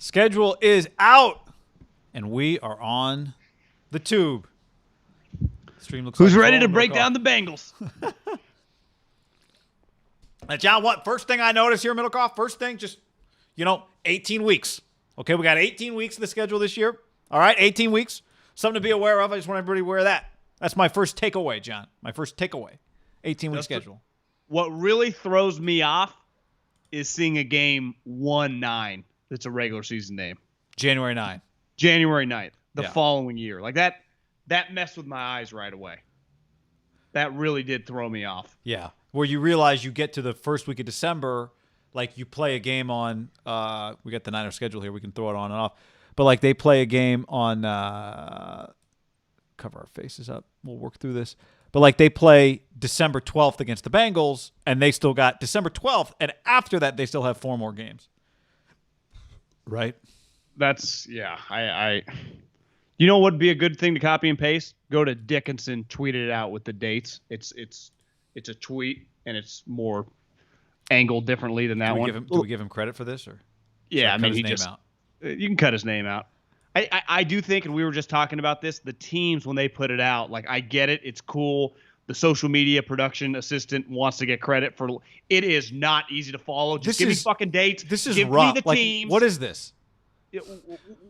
Schedule is out, and we are on the tube. Stream looks Who's like ready to break down the Bengals? Now, John, what? First thing I noticed here, Middlekauff, first thing, just, 18 weeks. Okay, we got 18 weeks of the schedule this year. All right, 18 weeks. Something to be aware of. I just want everybody to wear that. That's my first takeaway, John. My first takeaway. 18-week schedule. What really throws me off is seeing a game 1-9 that's a regular season name. January 9th. January 9th, the following year. Like that messed with my eyes right away. That really did throw me off. Yeah, where you realize you get to the first week of December, like you play a game on we got the Niners schedule here. We can throw it on and off. But like they play a game on cover our faces up. We'll work through this. But like they play December 12th against the Bengals, and they still got December 12th, and after that they still have 4 more games. Right? That's I you know what would be a good thing to copy and paste? Go to Dickinson, tweet it out with the dates. It's a tweet, and it's more angled differently than that one. Do we give him credit for this, or? Yeah, I mean, he just you can cut his name out. I do think, and we were just talking about this, the teams, when they put it out, like, I get it. It's cool. The social media production assistant wants to get credit for it. Is not easy to follow. Just give me fucking dates. This is give rough. me the like, teams. what is this?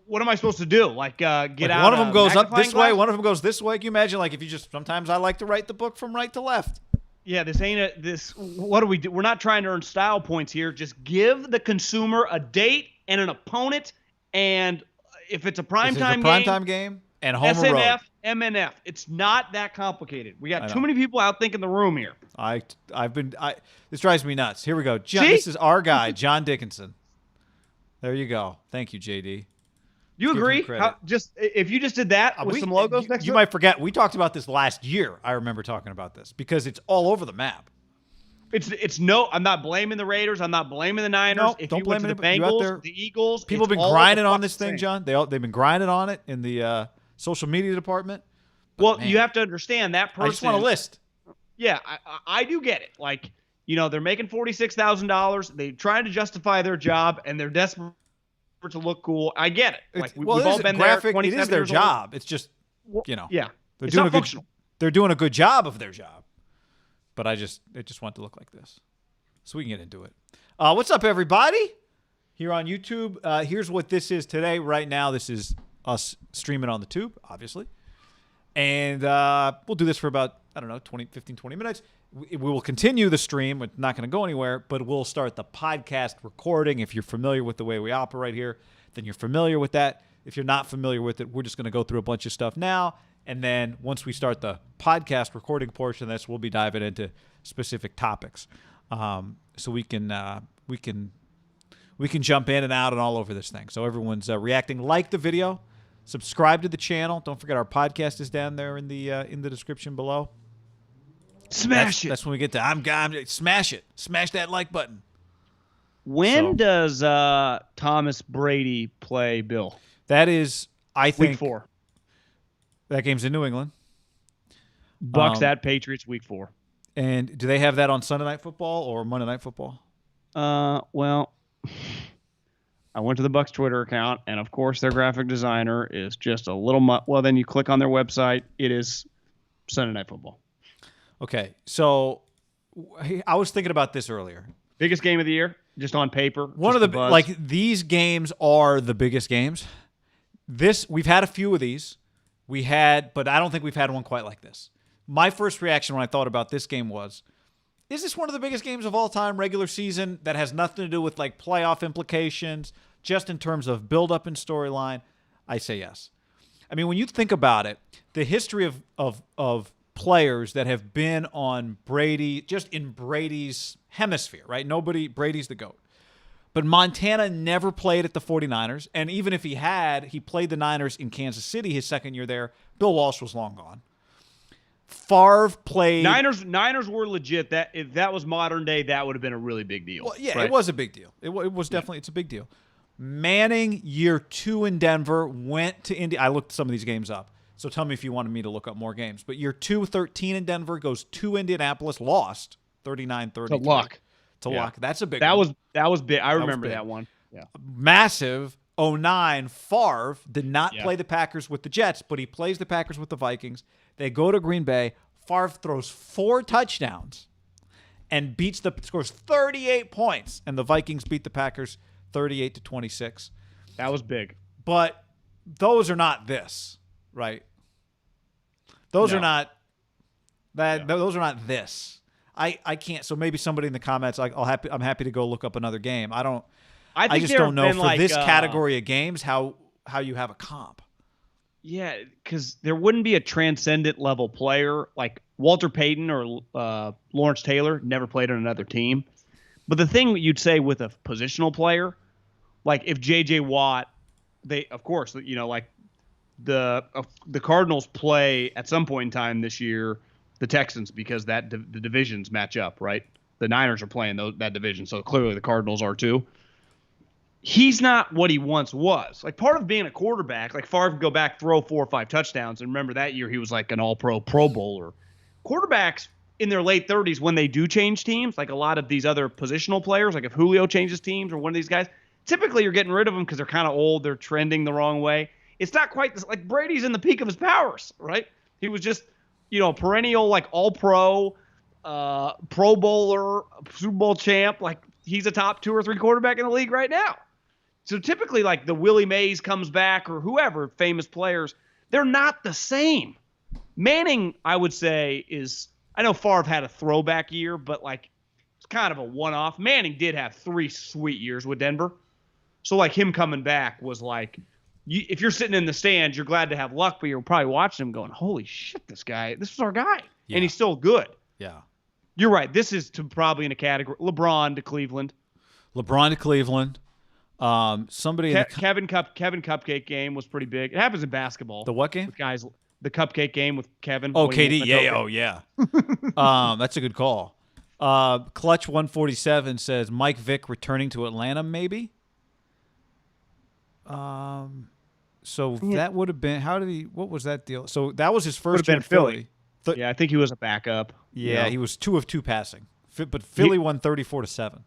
What am I supposed to do? Like, get out. One of them goes up this way. Glass? One of them goes this way. Can you imagine? Like, if you just, sometimes I like to write the book from right to left. Yeah, this ain't what do we do? We're not trying to earn style points here. Just give the consumer a date and an opponent, and if it's a primetime game and home or road. SNF, MNF. It's not that complicated. We got too many people out thinking the room here. This drives me nuts. Here we go. John, this is our guy, John Dickinson. There you go. Thank you, JD. You agree? If you just did that with some logos next to it? You might forget. We talked about this last year. I remember talking about this because it's all over the map. I'm not blaming the Raiders. I'm not blaming the Niners. No, if don't you blame went to the Bengals, the Eagles. People have been grinding on this thing, John. They've been grinding on it in the social media department. Well, you have to understand that person. I just want a list. Yeah, I do get it. Like, they're making $46,000. They're trying to justify their job, and they're desperate to look cool. I get it. Like, we've all been graphic, there. It is their job. It's just, Yeah. They're doing a good job of their job. But it just want to look like this. So we can get into it. What's up, everybody? Here on YouTube. Here's what this is today. Right now, this is us streaming on the tube, obviously. And we'll do this for about, 20 minutes. We will continue the stream. It's not going to go anywhere, but we'll start the podcast recording. If you're familiar with the way we operate here, then you're familiar with that. If you're not familiar with it, we're just going to go through a bunch of stuff now. And then once we start the podcast recording portion of this, we'll be diving into specific topics. So we can jump in and out and all over this thing. So everyone's reacting. Like the video, subscribe to the channel. Don't forget our podcast is down there in the description below. Smash it. That's when we get to smash it. Smash that like button. When does Thomas Brady play Bill? That is, I think, Week 4. That game's in New England. Bucks at Patriots Week 4. And do they have that on Sunday Night Football or Monday Night Football? Well, I went to the Bucks Twitter account, and of course their graphic designer is just a little well, then you click on their website. It is Sunday Night Football. Okay, so I was thinking about this earlier. Biggest game of the year, just on paper. One of the these games are the biggest games. We've had a few of these. But I don't think we've had one quite like this. My first reaction when I thought about this game was, is this one of the biggest games of all time, regular season, that has nothing to do with like playoff implications, just in terms of build-up and storyline? I say yes. I mean, when you think about it, the history of players that have been on Brady, just in Brady's hemisphere, right? Brady's the GOAT. But Montana never played at the 49ers, and even if he had, he played the Niners in Kansas City his second year there. Bill Walsh was long gone. Favre played... Niners were legit. If that was modern day, that would have been a really big deal. Well, yeah, right? It was a big deal. It was definitely, it's a big deal. Manning, year 2 in Denver, went to Indy. I looked some of these games up, so tell me if you wanted me to look up more games. But year 2, 13 in Denver, goes to Indianapolis, lost 39-33. To luck. That's a big one. That was big. I remember that one. Yeah. Massive 2009, Favre did not Yeah. play the Packers with the Jets, but he plays the Packers with the Vikings. They go to Green Bay. Favre throws 4 touchdowns and scores 38 points, and the Vikings beat the Packers 38-26. That was big. But those are not this, right? Those No. are not that. Those are not this. I can't. So maybe somebody in the comments, I'm happy to go look up another game. I just don't know for this category of games how you have a comp. Yeah, because there wouldn't be a transcendent level player like Walter Payton or Lawrence Taylor never played on another team. But the thing you'd say with a positional player, like if J.J. Watt, they of course like the Cardinals play at some point in time this year the Texans because the divisions match up, right? The Niners are playing that division, so clearly the Cardinals are too. He's not what he once was. Like part of being a quarterback, like Favre could go back, throw 4 or 5 touchdowns, and remember that year he was like an all-pro Pro Bowler. Quarterbacks in their late 30s, when they do change teams, like a lot of these other positional players, like if Julio changes teams or one of these guys, typically you're getting rid of them because they're kind of old, they're trending the wrong way. It's not quite this, like Brady's in the peak of his powers, right? He was just, perennial like all-pro, Pro Bowler, Super Bowl champ. Like he's a top 2 or 3 quarterback in the league right now. So typically, like the Willie Mays comes back or whoever, famous players, they're not the same. Manning, I would say, I know Favre had a throwback year, but like it's kind of a one-off. Manning did have 3 sweet years with Denver. So like him coming back was like, if you're sitting in the stands, you're glad to have luck, but you're probably watching him going, holy shit, this is our guy. Yeah. And he's still good. Yeah. You're right. This is probably in a category. LeBron to Cleveland. Somebody Kevin Cupcake game was pretty big. It happens in basketball. The what game? With guys, the Cupcake game with Kevin. Oh, KD. Yeah. That's a good call. Clutch 147 says Mike Vick returning to Atlanta, maybe. That would have been. What was that deal? So that was his first year in Philly. Yeah, I think he was a backup. Yeah, he was 2 of 2 passing, but Philly won 34-7.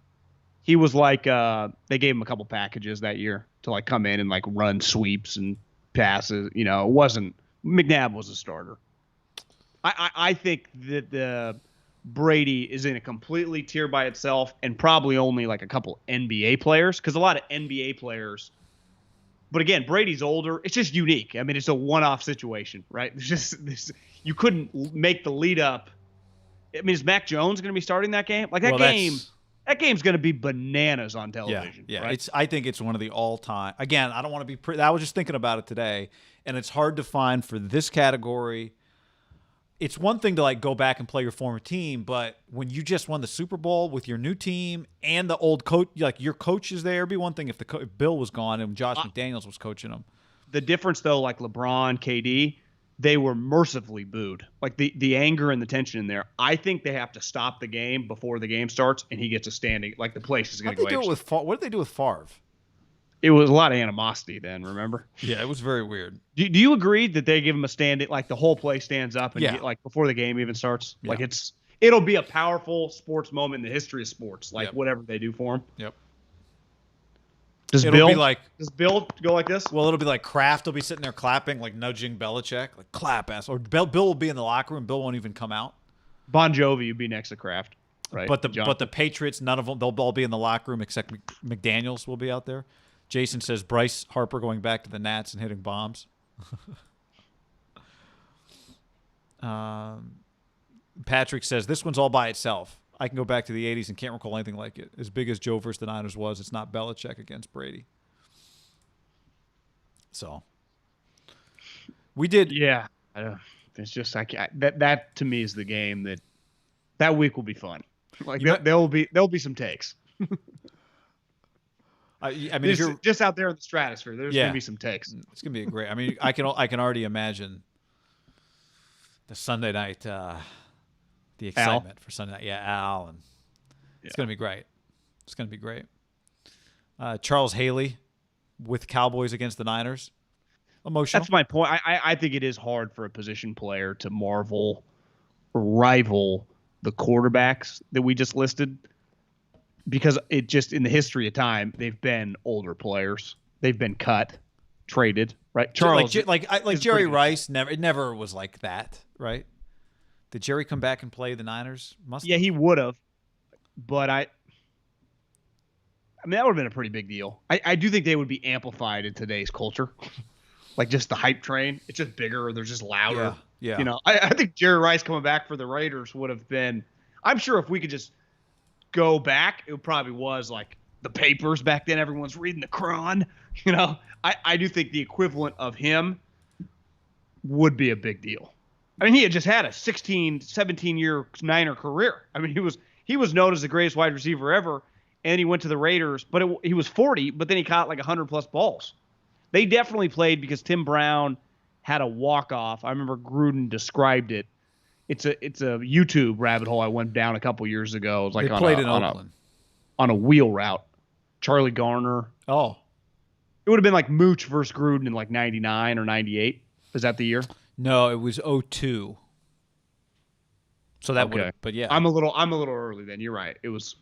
He was like they gave him a couple packages that year to like come in and like run sweeps and passes. It wasn't McNabb was a starter. I think that the Brady is in a completely tier by itself and probably only like a couple NBA players because a lot of NBA players. But again, Brady's older. It's just unique. I mean, it's a one-off situation, right? There's just this. You couldn't make the lead up. I mean, is Mac Jones going to be starting that game? Like that game. That game's going to be bananas on television. Yeah. Right? I think it's one of the all-time. Again, I don't want to be. I was just thinking about it today, and it's hard to find for this category. It's one thing to like go back and play your former team, but when you just won the Super Bowl with your new team and the old coach, like your coach is there, it'd be one thing if if Bill was gone and Josh McDaniels was coaching them. The difference, though, like LeBron, KD, they were mercifully booed. Like the anger and the tension in there. I think they have to stop the game before the game starts, and he gets a standing. Like the place is going to go. What did they do with Favre? It was a lot of animosity then. Remember? Yeah, it was very weird. Do you agree that they give him a standing? Like the whole place stands up and like before the game even starts. Yeah. Like it'll be a powerful sports moment in the history of sports. Like whatever they do for him. Yep. Does Bill go like this? Well, it'll be like Kraft will be sitting there clapping, like nudging Belichick, like clap ass. Or Bill will be in the locker room. Bill won't even come out. Bon Jovi would be next to Kraft, right? But the Patriots, none of them, they'll all be in the locker room except McDaniels will be out there. Jason says Bryce Harper going back to the Nats and hitting bombs. Patrick says this one's all by itself. I can go back to the 80s and can't recall anything like it. As big as Joe versus the Niners was, it's not Belichick against Brady. So we did. Yeah. It's just that to me is the game that week will be fun. Like there'll be some takes. I mean, if you're just out there in the stratosphere, there's going to be some takes. It's going to be a great. I mean, I can already imagine the Sunday night, the excitement for Sunday night. Yeah, Al, and it's going to be great. It's going to be great. Charles Haley with Cowboys against the Niners. Emotional. That's my point. I think it is hard for a position player to rival the quarterbacks that we just listed. Because it just in the history of time, they've been older players. they've been cut, traded, right? Charles, like Jerry Rice never was like that, right? Did Jerry come back and play the Niners? Yeah, he would have, but I mean, that would have been a pretty big deal. I do think they would be amplified in today's culture. Like just the hype train. It's just bigger. They're just louder. Yeah. You know, I think Jerry Rice coming back for the Raiders would have been – I'm sure if we could just go back, it probably was like the papers back then. Everyone's reading the Quran. You know, I do think the equivalent of him would be a big deal. I mean, he had just had a 16, 17-year Niner career. I mean, he was known as the greatest wide receiver ever, and he went to the Raiders. But he was 40, but then he caught like 100-plus balls. They definitely played because Tim Brown had a walk-off. I remember Gruden described it. It's a YouTube rabbit hole I went down a couple years ago. It was like they played in Oakland on a wheel route. Charlie Garner. Oh. It would have been like Mooch versus Gruden in like 99 or 98. Is that the year? No, it was 02. So that would have, but yeah. I'm a little early then. You're right. It was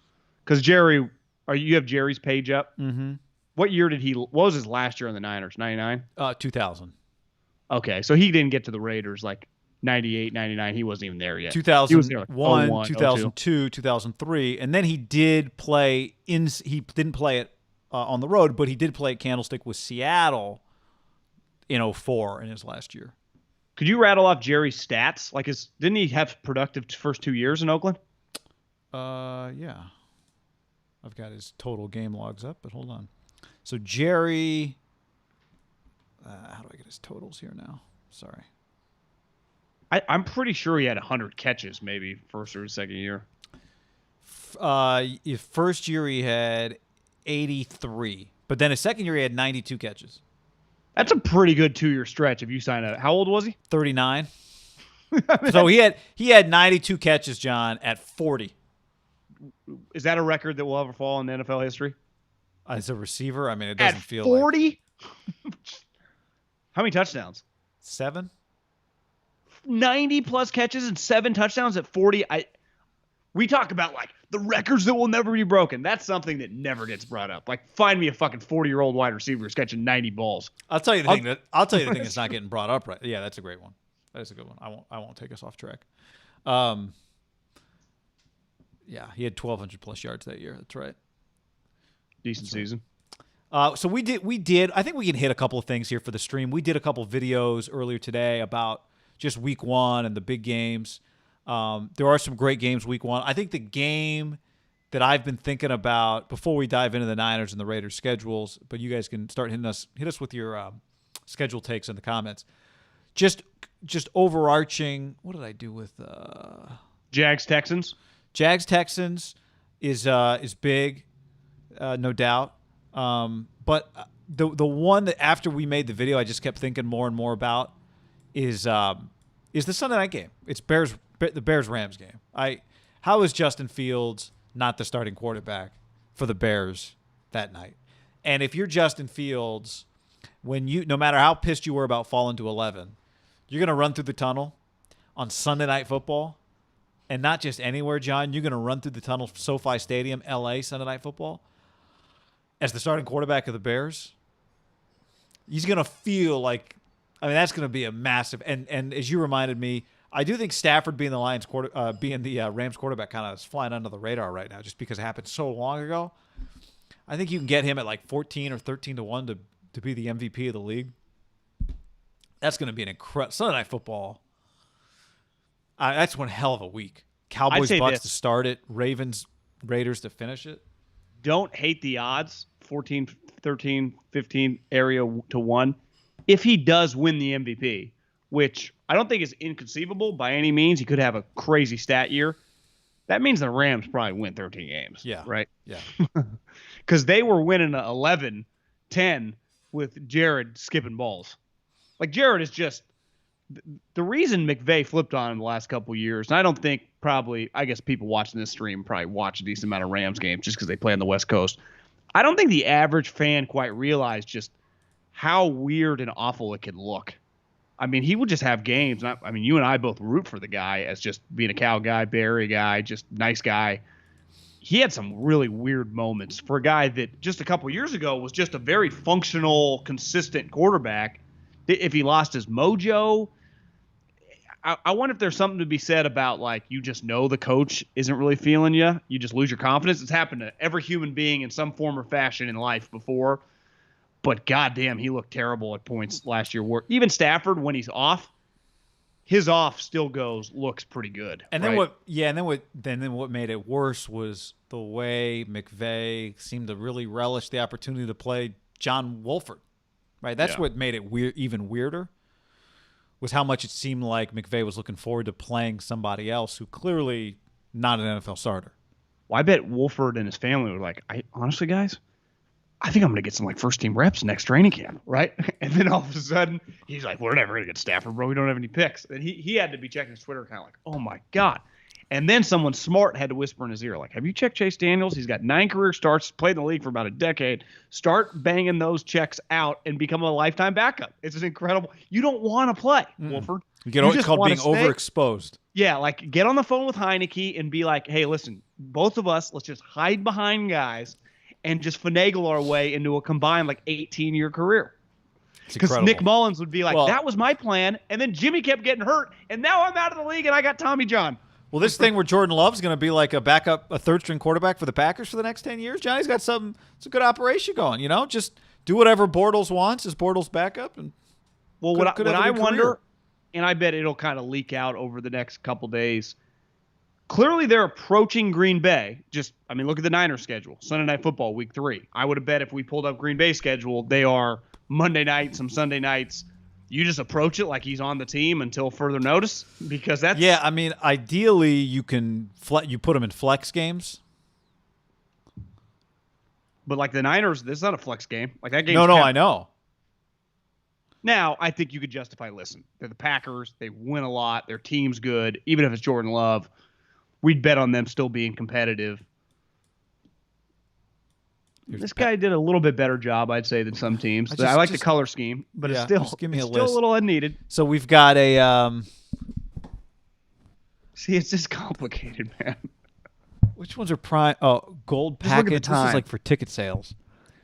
because Jerry, you have Jerry's page up? Mm-hmm. What year what was his last year on the Niners? 99? 2000. Okay, so he didn't get to the Raiders like 98, 99. He wasn't even there yet. 2001, he was there like 2002, 2003, and then he did play he didn't play it on the road, but he did play at Candlestick with Seattle in 04 in his last year. Could you rattle off Jerry's stats? Like didn't he have productive first 2 years in Oakland? Yeah. I've got his total game logs up, but hold on. So Jerry, how do I get his totals here now? Sorry. I'm pretty sure he had 100 catches maybe first or second year. First year he had 83, but then his second year he had 92 catches. That's a pretty good 2-year stretch if you sign up. How old was he? 39. So he had 92 catches, John, at 40. Is that a record that will ever fall in NFL history? As a receiver, I mean, it doesn't feel 40? How many touchdowns? 7. 90-plus catches and 7 touchdowns at 40. We talk about like the records that will never be broken. That's something that never gets brought up. Like, find me a fucking 40-year-old wide receiver who's catching 90 balls. I'll tell you the thing that's not getting brought up right. Yeah, that's a great one. That is a good one. I won't take us off track. Yeah, he had 1,200 plus yards that year. That's right. Decent season. So we did. I think we can hit a couple of things here for the stream. We did a couple of videos earlier today about just week 1 and the big games. There are some great games week 1. I think the game that I've been thinking about before we dive into the Niners and the Raiders schedules, but you guys can start hit us with your schedule takes in the comments. Just overarching. What did I do with Jags Texans? Jags Texans is big, no doubt. But the one that after we made the video, I just kept thinking more and more about is the Sunday night game. It's the Bears-Rams game. How is Justin Fields not the starting quarterback for the Bears that night? And if you're Justin Fields, no matter how pissed you were about falling to 11, you're going to run through the tunnel on Sunday Night Football, and not just anywhere, John. You're going to run through the tunnel, SoFi Stadium, LA, Sunday Night Football, as the starting quarterback of the Bears. He's going to feel like, that's going to be a massive. And as you reminded me, I do think Stafford being the Rams quarterback kind of is flying under the radar right now, just because it happened so long ago. I think you can get him at like 14 or 13 to 1 to be the MVP of the league. That's going to be an incredible Sunday Night Football. That's one hell of a week. Cowboys Bucks to start it, Ravens Raiders to finish it. Don't hate the odds, 14, 13, 15 area to 1. If he does win the MVP, which I don't think is inconceivable by any means, he could have a crazy stat year. That means the Rams probably win 13 games. Yeah. Right? Yeah. Because they were winning 11-10 with Jared skipping balls. Like, Jared is just the reason McVay flipped on him the last couple of years, and I don't think I guess people watching this stream probably watch a decent amount of Rams games just because they play on the West Coast. I don't think the average fan quite realized just how weird and awful it could look. I mean, he would just have games. You and I both root for the guy as just being a Cal guy, Barry guy, just nice guy. he had some really weird moments for a guy that just a couple years ago was just a very functional, consistent quarterback. If he lost his mojo, I wonder if there's something to be said about, like, you just know the coach isn't really feeling you. You just lose your confidence. It's happened to every human being in some form or fashion in life before. But goddamn, he looked terrible at points last year. Even Stafford, when he's off, his off still looks pretty good. And then what made it worse was the way McVay seemed to really relish the opportunity to play John Wolford. Right? That's what made it even weirder. Was how much it seemed like McVay was looking forward to playing somebody else who clearly not an NFL starter. Well, I bet Wolford and his family were like, honestly, guys, I think I'm going to get some like first team reps next training camp, right? And then all of a sudden, he's like, we're never going to get Stafford, bro. We don't have any picks. And he had to be checking his Twitter account like, oh my God. And then someone smart had to whisper in his ear, like, have you checked Chase Daniels? He's got 9 career starts, played in the league for about a decade. Start banging those checks out and become a lifetime backup. It's just incredible. You don't want to play, Wolford. It's called being overexposed. Yeah, like get on the phone with Heineke and be like, hey, listen, both of us, let's just hide behind guys and just finagle our way into a combined like 18-year career. Because Nick Mullins would be like, that was my plan. And then Jimmy kept getting hurt. And now I'm out of the league and I got Tommy John. Well, this thing where Jordan Love's going to be like a backup, a third-string quarterback for the Packers for the next 10 years, Johnny's got something. It's a good operation going, you know? Just do whatever Bortles wants as Bortles' backup. And what I wonder, and I bet it'll kind of leak out over the next couple days, clearly they're approaching Green Bay. Look at the Niners schedule. Sunday Night Football, Week 3. I would have bet if we pulled up Green Bay's schedule, they are Monday night, some Sunday nights. You just approach it like he's on the team until further notice, because that's ideally you can you put him in flex games. But like the Niners, this is not a flex game. Like that game. No, I know. Now I think you could justify. Listen, they're the Packers. They win a lot. Their team's good. Even if it's Jordan Love, we'd bet on them still being competitive. This guy did a little bit better job, I'd say, than some teams. I like the color scheme, but it's still give me a still a little unneeded. So we've got a See, it's just complicated, man. Which ones are prime? Oh, gold package. This is like for ticket sales.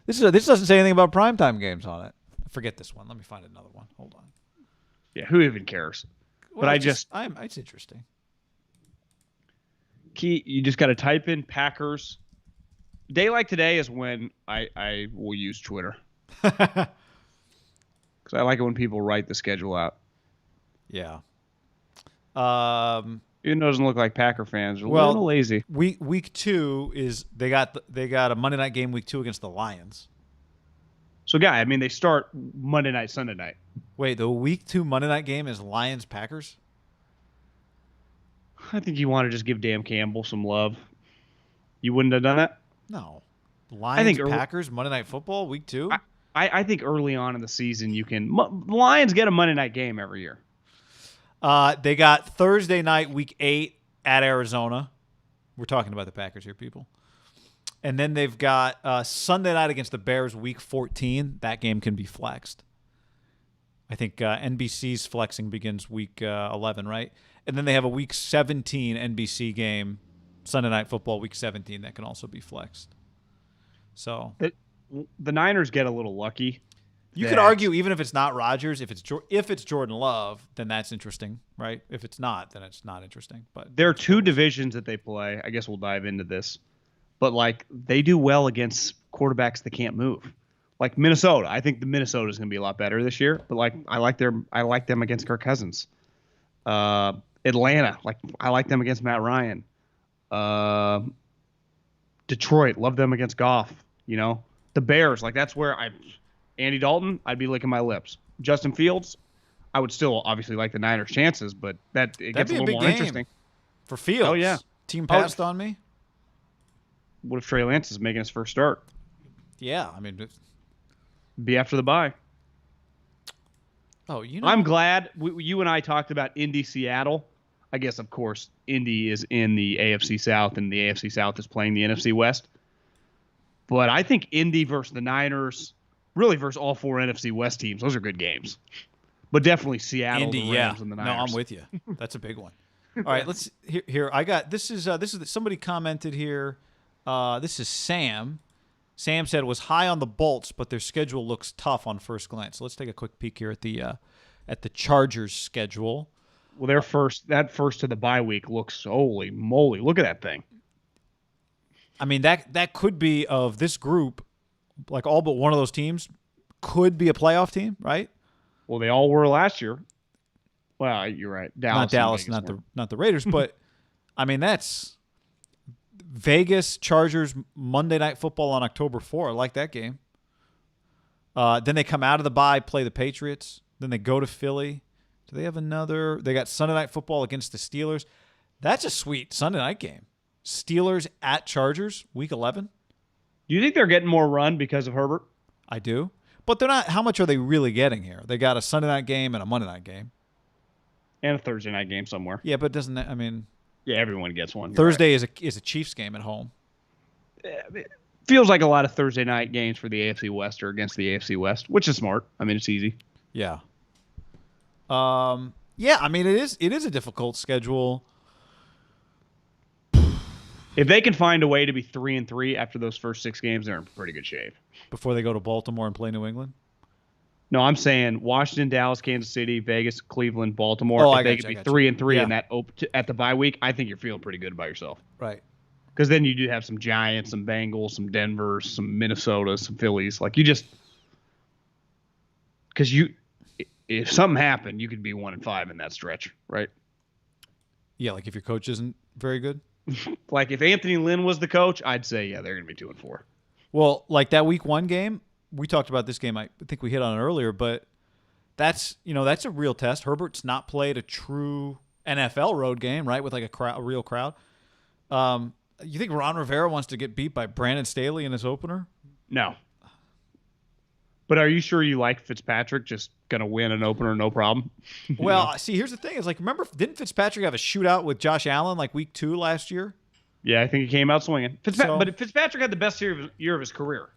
This doesn't say anything about primetime games on it. Forget this one. Let me find another one. Hold on. Yeah, who even cares? Well, but it's interesting. You just got to type in Packers. Day like today is when I will use Twitter. Because I like it when people write the schedule out. Yeah. Even though it doesn't look like Packer fans. They're a little lazy. Week 2 is they got a Monday night game week 2 against the Lions. So, they start Monday night, Sunday night. Wait, the week 2 Monday night game is Lions-Packers? I think you want to just give Dan Campbell some love. You wouldn't have done that? No. Lions-Packers, Monday Night Football, week 2? I think early on in the season you can. Lions get a Monday night game every year. They got Thursday night, week 8 at Arizona. We're talking about the Packers here, people. And then they've got Sunday night against the Bears, week 14. That game can be flexed. I think NBC's flexing begins week 11, right? And then they have a week 17 NBC game, Sunday Night Football, week 17, that can also be flexed. So the Niners get a little lucky. You could argue, even if it's not Rodgers, if it's Jordan Love, then that's interesting, right? If it's not, then it's not interesting. But there are 2 divisions that they play. I guess we'll dive into this. But like they do well against quarterbacks that can't move. Like Minnesota, I think the Minnesota is going to be a lot better this year. But like I like them against Kirk Cousins. Atlanta, I like them against Matt Ryan. Detroit, love them against Goff. You know, the Bears, that's where Andy Dalton, I'd be licking my lips. Justin Fields, I would still obviously like the Niners' chances, but it gets a little more interesting for Fields. Oh yeah, team passed on me. What if Trey Lance is making his first start? Yeah, be after the bye. Oh, I'm glad you and I talked about Indy, Seattle. I guess, of course, Indy is in the AFC South, and the AFC South is playing the NFC West. But I think Indy versus the Niners, really versus all 4 NFC West teams, those are good games. But definitely Seattle, Indy, the Rams, and the Niners. No, I'm with you. That's a big one. All right, let's here. I got this is somebody commented here. This is Sam. Sam said it was high on the Bolts, but their schedule looks tough on first glance. So let's take a quick peek here at the Chargers schedule. Well, their first to the bye week looks, holy moly, look at that thing. I mean, that could be of this group, like all but one of those teams could be a playoff team, right? Well, they all were last year. Well, you're right. Not Dallas, not the Raiders, but I mean that's Vegas Chargers Monday Night Football on October 4. I like that game. Then they come out of the bye, play the Patriots. Then they go to Philly. Do they have another? They got Sunday Night Football against the Steelers. That's a sweet Sunday night game. Steelers at Chargers, Week 11. Do you think they're getting more run because of Herbert? I do. But they're not. How much are they really getting here? They got a Sunday night game and a Monday night game. And a Thursday night game somewhere. Yeah, but doesn't that, I mean... Yeah, everyone gets one. Thursday is a Chiefs game at home. It feels like a lot of Thursday night games for the AFC West or against the AFC West, which is smart. I mean, it's easy. Yeah. Yeah, I mean, it is a difficult schedule. If they can find a way to be 3-3 after those first 6 games, they're in pretty good shape. Before they go to Baltimore and play New England? No, I'm saying Washington, Dallas, Kansas City, Vegas, Cleveland, Baltimore. Oh, if they could be 3-3 in that at the bye week, I think you're feeling pretty good about yourself. Right. Because then you do have some Giants, some Bengals, some Denver, some Minnesota, some Phillies. Like you just because if something happened, you could be 1-5 in that stretch, right? Yeah, like if your coach isn't very good. Like if Anthony Lynn was the coach, I'd say yeah, they're going to be 2-4. Well, like that Week 1 game. We talked about this game. I think we hit on it earlier, but that's a real test. Herbert's not played a true NFL road game, right, with like a real crowd. You think Ron Rivera wants to get beat by Brandon Staley in his opener? No. But are you sure you like Fitzpatrick just going to win an opener, no problem? Well, see, here's the thing. Is like, remember, didn't Fitzpatrick have a shootout with Josh Allen like Week 2 last year? Yeah, I think he came out swinging. But Fitzpatrick had the best year of his career.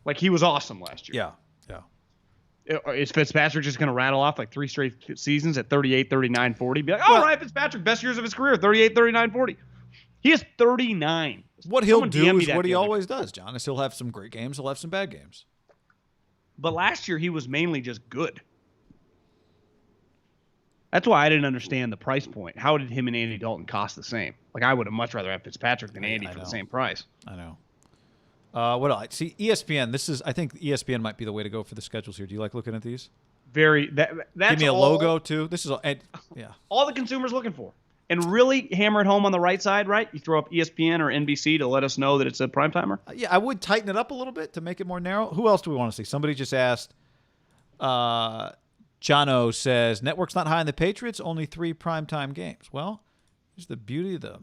Like, he was awesome last year. Yeah. Is Fitzpatrick just going to rattle off like 3 straight seasons at 38, 39, 40? Be like, all right, Fitzpatrick, best years of his career, 38, 39, 40. He is 39. What he'll do is what he always does, John, is he'll have some great games, he'll have some bad games. But last year, he was mainly just good. That's why I didn't understand the price point. How did him and Andy Dalton cost the same? Like, I would have much rather have Fitzpatrick than Andy for the same price. I know. What else? See, ESPN. I think ESPN might be the way to go for the schedules here. Do you like looking at these? That's Give me a logo too. This is all the consumer's looking for. And really hammer it home on the right side, right? You throw up ESPN or NBC to let us know that it's a prime timer. Yeah, I would tighten it up a little bit to make it more narrow. Who else do we want to see? Somebody just asked. Jono says network's not high on the Patriots. Only 3 primetime games. Well, here's the beauty of the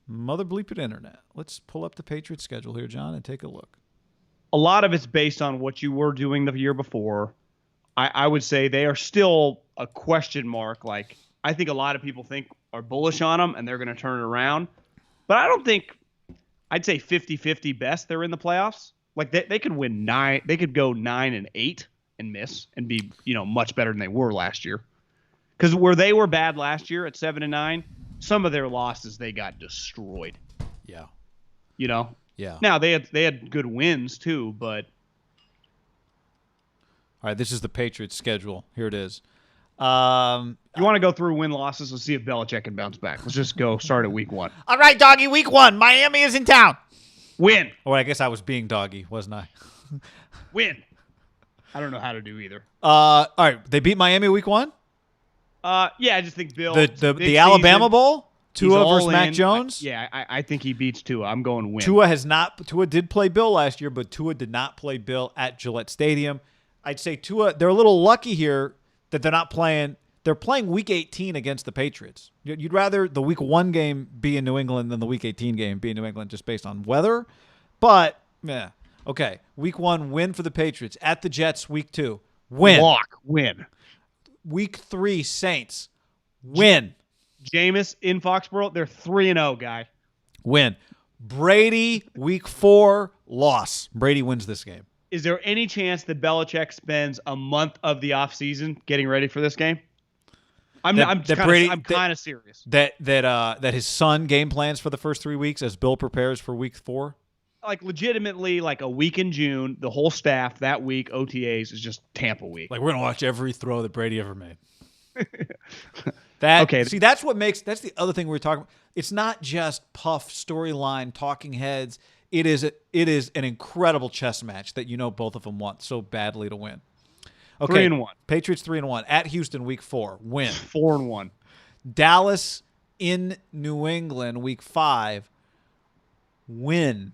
mother bleeped internet. Let's pull up the Patriots schedule here, John, and take a look. A lot of it's based on what you were doing the year before. I would say they are still a question mark. Like, I think a lot of people are bullish on them, and they're going to turn it around. But I don't think – I'd say 50-50 best they're in the playoffs. Like, they could win 9 – they could go 9-8 and miss and be, much better than they were last year. Because where they were bad last year at 7-9 – some of their losses, they got destroyed. Yeah. Yeah. Now, they had good wins, too, but. All right, this is the Patriots schedule. Here it is. You want to go through win-losses? Let's see if Belichick can bounce back. Let's just go start at Week 1. All right, doggy, Week 1. Miami is in town. Win. Oh, I guess I was being doggy, wasn't I? Win. I don't know how to do either. All right, they beat Miami Week 1? Yeah, I just think Bill. The Alabama Bowl? Tua versus Mac Jones? I think he beats Tua. I'm going win. Tua did play Bill last year, but Tua did not play Bill at Gillette Stadium. I'd say Tua, they're a little lucky here that they're not playing. They're playing Week 18 against the Patriots. You'd rather the Week 1 game be in New England than the Week 18 game be in New England just based on weather. But, yeah. Okay, Week 1, win for the Patriots. At the Jets, Week 2, win. Walk, win. Week 3, Saints, win. Jameis in Foxborough, they're 3-0, guy. Win. Brady, Week 4, loss. Brady wins this game. Is there any chance that Belichick spends a month of the offseason getting ready for this game? I'm kind of serious. That his son game plans for the first 3 weeks as Bill prepares for week 4. Like legitimately, like a week in June, the whole staff that week OTAs is just Tampa week. Like we're gonna watch every throw that Brady ever made. See, that's the other thing we were talking about. It's not just puff storyline talking heads. It is an incredible chess match that both of them want so badly to win. Okay, 3-1. Patriots 3-1 at Houston week 4 win. 4-1. Dallas in New England week 5 win.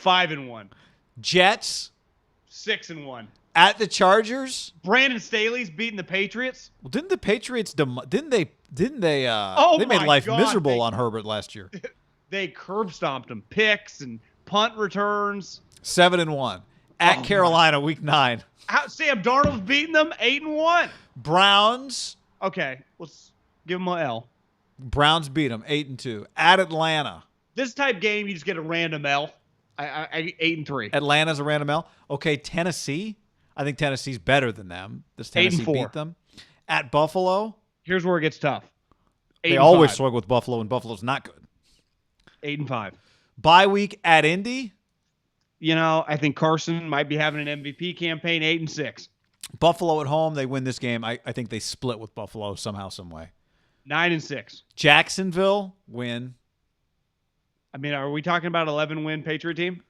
5-1. Jets 6-1. At the Chargers. Brandon Staley's beating the Patriots. Well, didn't the Patriots they made life miserable on Herbert last year. They curb stomped him. Picks and punt returns. 7-1. At Carolina week 9. Sam Darnold's beating them 8-1. Browns. Okay, let's give them a L. Browns beat them 8-2. At Atlanta. This type game, you just get a random L. I 8-3. Atlanta's a random L. Okay, Tennessee. I think Tennessee's better than them. Does Tennessee beat them? At Buffalo. Here's where it gets tough. They always struggle with Buffalo, and Buffalo's not good. 8-5. Bye week at Indy. I think Carson might be having an MVP campaign. 8-6. Buffalo at home. They win this game. I think they split with Buffalo somehow, some way. 9-6. Jacksonville win. I mean, are we talking about 11-win Patriot team?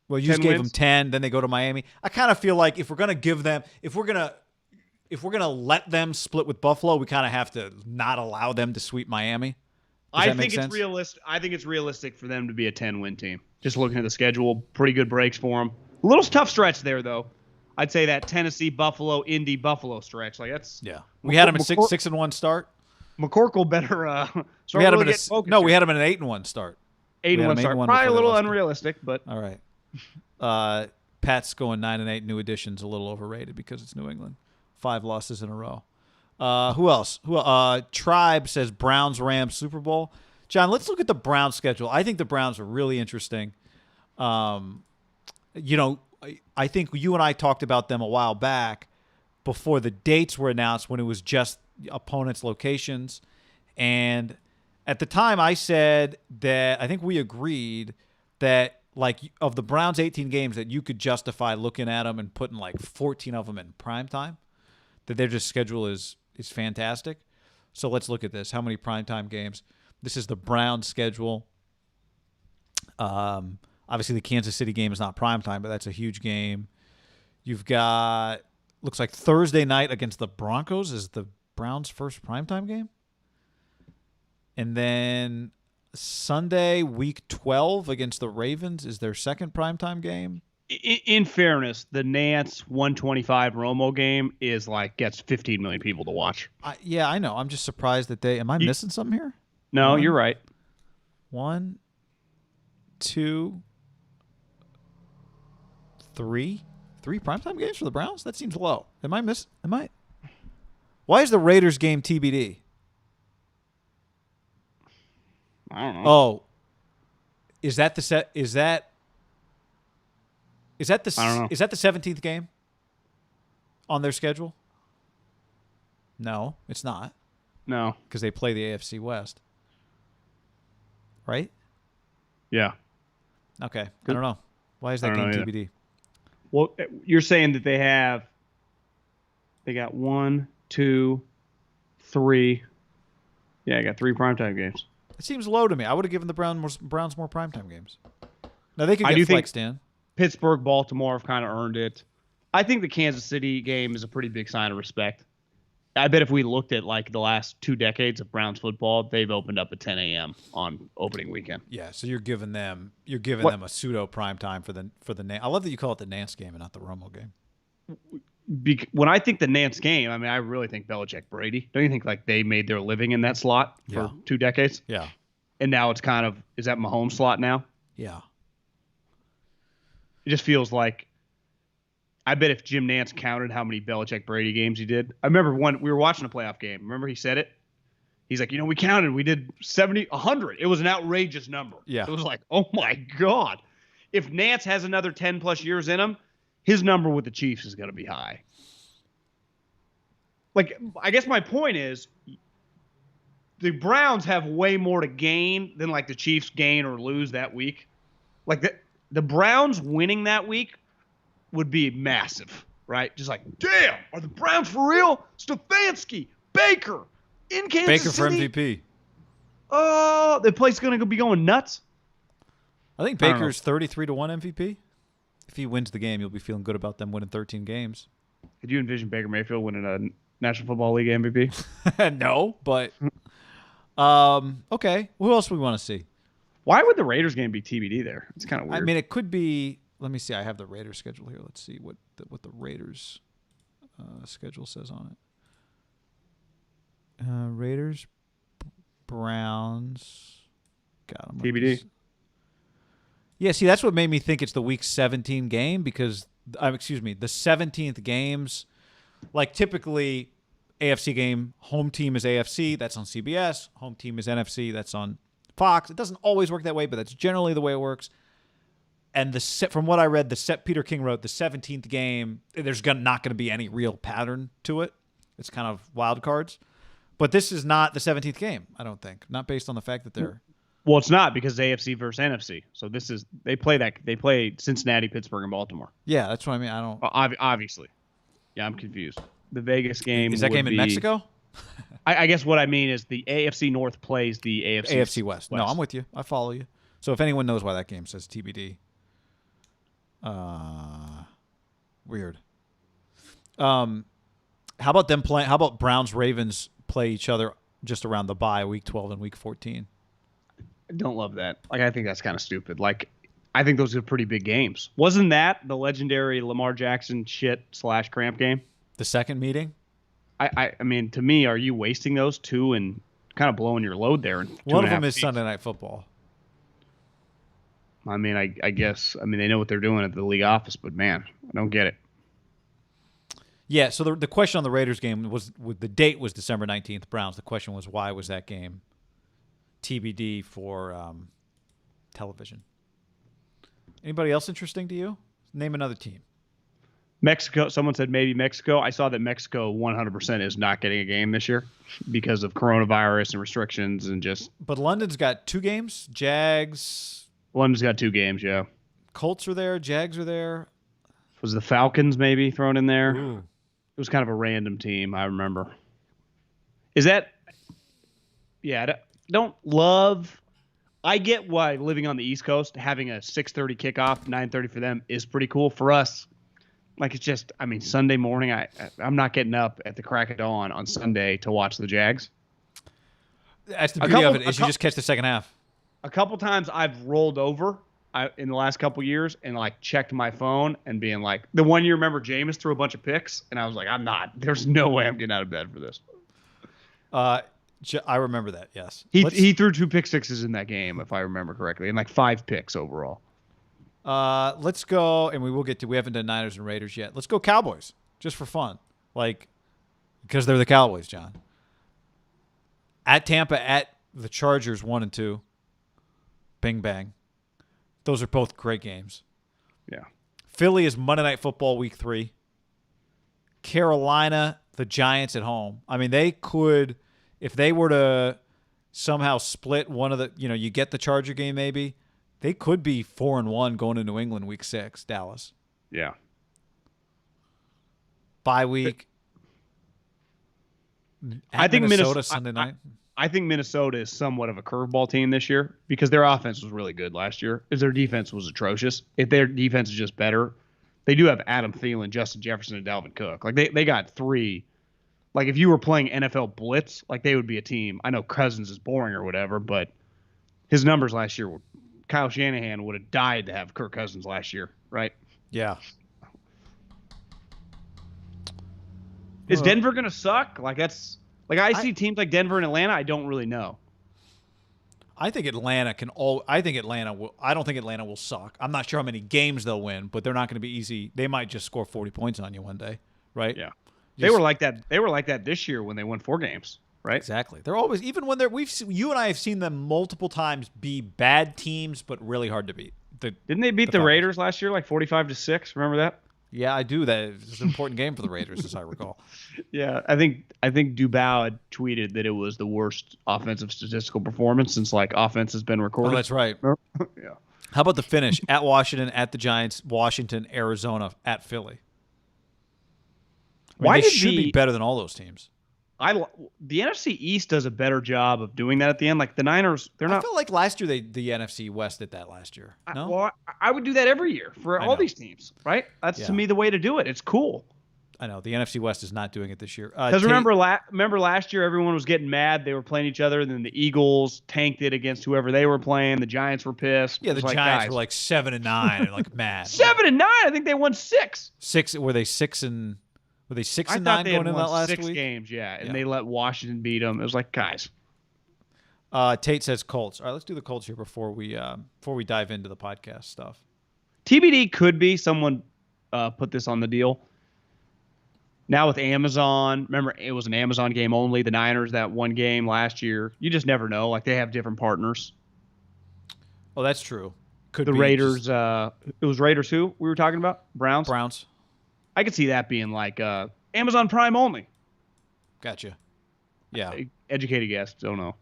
Well, you just gave them 10. Then they go to Miami. I kind of feel like if we're gonna let them split with Buffalo, we kind of have to not allow them to sweep Miami. I think it's realistic. I think it's realistic for them to be a 10-win team. Just looking at the schedule, pretty good breaks for them. A little tough stretch there, though. I'd say that Tennessee, Buffalo, Indy, Buffalo stretch. Like that's We had them at 6-1 start. McCorkle better. We had them at an 8-1 start. 8-1 start. Probably a little unrealistic, but all right. Pat's going 9-8. New additions a little overrated because it's New England. 5 losses in a row. Who else? Tribe says Browns Rams Super Bowl. John, let's look at the Browns schedule. I think the Browns are really interesting. I think you and I talked about them a while back before the dates were announced when it was just opponents' locations. And at the time I said that I think we agreed that of the Browns' 18 games that you could justify looking at them and putting 14 of them in prime time, that their just schedule is fantastic. So let's look at this. How many primetime games? This is the Browns schedule. Obviously, the Kansas City game is not primetime, but that's a huge game. You've got, looks like Thursday night against the Broncos is the Browns' first primetime game. And then Sunday, week 12 against the Ravens is their second primetime game. In fairness, the Nance 125 Romo game is gets 15 million people to watch. Yeah, I know. I'm just surprised that am I missing something here? No, you're right. 1, 2, 3 primetime games for the Browns? That seems low. Why is the Raiders game TBD? I don't know. Oh. Is that the 17th game on their schedule? No, it's not. No. Because they play the AFC West. Right? Yeah. Okay. I don't know. Why is that game TBD? Well, you're saying that they got 1, 2, 3. Yeah, I got 3 primetime games. It seems low to me. I would have given the Browns more primetime games. Now they could get flexed in. Pittsburgh, Baltimore have kind of earned it. I think the Kansas City game is a pretty big sign of respect. I bet if we looked at the last 2 decades of Browns football, they've opened up at 10 a.m. on opening weekend. Yeah, so you're giving them a pseudo prime time for the I love that you call it the Nance game and not the Romo game. When I think the Nance game, I really think Belichick Brady. Don't you think they made their living in that slot for 2 decades? Yeah. And now it's is that Mahomes slot now? Yeah. It just feels like, I bet if Jim Nance counted how many Belichick Brady games he did. I remember we were watching a playoff game. Remember he said it? He's like, we counted. We did 70, 100. It was an outrageous number. Yeah. It was oh my God. If Nance has another 10 plus years in him, his number with the Chiefs is going to be high. like, I guess my point is the Browns have way more to gain than like the Chiefs gain or lose that week. Like the Browns winning that week would be massive, right? Just like, damn, are the Browns for real? Stefanski, Baker, in Kansas Baker for City. MVP. Oh, the place is going to be going nuts. I think Baker's 33 to 1 MVP. If he wins the game, you'll be feeling good about them winning 13 games. Could you envision Baker Mayfield winning a National Football League MVP? No, but okay. Who else do we want to see? Why would the Raiders game be TBD there? It's kind of weird. I mean, it could be. Let me see. I have the Raiders schedule here. Let's see what the Raiders schedule says on it. Raiders, Browns. God, TBD. Yeah, see, that's what made me think it's the Week 17 game because, the 17th games, like typically AFC game, home team is AFC, that's on CBS, home team is NFC, that's on Fox. It doesn't always work that way, but that's generally the way it works. And from what I read, Peter King wrote, the 17th game, there's not going to be any real pattern to it. It's kind of wild cards. But this is not the 17th game, I don't think. Not based on the fact that they're... Well, it's not because AFC versus NFC. So they play Cincinnati, Pittsburgh, and Baltimore. Yeah, that's what I mean. I don't... Obviously. Yeah, I'm confused. The Vegas game is that game in Mexico? I guess what I mean is the AFC North plays the AFC West. No, I'm with you. I follow you. So if anyone knows why that game says TBD, weird. How about them playing? How about Browns Ravens play each other just around the bye, week 12 and week 14? I don't love that. Like, I think that's kind of stupid. Like, I think those are pretty big games. Wasn't that the legendary Lamar Jackson /cramp game? The second meeting? I mean, to me, are you wasting those two and kind of blowing your load there? One of them is Sunday Night Football. I mean, I guess. I mean, they know what they're doing at the league office, but man, I don't get it. Yeah. So the question on the Raiders game was the date was December 19th. Browns. The question was why was that game TBD for television? Anybody else interesting to you? Name another team. Mexico. Someone said maybe Mexico. I saw that Mexico 100% is not getting a game this year because of coronavirus and restrictions and just. But London's got 2 games. Jags. London's got 2 games. Yeah. Colts are there. Jags are there. Was the Falcons maybe thrown in there? Ooh. It was kind of a random team. I remember. Is that? Yeah. Don't love. I get why living on the East Coast, having a 6:30 kickoff, 9:30 for them is pretty cool. For us, like it's just, I mean, Sunday morning, I'm not getting up at the crack of dawn on Sunday to watch the Jags. That's the beauty of it is you just catch the second half. A couple times I've rolled over in the last couple years and like checked my phone and being like, the one year, remember Jameis threw a bunch of picks and I was like, there's no way I'm getting out of bed for this. I remember that, yes. He threw 2 pick sixes in that game, if I remember correctly, and like 5 picks overall. Let's go, and we haven't done Niners and Raiders yet. Let's go Cowboys, just for fun. Like, because they're the Cowboys, John. At Tampa, at the Chargers, 1 and 2. Bing, bang. Those are both great games. Yeah. Philly is Monday Night Football week 3. Carolina, the Giants at home. I mean, they could... If they were to somehow split one of the, you get the Charger game maybe, they could be 4-1 going to New England week 6, Dallas. Yeah. Bye week. I think Minnesota Sunday night. I think Minnesota is somewhat of a curveball team this year because their offense was really good last year. If their defense was atrocious, if their defense is just better, they do have Adam Thielen, Justin Jefferson, and Dalvin Cook. Like they got 3. Like, if you were playing NFL Blitz, like, they would be a team. I know Cousins is boring or whatever, but his numbers last year Kyle Shanahan would have died to have Kirk Cousins last year, right? Yeah. Is Denver going to suck? Like, that's – like, I see teams like Denver and Atlanta, I don't really know. I think Atlanta I don't think Atlanta will suck. I'm not sure how many games they'll win, but they're not going to be easy. They might just score 40 points on you one day, right? Yeah. They were like that. They were like that this year when they won 4 games, right? Exactly. They're always, even when you and I have seen them multiple times be bad teams, but really hard to beat. Didn't they beat the Raiders last year like 45-6? Remember that? Yeah, I do. That it's an important game for the Raiders, as I recall. Yeah, I think Dubau had tweeted that it was the worst offensive statistical performance since like offense has been Oh, recorded. that's right. Yeah. How about the finish? At Washington, at the Giants, Washington, Arizona, at Philly. Why they did should be better than all those teams. The NFC East does a better job of doing that at the end. Like the Niners, they're not. I felt like last year the NFC West did that last year. No, I would do that every year for all these teams, right? That's to me the way to do it. It's cool. I know the NFC West is not doing it this year. Because remember last year, everyone was getting mad. They were playing each other, and then the Eagles tanked it against whoever they were playing. The Giants were pissed. Yeah, the Giants were like 7-9 and like mad. 7-9. I think they won 6. Were they 6-9 I thought going they had into won that last 6 week? games, and they let Washington beat them. It was like, guys. Tate says Colts. All right, let's do the Colts here before we dive into the podcast stuff. TBD could be someone put this on the deal. Now with Amazon, remember it was an Amazon game only. The Niners, that one game last year, you just never know. Like they have different partners. Oh, that's true. The Raiders. It was Raiders who we were talking about? Browns. I could see that being like Amazon Prime only. Gotcha. Yeah. Educated guess. Don't know.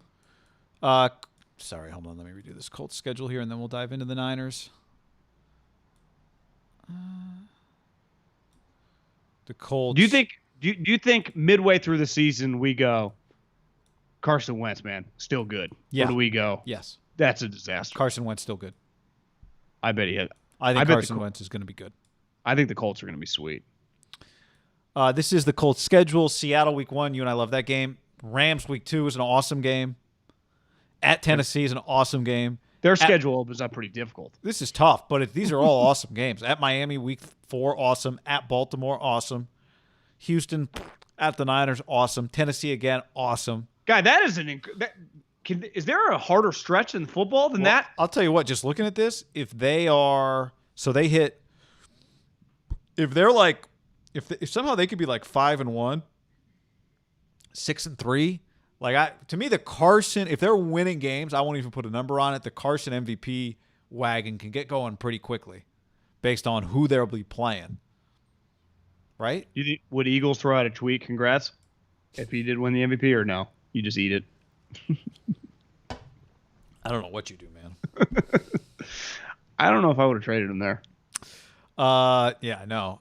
Sorry, hold on. Let me redo this Colts schedule here, and then we'll dive into the Niners. The Colts. Do you think midway through the season we go, Carson Wentz, man, still good? Yeah. Or do we go? Yes. That's a disaster. Carson Wentz still good. I bet he had. I think Carson Wentz is going to be good. I think the Colts are going to be sweet. This is the Colts schedule. Seattle week 1. You and I love that game. Rams week 2 is an awesome game. At Tennessee is an awesome game. Their schedule opens up pretty difficult. This is tough, but these are all awesome games. At Miami week 4, awesome. At Baltimore, awesome. At the Niners, awesome. Tennessee again, awesome. Guy, that is is there a harder stretch in football than that? I'll tell you what, just looking at this, if somehow they could be like 5-1, 6-3, to me the Carson, if they're winning games, I won't even put a number on it. The Carson MVP wagon can get going pretty quickly based on who they'll be playing. Right? Would Eagles throw out a tweet? Congrats. If he did win the MVP or no? You just eat it. I don't know what you do, man. I don't know if I would have traded him there. Yeah, I know.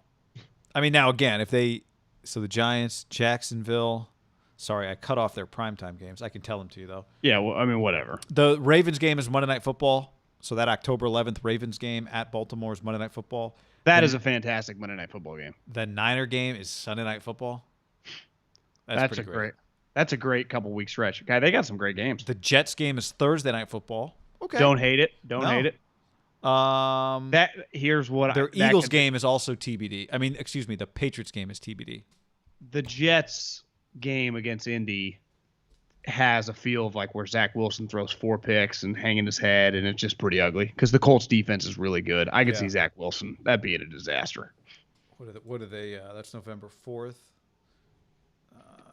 I mean, now again, the Giants, Jacksonville. Sorry, I cut off their primetime games. I can tell them to you though. Yeah, well, I mean, whatever. The Ravens game is Monday Night Football. So that October 11th Ravens game at Baltimore is Monday Night Football. That is a fantastic Monday Night Football game. The Niner game is Sunday Night Football. That's great. That's a great couple week stretch. Okay, they got some great games. The Jets game is Thursday Night Football. Okay. Don't hate it. Don't hate it. Their Eagles game is also TBD. I mean, excuse me, the Patriots game is TBD. The Jets game against Indy has a feel of like where Zach Wilson throws 4 picks and hanging his head, and it's just pretty ugly because the Colts defense is really good. I could see Zach Wilson. That'd be a disaster. What are they? That's November 4th.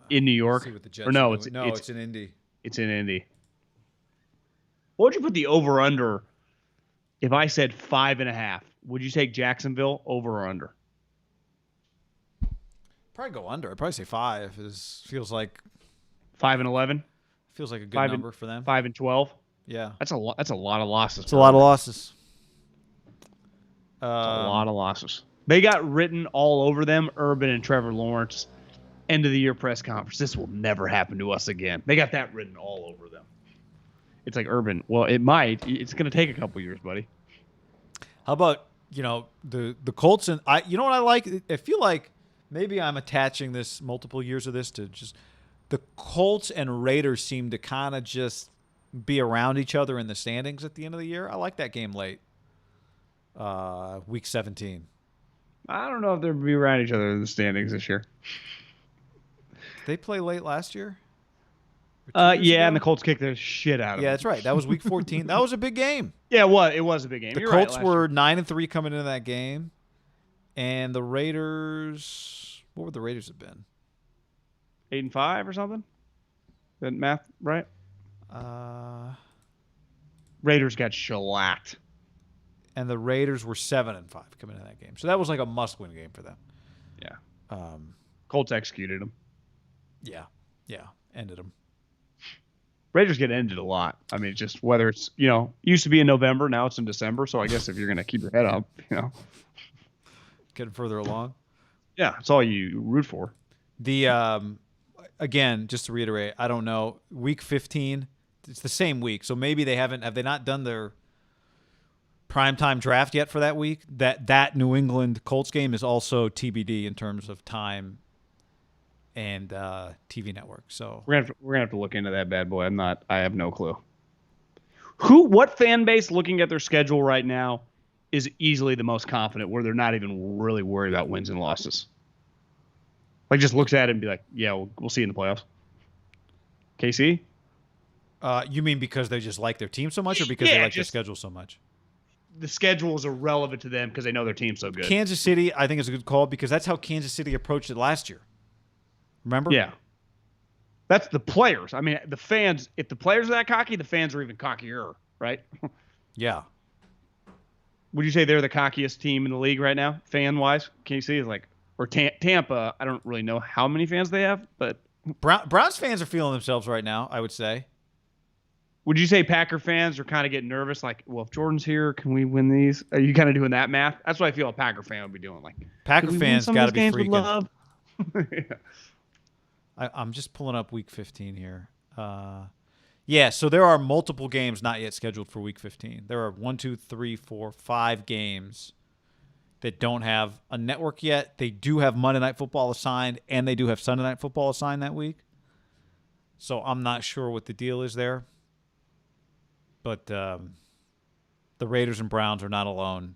In New York? See what the Jets or no, it's in Indy. It's in Indy. What would you put the over-under if I said 5.5? Would you take Jacksonville over or under? Probably go under. I'd probably say 5. Feels like 5-11. Feels like a good number for them. 5-12. Yeah, that's a lot. That's a lot of losses. It's a lot of losses. A lot of losses. They got written all over them. Urban and Trevor Lawrence. End of the year press conference. This will never happen to us again. They got that written all over them. It's like Urban. Well, it might. It's going to take a couple years, buddy. How about the Colts and I? You know what I like? I feel like maybe I'm attaching this multiple years of this to just the Colts and Raiders seem to kind of just be around each other in the standings at the end of the year. I like that game late. Week 17. I don't know if they'll be around each other in the standings this year. They play late last year? Yeah, and the Colts kicked the shit out of them. Yeah, that's right. That was week 14. That was a big game. Yeah, it was a big game. The Colts were 9-3 coming into that game. And the Raiders, what would the Raiders have been? 8-5 or something? That math right? Raiders got shellacked. and the Raiders were 7-5 coming into that game. So that was like a must-win game for them. Yeah. Colts executed them. Yeah. Ended them. Raiders get ended a lot. I mean, just whether it's, used to be in November, now it's in December. So I guess if you're going to keep your head up, Getting further along. Yeah, that's all you root for. The again, just to reiterate, I don't know. Week 15, it's the same week, so maybe have they not done their primetime draft yet for that week? That New England Colts game is also TBD in terms of time and TV network. So we're gonna have to look into that bad boy. I have no clue. What fan base looking at their schedule right now is easily the most confident, where they're not even really worried about wins and losses? Like, just looks at it and be like, yeah, we'll see you in the playoffs. KC? You mean because they just like their team so much, or because they like their schedule so much? The schedule is irrelevant to them because they know their team's so good. Kansas City, I think, is a good call because that's how Kansas City approached it last year. Remember? Yeah. That's the players. I mean, the fans, if the players are that cocky, the fans are even cockier, right? Yeah. Would you say they're the cockiest team in the league right now, fan-wise? KC is like, or Tampa, I don't really know how many fans they have, but Browns fans are feeling themselves right now, I would say. Would you say Packer fans are kind of getting nervous? Like, well, if Jordan's here, can we win these? Are you kind of doing that math? That's what I feel a Packer fan would be doing. Like, Packer fans got to be freaking. Yeah. I'm just pulling up Week 15 here. Yeah, so there are multiple games not yet scheduled for Week 15. There are 5 games that don't have a network yet. They do have Monday Night Football assigned, and they do have Sunday Night Football assigned that week. So I'm not sure what the deal is there. But the Raiders and Browns are not alone.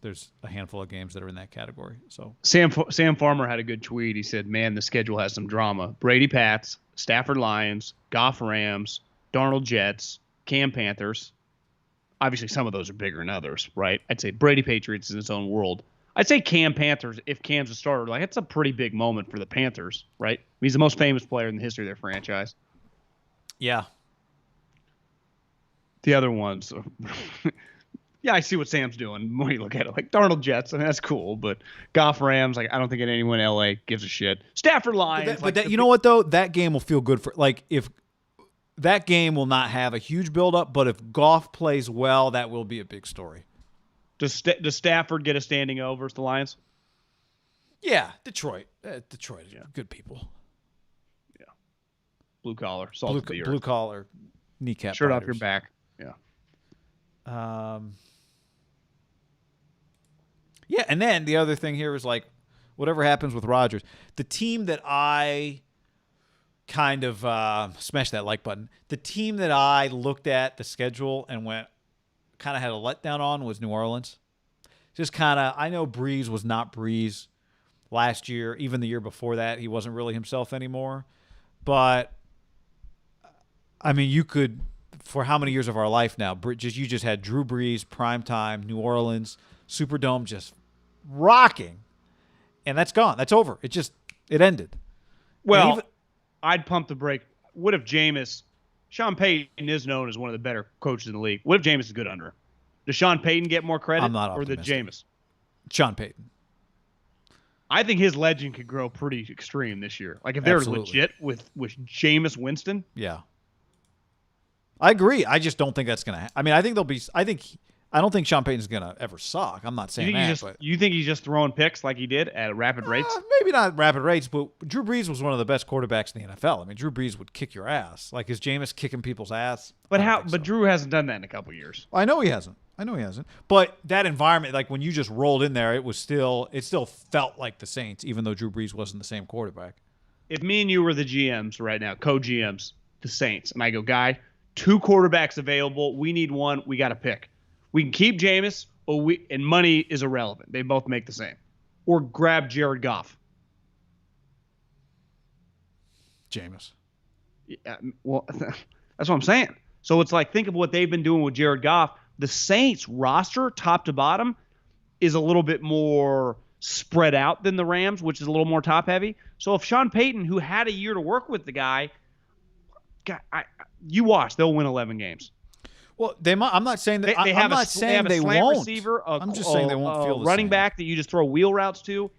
There's a handful of games that are in that category. So Sam Farmer had a good tweet. He said, "Man, the schedule has some drama. Brady Pats, Stafford Lions, Goff Rams, Darnold Jets, Cam Panthers. Obviously, some of those are bigger than others, right? I'd say Brady Patriots is in its own world. I'd say Cam Panthers, if Cam's a starter, like it's a pretty big moment for the Panthers, right? He's the most famous player in the history of their franchise. Yeah. The other ones, yeah, I see what Sam's doing when you look at it. Like Darnold Jets, I mean, that's cool, but Goff Rams, like I don't think anyone in LA gives a shit. Stafford Lions, you know what though? That game will feel good for if that game will not have a huge buildup, but if Goff plays well, that will be a big story. Does Stafford get a standing over as the Lions? Yeah, Detroit. Detroit is good people. Yeah, blue collar, salt of the earth. Blue collar, kneecap. Shirt riders. off your back. Yeah. Yeah, and then the other thing here is like, whatever happens with Rodgers, the team that I kind of smashed that like button. The team that I looked at the schedule and kind of had a letdown on was New Orleans. Just kind of, I know Breeze was not Breeze last year, even the year before that, he wasn't really himself anymore. But I mean, you could, for how many years of our life now, you just had Drew Brees, primetime, New Orleans, Superdome, just rocking, and that's gone. That's over. It ended. Well, I'd pump the brake. What if Sean Payton is known as one of the better coaches in the league. What if Jameis is good under him? Does Sean Payton get more credit, I'm not or the optimistic. Jameis? Sean Payton. I think his legend could grow pretty extreme this year. Like if they're legit with Jameis Winston. Yeah. I agree. I just don't think that's gonna. I mean, I don't think Sean Payton's gonna ever suck. I'm not saying you think he's just throwing picks like he did at rapid rates? Maybe not rapid rates, but Drew Brees was one of the best quarterbacks in the NFL. I mean, Drew Brees would kick your ass. Like, is Jameis kicking people's ass? But Drew hasn't done that in a couple years. I know he hasn't. But that environment, like when you just rolled in there, it still felt like the Saints, even though Drew Brees wasn't the same quarterback. If me and you were the GMs right now, co-GMs, the Saints, and I go, guy, 2 quarterbacks available. We need one. We got to pick. We can keep Jameis, and money is irrelevant. They both make the same. Or grab Jared Goff. Jameis. Yeah, well, that's what I'm saying. So it's like, think of what they've been doing with Jared Goff. The Saints roster, top to bottom, is a little bit more spread out than the Rams, which is a little more top heavy. So if Sean Payton, who had a year to work with the guy, you watch, they'll win 11 games. Well, they might. I'm not saying that. They I'm have not saying they slant won't. receiver. I'm just saying they won't feel the running same. back that you just throw wheel routes to.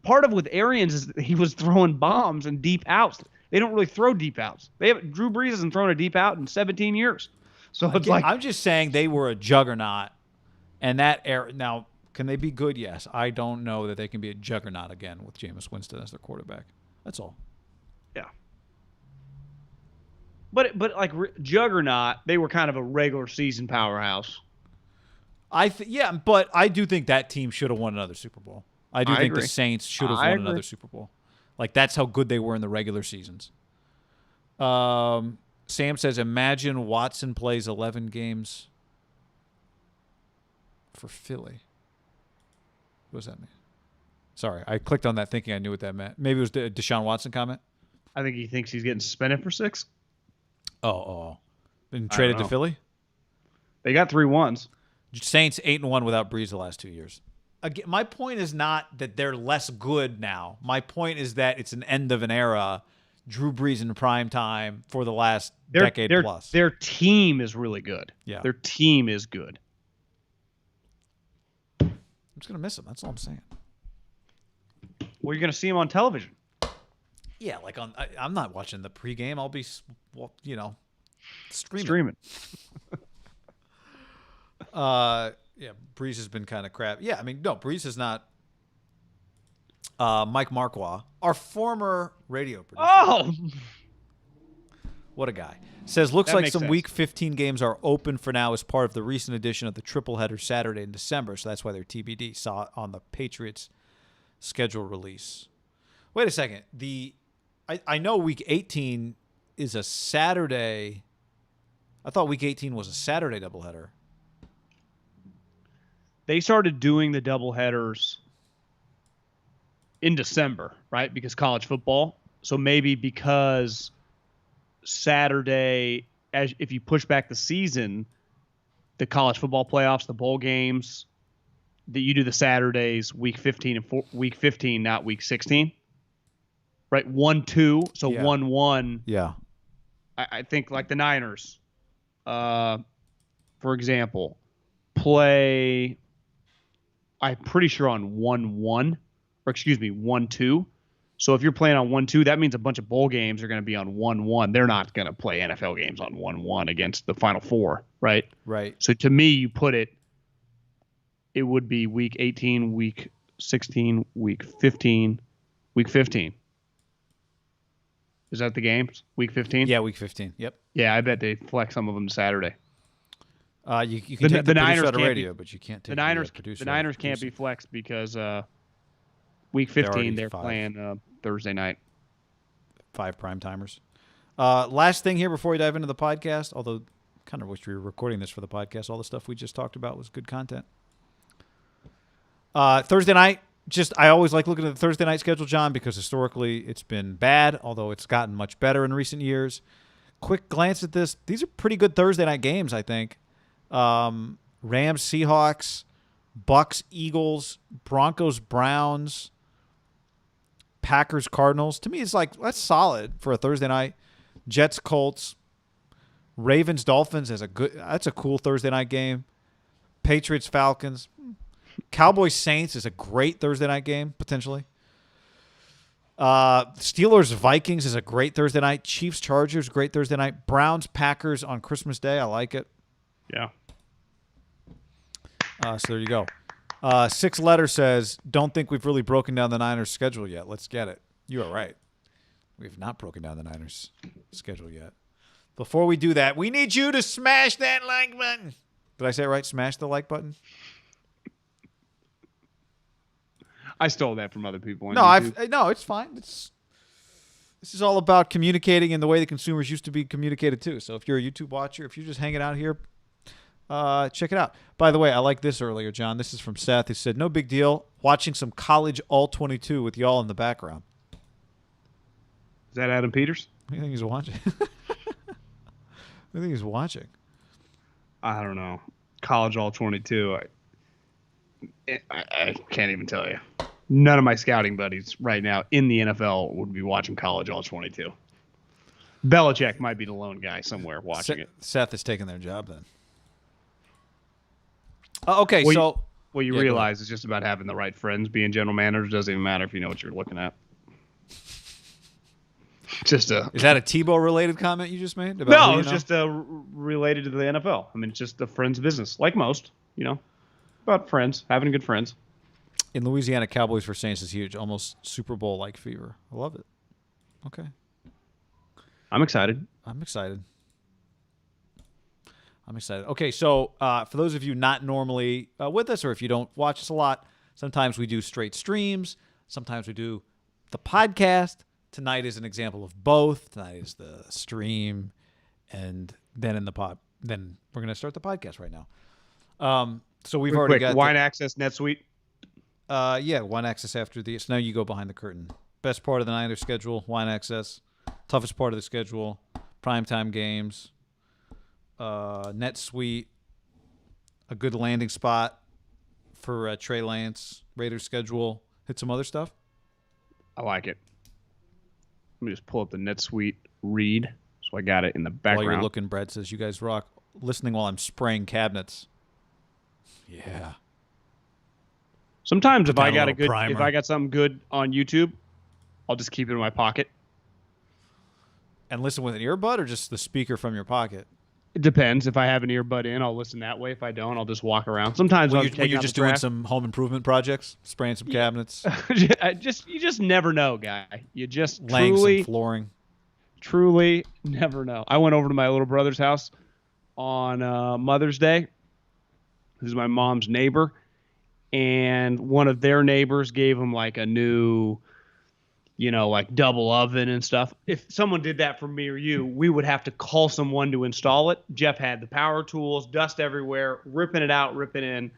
Part of with Arians is he was throwing bombs and deep outs. They don't really throw deep outs. Drew Brees hasn't thrown a deep out in 17 years. So it's like I'm just saying they were a juggernaut, and that era. Now, can they be good? Yes. I don't know that they can be a juggernaut again with Jameis Winston as their quarterback. That's all. Yeah. But like juggernaut, they were kind of a regular season powerhouse. But I do think that team should have won another Super Bowl. I think agree. the Saints should have won another Super Bowl. Like, that's how good they were in the regular seasons. Sam says, imagine Watson plays 11 games for Philly. What does that mean? Sorry, I clicked on that thinking I knew what that meant. Maybe it was the Deshaun Watson comment? I think he thinks he's getting suspended for 6. Oh. Been traded to Philly? They got 3 wins. Saints 8-1 without Breeze the last 2 years. Again, my point is not that they're less good now. My point is that it's an end of an era. Drew Brees in prime time for the last decade plus. Their team is really good. Yeah. Their team is good. I'm just going to miss him. That's all I'm saying. Well, you're going to see him on television. Yeah, like I'm not watching the pregame. I'll be, Streaming. Yeah, Breeze has been kind of crap. Yeah, I mean, no, Breeze is not. Mike Marquardt, our former radio producer. Oh! What a guy. Says, looks That like makes some sense. Week 15 games are open for now as part of the recent edition of the triple header Saturday in December, so that's why they're TBD. Saw it on the Patriots schedule release. Wait a second. I know Week 18 is a Saturday. I thought Week 18 was a Saturday doubleheader. They started doing the doubleheaders in December, right? Because college football. So maybe because Saturday, if you push back the season, the college football playoffs, the bowl games, that you do the Saturdays, Week 15 and Week 15, not Week 16, right? 1-2, so 1-1. Yeah. I think like the Niners, for example, play. I'm pretty sure on 1-1, or excuse me, 1-2. So if you're playing on 1-2, that means a bunch of bowl games are going to be on 1-1. They're not going to play NFL games on 1-1 against the Final Four, right? Right. So to me, you put it would be Week 18, Week 16, Week 15, Week 15. Is that the games? Week 15? Yeah, Week 15. Yep. Yeah, I bet they flex some of them to Saturday. You can take the producer out of radio, but you can't take the producer. The Niners can't be flexed because Week 15 they're playing Thursday night. 5 prime timers. Last thing here before we dive into the podcast, although kind of wish we were recording this for the podcast. All the stuff we just talked about was good content. Thursday night, I always like looking at the Thursday night schedule, John, because historically it's been bad, although it's gotten much better in recent years. Quick glance at this. These are pretty good Thursday night games, I think. Rams, Seahawks, Bucks, Eagles, Broncos, Browns, Packers, Cardinals. To me, it's like, that's solid for a Thursday night. Jets, Colts, Ravens, Dolphins that's a cool Thursday night game. Patriots, Falcons, Cowboys, Saints is a great Thursday night game, potentially. Steelers, Vikings is a great Thursday night. Chiefs, Chargers, great Thursday night. Browns, Packers on Christmas Day. I like it. Yeah. So there you go. 6 letter says, don't think we've really broken down the Niners schedule yet. Let's get it. You are right. We have not broken down the Niners schedule yet. Before we do that, we need you to smash that like button. Did I say it right? Smash the like button? I stole that from other people. No, it's fine. This is all about communicating in the way the consumers used to be communicated to. So if you're a YouTube watcher, if you're just hanging out here, check it out. By the way, I like this earlier, John. This is from Seth. He said, no big deal. Watching some college all-22 with y'all in the background. Is that Adam Peters? What do you think he's watching? What do you think he's watching? I don't know. College all-22. I can't even tell you. None of my scouting buddies right now in the NFL would be watching college all-22. Belichick might be the lone guy somewhere watching it. Seth is taking their job then. Okay, Well, so what you realize is just about having the right friends. Being general manager doesn't even matter if you know what you're looking at. Is that a Tebow related comment you just made? No, it's just related to the NFL. I mean, it's just a friend's business, like most, about friends, having good friends. In Louisiana, Cowboys for Saints is huge, almost Super Bowl like fever. I love it. Okay, I'm excited. Okay, so for those of you not normally with us, or if you don't watch us a lot, sometimes we do straight streams. Sometimes we do the podcast. Tonight is an example of both. Tonight is the stream, and then in the pod. Then we're going to start the podcast right now. So we've already got Wine Access NetSuite. Yeah, Wine Access after the. So now you go behind the curtain. Best part of the Niners schedule, Wine Access. Toughest part of the schedule, primetime games. NetSuite, a good landing spot for Trey Lance. Raiders schedule. Hit some other stuff. I like it. Let me just pull up the NetSuite read, so I got it in the background. While you're looking, Brad says, "You guys rock." Listening while I'm spraying cabinets. Yeah. Sometimes if I got something good on YouTube, I'll just keep it in my pocket. And listen with an earbud or just the speaker from your pocket? It depends. If I have an earbud in, I'll listen that way. If I don't, I'll just walk around. Sometimes when you're just doing some home improvement projects, spraying some cabinets. You just never know, guy. You just laying some flooring. Truly never know. I went over to my little brother's house on Mother's Day. Who's my mom's neighbor, and one of their neighbors gave him like a new, like double oven and stuff. If someone did that for me or you, we would have to call someone to install it. Jeff had the power tools, dust everywhere, ripping it out, ripping in.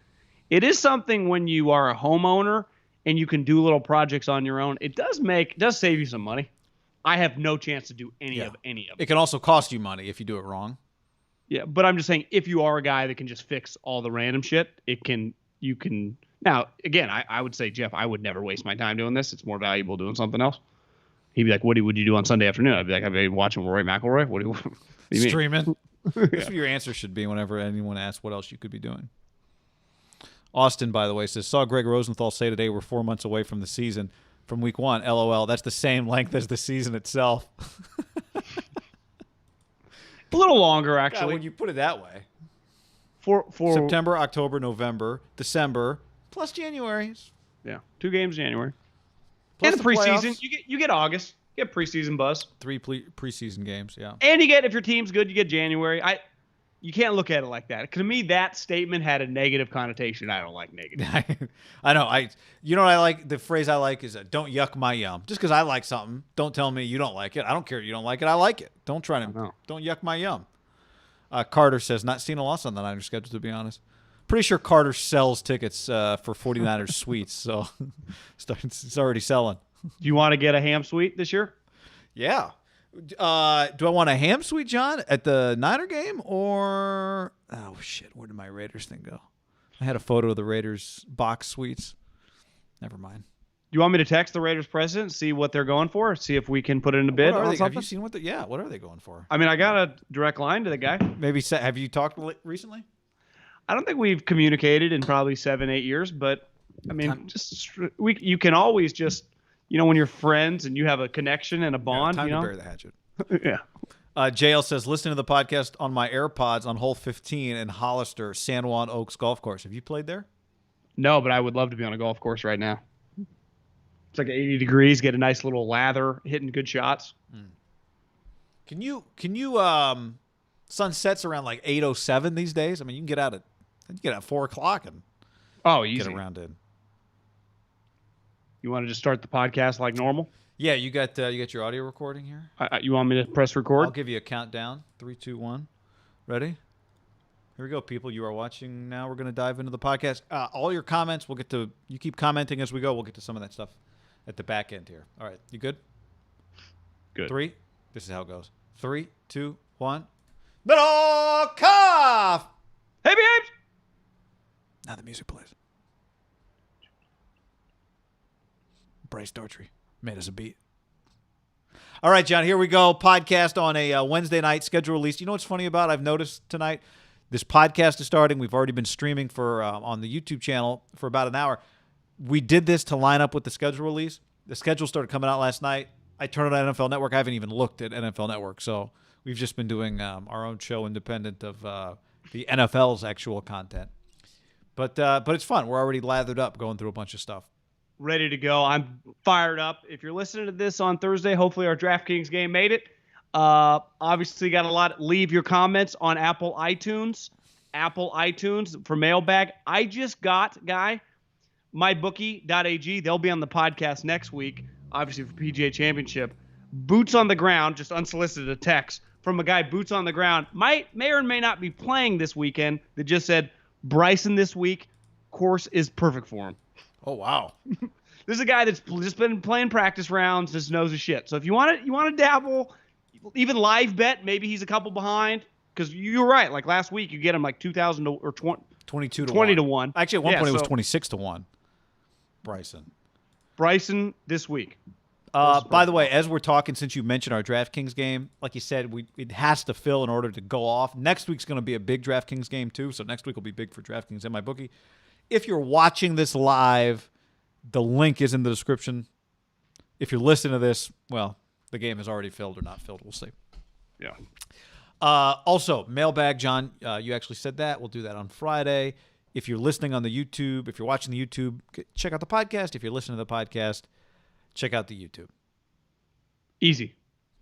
It is something when you are a homeowner and you can do little projects on your own. It does save you some money. I have no chance to do any of it. It can also cost you money if you do it wrong. Yeah, but I'm just saying, if you are a guy that can just fix all the random shit, you can. Now, again, I would say, Jeff, I would never waste my time doing this. It's more valuable doing something else. He'd be like, "What would you do on Sunday afternoon?" I'd be like, "I've been watching Roy McIlroy. What do you mean?" Streaming. That's what your answer should be whenever anyone asks what else you could be doing. Austin, by the way, says, "Saw Greg Rosenthal say today we're 4 months away from the season from week 1. LOL. That's the same length as the season itself." A little longer, actually. God, when you put it that way. For September, October, November, December, plus January. Yeah, 2 games January. Plus and the preseason, you get August. You get preseason buzz. 3 preseason games, yeah. And if your team's good, you get January. You can't look at it like that. To me, that statement had a negative connotation. I don't like negative. I know. You know what I like? The phrase I like is "don't yuck my yum." Just because I like something, don't tell me you don't like it. I don't care if you don't like it. I like it. Don't yuck my yum. Carter says, "Not seen a loss on the Niners schedule, to be honest." Pretty sure Carter sells tickets for 49ers suites, so it's already selling. Do you want to get a ham suite this year? Yeah. Do I want a ham suite, John, at the Niner game, or where did my Raiders thing go? I had a photo of the Raiders box suites. Never mind. Do you want me to text the Raiders president, see what they're going for, see if we can put it in a bid? Have you seen what are they going for? I mean, I got a direct line to the guy. Maybe have you talked recently? I don't think we've communicated in probably 7-8 years, but I mean, you can always just. When you're friends and you have a connection and a bond, time to bury the hatchet. Yeah. JL says, listening to the podcast on my AirPods on hole 15 in Hollister, San Juan Oaks Golf Course. Have you played there? No, but I would love to be on a golf course right now. It's like 80 degrees, get a nice little lather, hitting good shots. Can you sunsets around like 8:07 these days? I mean, you can get out at 4 o'clock and easy. Get around in. You want to just start the podcast like normal? Yeah, you got your audio recording here? You want me to press record? I'll give you a countdown. 3, 2, 1. Ready? Here we go, people. You are watching now. We're going to dive into the podcast. All your comments, you keep commenting as we go. We'll get to some of that stuff at the back end here. All right. You good? Good. 3. This is how it goes. 3, 2, 1. Middlekauff! Hey, babes! Now the music plays. Bryce Daughtry made us a beat. All right, John, here we go. Podcast on a Wednesday night schedule release. You know what's funny about I've noticed tonight? This podcast is starting. We've already been streaming for on the YouTube channel for about an hour. We did this to line up with the schedule release. The schedule started coming out last night. I turned it on NFL Network. I haven't even looked at NFL Network, so we've just been doing our own show independent of the NFL's actual content. But it's fun. We're already lathered up going through a bunch of stuff. Ready to go. I'm fired up. If you're listening to this on Thursday, hopefully our DraftKings game made it. Obviously got a lot. Leave your comments on Apple iTunes for mailbag. I just got, mybookie.ag. They'll be on the podcast next week, obviously for PGA Championship. Boots on the ground, just unsolicited a text from a guy, boots on the ground, may or may not be playing this weekend, that just said Bryson this week, course is perfect for him. Oh, wow. This is a guy that's just been playing practice rounds, just knows his shit. So if you want to dabble, even live bet, maybe he's a couple behind. Because you're right. Like last week, you get him like 2,000 or 22 to 20 1. to 1. Actually, at one point, it was 26 to 1. Bryson this week. By the way, as we're talking, since you mentioned our DraftKings game, like you said, it has to fill in order to go off. Next week's going to be a big DraftKings game, too. So next week will be big for DraftKings and MyBookie. If you're watching this live, the link is in the description. If you're listening to this, well, the game is already filled or not filled. We'll see. Yeah. Also, mailbag, John, you actually said that. We'll do that on Friday. If you're listening on the YouTube, if you're watching the YouTube, check out the podcast. If you're listening to the podcast, check out the YouTube. Easy.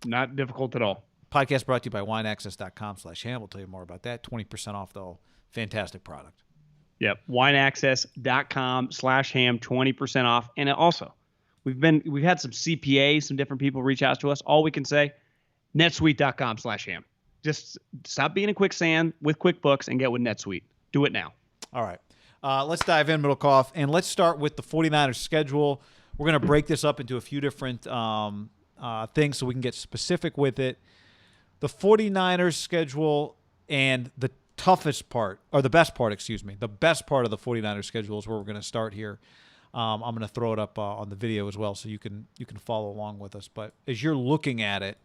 Not difficult at all. Podcast brought to you by wineaccess.com/ham. We'll tell you more about that. 20% off, though. Fantastic product. Yep. Wineaccess.com/ham, 20% off. And also, we've had some CPAs, some different people reach out to us. All we can say, netsuite.com/ham. Just stop being in quicksand with QuickBooks and get with NetSuite. Do it now. All right. Let's dive in, Middlekauff, and let's start with the 49ers schedule. We're going to break this up into a few different things so we can get specific with it. The 49ers schedule and the toughest part, or the best part, the best part of the 49ers schedule is where we're going to start here. I'm going to throw it up on the video as well so you can follow along with us. But as you're looking at it,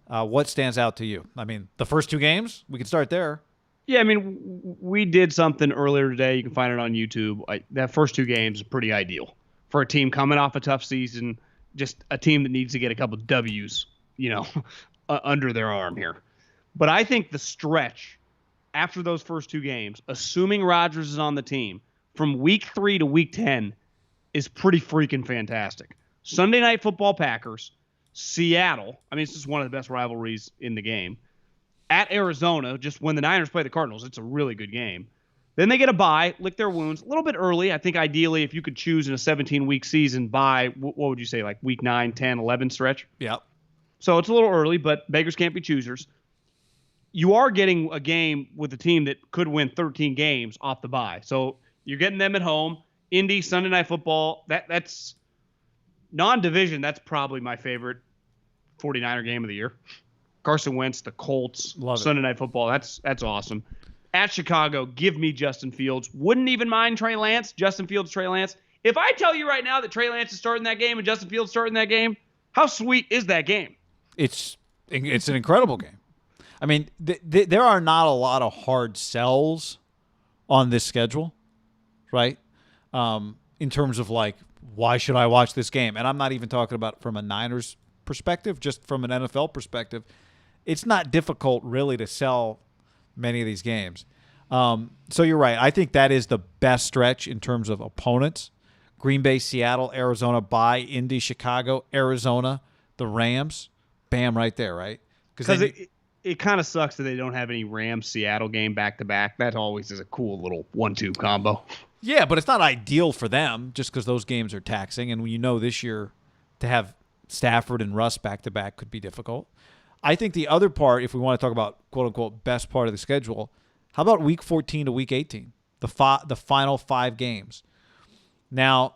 what stands out to you? I mean, the first two games, we can start there. Yeah, I mean, we did something earlier today. You can find it on YouTube. That first two games is pretty ideal for a team coming off a tough season, just a team that needs to get a couple W's, under their arm here. But I think the stretch after those first two games, assuming Rodgers is on the team, from week 3 to week 10 is pretty freaking fantastic. Sunday Night Football Packers, Seattle. I mean, it's just one of the best rivalries in the game. At Arizona, just when the Niners play the Cardinals, it's a really good game. Then they get a bye, lick their wounds a little bit early. I think ideally if you could choose in a 17-week season by, what would you say, like week 9, 10, 11 stretch? Yep. So it's a little early, but beggars can't be choosers. You are getting a game with a team that could win 13 games off the bye. So you're getting them at home. Indy, Sunday Night Football, that's non-division. That's probably my favorite 49er game of the year. Carson Wentz, the Colts, Sunday Night Football. That's awesome. At Chicago, give me Justin Fields. Wouldn't even mind Trey Lance. Justin Fields, Trey Lance. If I tell you right now that Trey Lance is starting that game and Justin Fields starting that game, how sweet is that game? It's an incredible game. I mean, there are not a lot of hard sells on this schedule, right? In terms of like, why should I watch this game? And I'm not even talking about from a Niners perspective, just from an NFL perspective. It's not difficult really to sell many of these games. So you're right. I think that is the best stretch in terms of opponents. Green Bay, Seattle, Arizona, bye, Indy, Chicago, Arizona, the Rams. Bam, right there, right? Because it kind of sucks that they don't have any Rams-Seattle game back-to-back. That always is a cool little 1-2 combo. Yeah, but it's not ideal for them just because those games are taxing. And this year to have Stafford and Russ back-to-back could be difficult. I think the other part, if we want to talk about quote-unquote best part of the schedule, how about week 14 to week 18, the final 5 games? Now,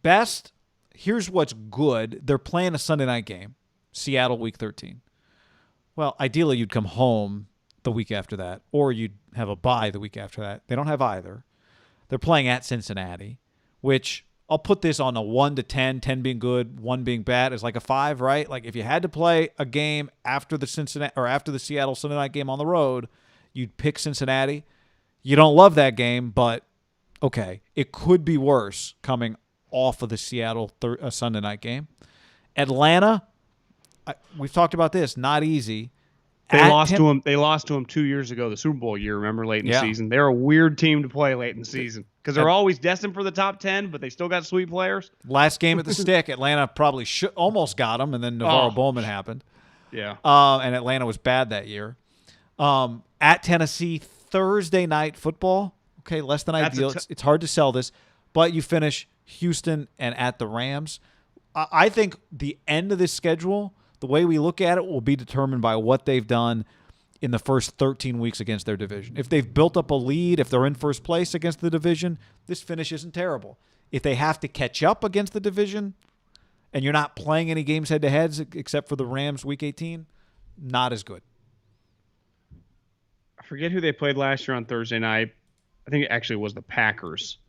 best, here's what's good. They're playing a Sunday night game, Seattle week 13. Well, ideally you'd come home the week after that, or you'd have a bye the week after that. They don't have either. They're playing at Cincinnati, which I'll put this on a 1 to 10, 10 being good, 1 being bad, is like a 5, right? Like if you had to play a game after the Seattle Sunday night game on the road, you'd pick Cincinnati. You don't love that game, but okay, it could be worse coming off of the Seattle Sunday night game. Atlanta, we've talked about this, not easy. They lost to him 2 years ago, the Super Bowl year. Remember, late in the season, they're a weird team to play late in the season because they're always destined for the top 10, but they still got sweet players. Last game at the Stick, Atlanta probably almost got them, and then Navarro Bowman happened. Yeah, and Atlanta was bad that year. At Tennessee, Thursday night football. Okay, less than ideal. It's hard to sell this, but you finish Houston and at the Rams. I think the end of this schedule, the way we look at it, will be determined by what they've done in the first 13 weeks against their division. If they've built up a lead, if they're in first place against the division, this finish isn't terrible. If they have to catch up against the division and you're not playing any games head-to-heads except for the Rams Week 18, not as good. I forget who they played last year on Thursday night. I think it actually was the Packers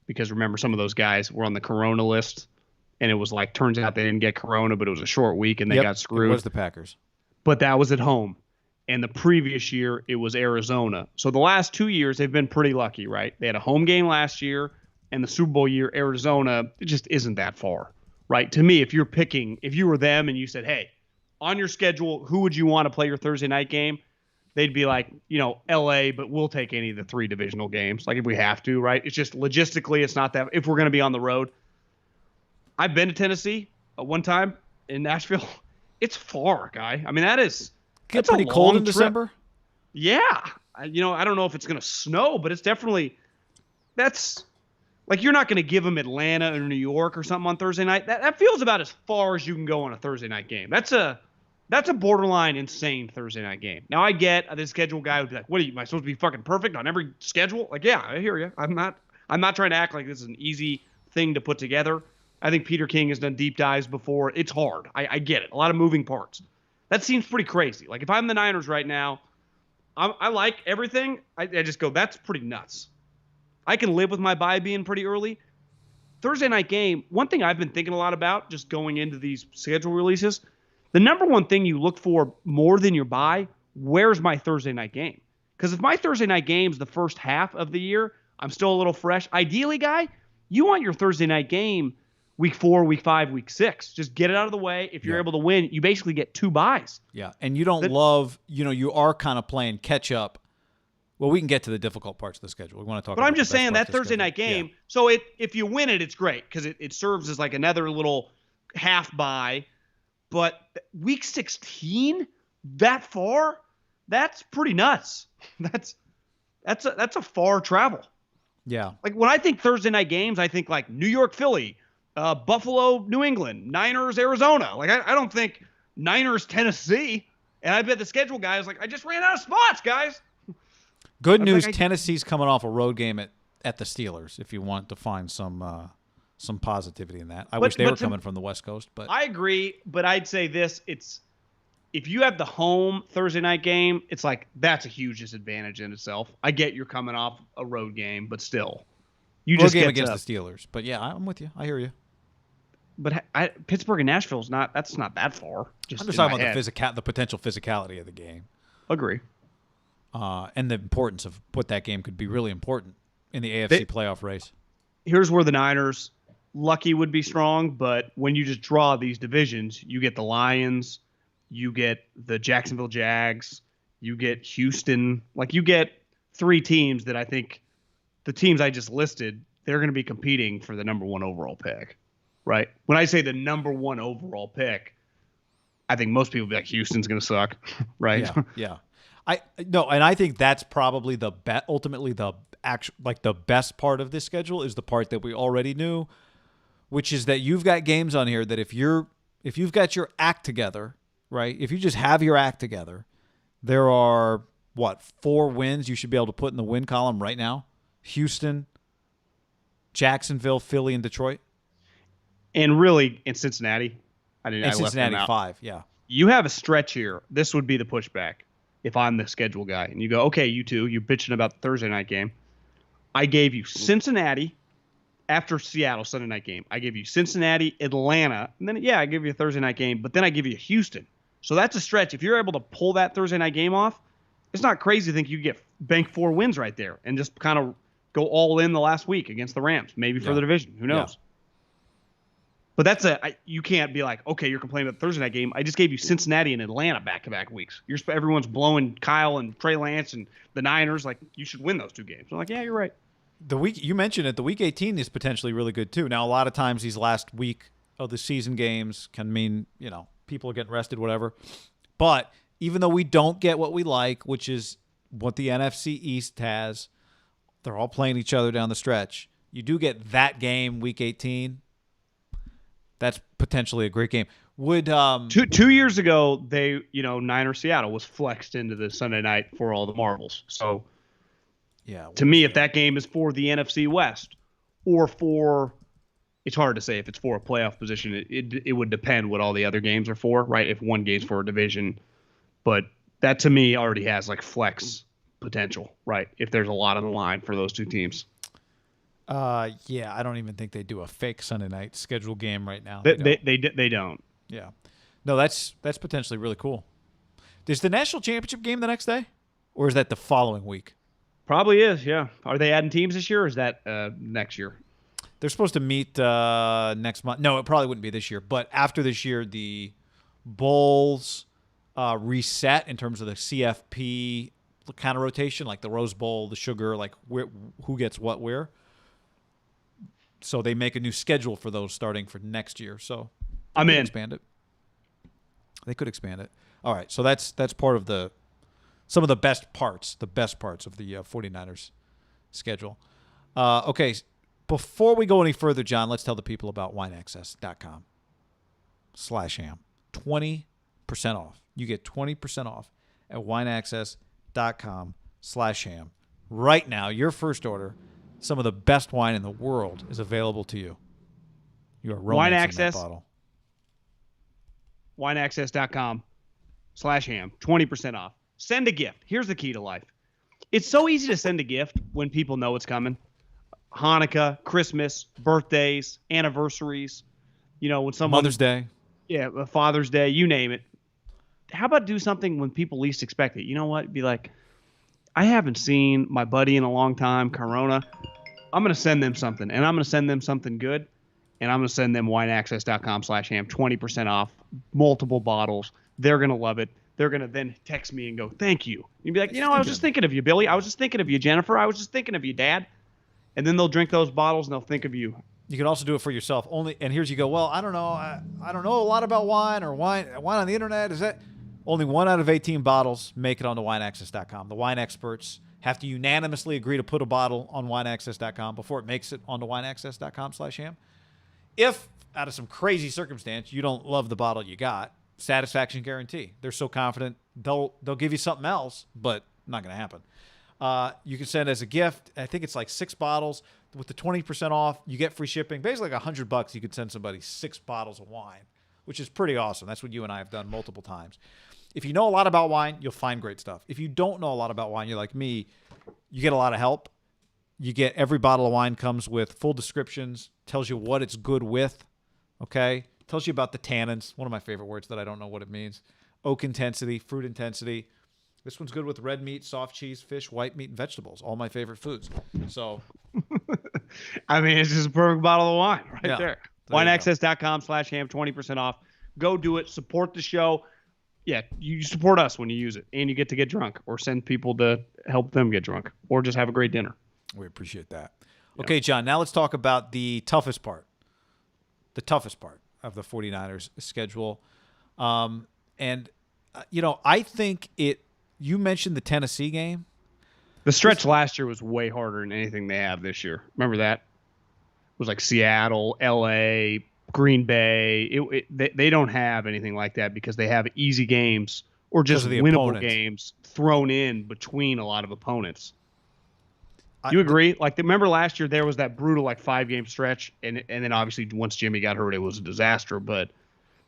because remember some of those guys were on the Corona list. And it was like, turns out they didn't get Corona, but it was a short week and they got screwed. It was the Packers. But that was at home. And the previous year, it was Arizona. So the last 2 years, they've been pretty lucky, right? They had a home game last year, and the Super Bowl year, Arizona, it just isn't that far, right? To me, if you were them and you said, hey, on your schedule, who would you want to play your Thursday night game? They'd be like, LA, but we'll take any of the 3 divisional games, like if we have to, right? It's just logistically, it's not that, if we're going to be on the road. I've been to Tennessee one time in Nashville. It's far, guy. I mean, that's pretty cold in December. Yeah. I don't know if it's going to snow, but it's definitely that's like you're not going to give them Atlanta or New York or something on Thursday night. That feels about as far as you can go on a Thursday night game. That's a borderline insane Thursday night game. Now I get the schedule guy would be like, "What am I supposed to be fucking perfect on every schedule?" Like, yeah, I hear you. I'm not trying to act like this is an easy thing to put together. I think Peter King has done deep dives before. It's hard. I get it. A lot of moving parts. That seems pretty crazy. Like if I'm the Niners right now, I like everything. I just go, that's pretty nuts. I can live with my bye being pretty early. Thursday night game, one thing I've been thinking a lot about just going into these schedule releases, the number one thing you look for more than your bye, where's my Thursday night game? Because if my Thursday night game's the first half of the year, I'm still a little fresh. Ideally, guy, you want your Thursday night game Week 4, Week 5, Week 6. Just get it out of the way. If you're able to win, you basically get 2 buys. Yeah, and you don't love, you are kind of playing catch up. Well, we can get to the difficult parts of the schedule. We want to talk about But I'm just saying that Thursday night game, so if you win it, it's great because it serves as like another little half buy. But Week 16, that far, that's pretty nuts. That's a far travel. Yeah. Like when I think Thursday night games, I think like New York, Philly, Buffalo, New England, Niners, Arizona. Like I don't think Niners, Tennessee. And I bet the schedule guy is like, I just ran out of spots, guys. Good news, Tennessee's coming off a road game at the Steelers. If you want to find some positivity in that, I wish they were coming from the West Coast. But I agree. But I'd say this: if you have the home Thursday night game, it's like that's a huge disadvantage in itself. I get you're coming off a road game, but still, you just game against the Steelers. But yeah, I'm with you. I hear you. But Pittsburgh and Nashville's not that far. I'm just talking about the potential physicality of the game. Agree. And the importance of what that game could be really important in the AFC playoff race. Here's where the Niners, lucky would be strong, but when you just draw these divisions, you get the Lions, you get the Jacksonville Jags, you get Houston. Like you get 3 teams that I think the teams I just listed, they're going to be competing for the number 1 overall pick. Right? When I say the number 1 overall pick, I think most people will be like, Houston's going to suck. Right? Yeah. I think that's probably ultimately the best part of this schedule is the part that we already knew, which is that you've got games on here that if you've got your act together, right? If you just have your act together, there are 4 wins you should be able to put in the win column right now. Houston, Jacksonville, Philly, and Detroit. And really, in Cincinnati, Cincinnati 5, yeah. You have a stretch here. This would be the pushback if I'm the schedule guy. And you go, okay, you two, you're bitching about the Thursday night game. I gave you Cincinnati, after Seattle Sunday night game, I give you Cincinnati, Atlanta, and then I give you a Thursday night game, but then I give you Houston. So that's a stretch. If you're able to pull that Thursday night game off, it's not crazy to think you get bank 4 wins right there and just kind of go all in the last week against the Rams, maybe for the division. Who knows? Yeah. But you can't be like, okay, you're complaining about the Thursday night game. I just gave you Cincinnati and Atlanta back-to-back weeks. Everyone's blowing Kyle and Trey Lance and the Niners. Like, you should win those 2 games. I'm like, yeah, you're right. The week you mentioned it, the week 18 is potentially really good too. Now, a lot of times these last week of the season games can mean, people are getting rested, whatever. But even though we don't get what we like, which is what the NFC East has, they're all playing each other down the stretch. You do get that game, week 18. That's potentially a great game. Would 2 years ago, they Niners Seattle was flexed into the Sunday night for all the marbles. So to me, if that game is for the NFC West or for, it's hard to say if it's for a playoff position. It would depend what all the other games are for, right? If one game's for a division, but that to me already has like flex potential, right? If there's a lot on the line for those 2 teams. I don't even think they do a fake Sunday night schedule game right now. They don't. Yeah. No, that's potentially really cool. Is the national championship game the next day? Or is that the following week? Probably is, yeah. Are they adding teams this year or is that next year? They're supposed to meet next month. No, it probably wouldn't be this year. But after this year, the bowls reset in terms of the CFP kind of rotation, like the Rose Bowl, the Sugar, like who gets what where. So they make a new schedule for those starting for next year. So I'm in. Expand it. They could expand it. All right. So that's part of some of the best parts of the 49ers schedule. Okay. Before we go any further, John, let's tell the people about wineaccess.com/ham. 20% off. You get 20% off at wineaccess.com/ham. Right now, your first order, some of the best wine in the world, is available to you. You are romancing that bottle. Wineaccess.com/ham. 20% off. Send a gift. Here's the key to life. It's so easy to send a gift when people know it's coming. Hanukkah, Christmas, birthdays, anniversaries. When someone Mother's Day. Yeah, Father's Day, you name it. How about do something when people least expect it? You know what? Be like, I haven't seen my buddy in a long time, Corona. I'm going to send them something, and I'm going to send them something good, and I'm going to send them wineaccess.com/ham, 20% off, multiple bottles. They're going to love it. They're going to then text me and go, thank you. You'd be like, I was just thinking of you, Billy. I was just thinking of you, Jennifer. I was just thinking of you, Dad. And then they'll drink those bottles, and they'll think of you. You can also do it for yourself. And here's you go, well, I don't know. I don't know a lot about wine or wine on the internet. Is that only 1 out of 18 bottles make it onto wineaccess.com. The wine experts have to unanimously agree to put a bottle on wineaccess.com before it makes it onto wineaccess.com/ham. If out of some crazy circumstance you don't love the bottle you got, satisfaction guarantee. They're so confident they'll give you something else, but not going to happen. You can send as a gift. I think it's like 6 bottles. With the 20% off, you get free shipping. Basically, like $100, you could send somebody 6 bottles of wine, which is pretty awesome. That's what you and I have done multiple times. If you know a lot about wine, you'll find great stuff. If you don't know a lot about wine, you're like me, you get a lot of help. You get every bottle of wine comes with full descriptions, tells you what it's good with, okay? Tells you about the tannins, one of my favorite words that I don't know what it means. Oak intensity, fruit intensity. This one's good with red meat, soft cheese, fish, white meat, and vegetables. All my favorite foods. So, I mean, it's just a perfect bottle of wine right there. There Wineaccess.com/ham, 20% off. Go do it. Support the show. Yeah, you support us when you use it, and you get to get drunk or send people to help them get drunk or just have a great dinner. We appreciate that. Okay, John, now let's talk about the toughest part of the 49ers schedule. I think you mentioned the Tennessee game. The stretch last year was way harder than anything they have this year. Remember that? It was like Seattle, L.A., Green Bay. They don't have anything like that because they have easy games or just winnable games thrown in between a lot of opponents. You agree? Remember last year there was that brutal 5-game stretch, and then obviously once Jimmy got hurt, it was a disaster. But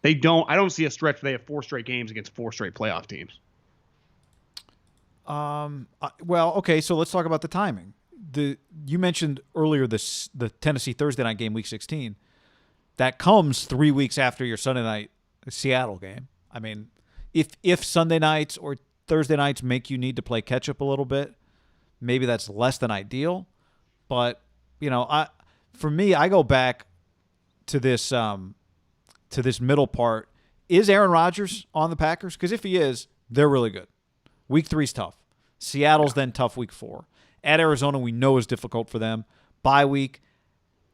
I don't see a stretch where they have 4 straight games against 4 straight playoff teams. Well, okay, so let's talk about the timing. you mentioned earlier the Tennessee Thursday night game, Week 16. That comes 3 weeks after your Sunday night Seattle game. I mean, if Sunday nights or Thursday nights make you need to play catch up a little bit, maybe that's less than ideal. But for me, I go back to this middle part. Is Aaron Rodgers on the Packers? Because if he is, they're really good. Week 3's tough. Seattle's then tough Week 4. At Arizona, we know is difficult for them. Bye week.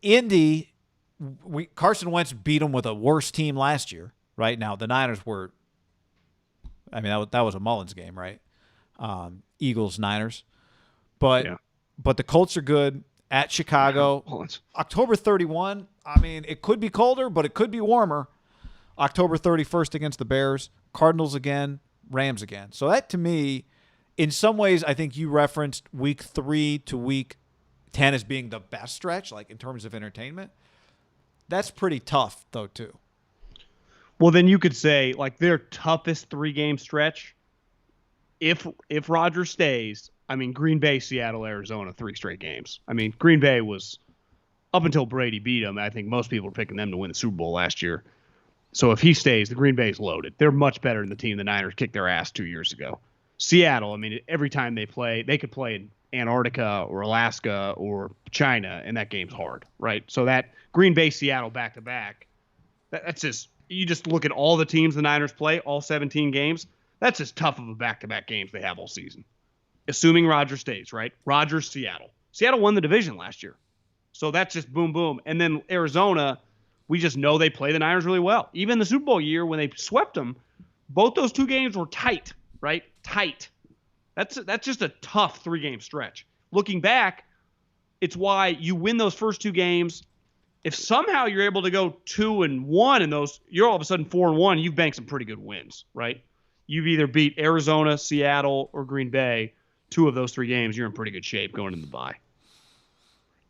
Indy, Carson Wentz beat them with a worse team last year. Right now, the Niners were. I mean, that was a Mullins game, right? Eagles, Niners, but the Colts are good at Chicago. October 31. I mean, it could be colder, but it could be warmer. October 31st against the Bears, Cardinals again, Rams again. So that to me, in some ways, I think you referenced Week 3 to Week 10 as being the best stretch, like in terms of entertainment. That's pretty tough, though, too. Well, then you could say, like, their toughest 3-game stretch, if Rodgers stays, I mean, Green Bay, Seattle, Arizona, 3 straight games. I mean, Green Bay was, up until Brady beat them, I think most people were picking them to win the Super Bowl last year. So if he stays, the Green Bay's loaded. They're much better than the team the Niners kicked their ass 2 years ago. Seattle, I mean, every time they play, they could play in Antarctica or Alaska or China, and that game's hard, right? So that Green Bay, Seattle back-to-back, that's just, you just look at all the teams the Niners play, all 17 games, that's as tough of a back-to-back games they have all season. Assuming Rodgers stays, right? Rodgers, Seattle. Seattle won the division last year. So that's just boom, boom. And then Arizona, we just know they play the Niners really well. Even the Super Bowl year when they swept them, both those 2 games were tight, right? Tight. That's just a tough 3-game stretch. Looking back, it's why you win those first 2 games. If somehow you're able to go 2-1 in those, you're all of a sudden 4-1. You've banked some pretty good wins, right? You've either beat Arizona, Seattle, or Green Bay. 2 of those 3 games, you're in pretty good shape going into the bye.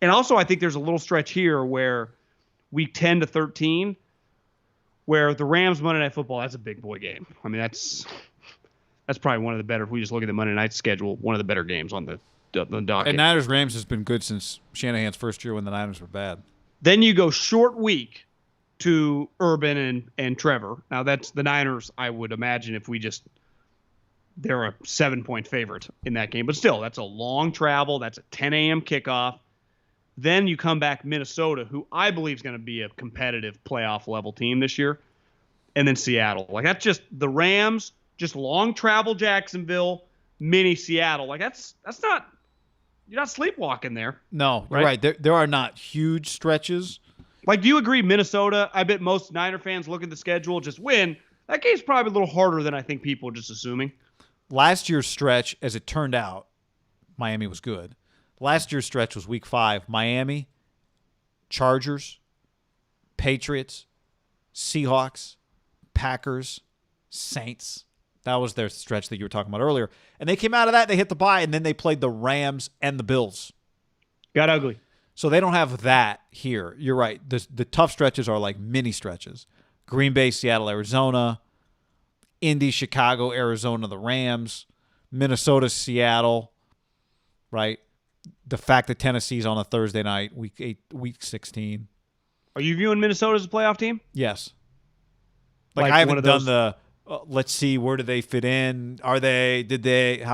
And also, I think there's a little stretch here where week 10 to 13, where the Rams Monday Night Football, that's a big boy game. I mean, that's probably one of the better, if we just look at the Monday night schedule, one of the better games on the docket. And Niners-Rams has been good since Shanahan's first year when the Niners were bad. Then you go short week to Urban and Trevor. Now, that's the Niners, I would imagine, they're a 7-point favorite in that game. But still, that's a long travel. That's a 10 a.m. kickoff. Then you come back Minnesota, who I believe is going to be a competitive playoff level team this year. And then Seattle. Like, that's just the Rams, just long travel Jacksonville, mini Seattle. Like, that's not, you're not sleepwalking there. No, right. There are not huge stretches. Like, do you agree Minnesota? I bet most Niner fans look at the schedule, just win. That game's probably a little harder than I think people are just assuming. Last year's stretch, as it turned out, Miami was good. Last year's stretch was Week 5. Miami, Chargers, Patriots, Seahawks, Packers, Saints. That was their stretch that you were talking about earlier. And they came out of that, they hit the bye, and then they played the Rams and the Bills. Got ugly. So they don't have that here. You're right. The tough stretches are like mini stretches. Green Bay, Seattle, Arizona, Indy, Chicago, Arizona, the Rams, Minnesota, Seattle, right? The fact that Tennessee's on a Thursday night, week 16. Are you viewing Minnesota as a playoff team? Yes. Like I haven't done the let's see, where do they fit in? How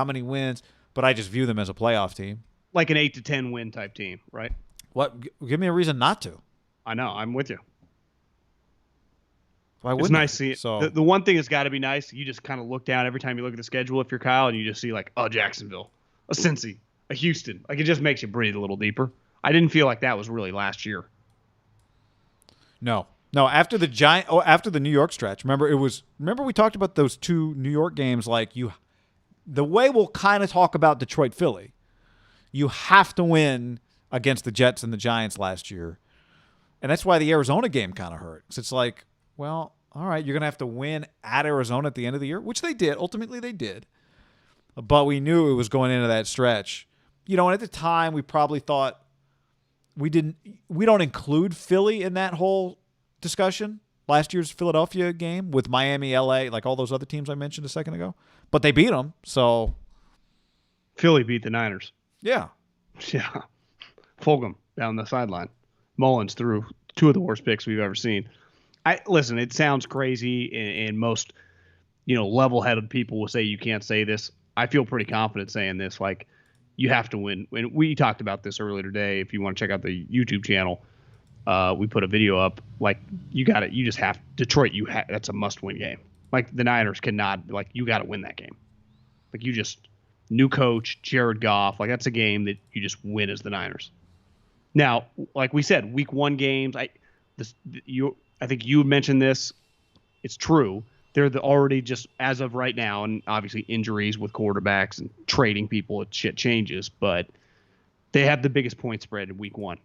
many wins? But I just view them as a playoff team. Like an 8 to 10 win type team, right? What? Give me a reason not to. I know. I'm with you. Why it's nice to see it. So, the one thing that's got to be nice, you just kind of look down every time you look at the schedule if you're Kyle, and you just see like, oh, Jacksonville, a Cincy, a Houston. Like, it just makes you breathe a little deeper. I didn't feel like that was really last year. No. After the New York stretch, remember we talked about those 2 New York games. Like the way we'll kind of talk about Detroit, Philly, you have to win against the Jets and the Giants last year, and that's why the Arizona game kind of hurt. So it's like, well, all right, you're gonna have to win at Arizona at the end of the year, which they did. Ultimately, they did, but we knew it was going into that stretch. And at the time, we probably thought we don't include Philly in that whole discussion. Last year's Philadelphia game with Miami, LA, like all those other teams I mentioned a second ago, but they beat them. So Philly beat the Niners. Yeah. Yeah. Fulgham down the sideline. Mullins threw 2 of the worst picks we've ever seen. Listen, it sounds crazy, and most, level-headed people will say you can't say this. I feel pretty confident saying this. Like, you have to win. And we talked about this earlier today. If you want to check out the YouTube channel, we put a video up. Like, you got it. You just have Detroit. That's a must-win game. Like, the Niners cannot. Like, you got to win that game. Like, you just new coach, Jared Goff. Like, that's a game that you just win as the Niners. Now, like we said, week 1 games. I think you mentioned this. It's true. They're already just as of right now, and obviously injuries with quarterbacks and trading people, shit changes. But they have the biggest point spread in week 1.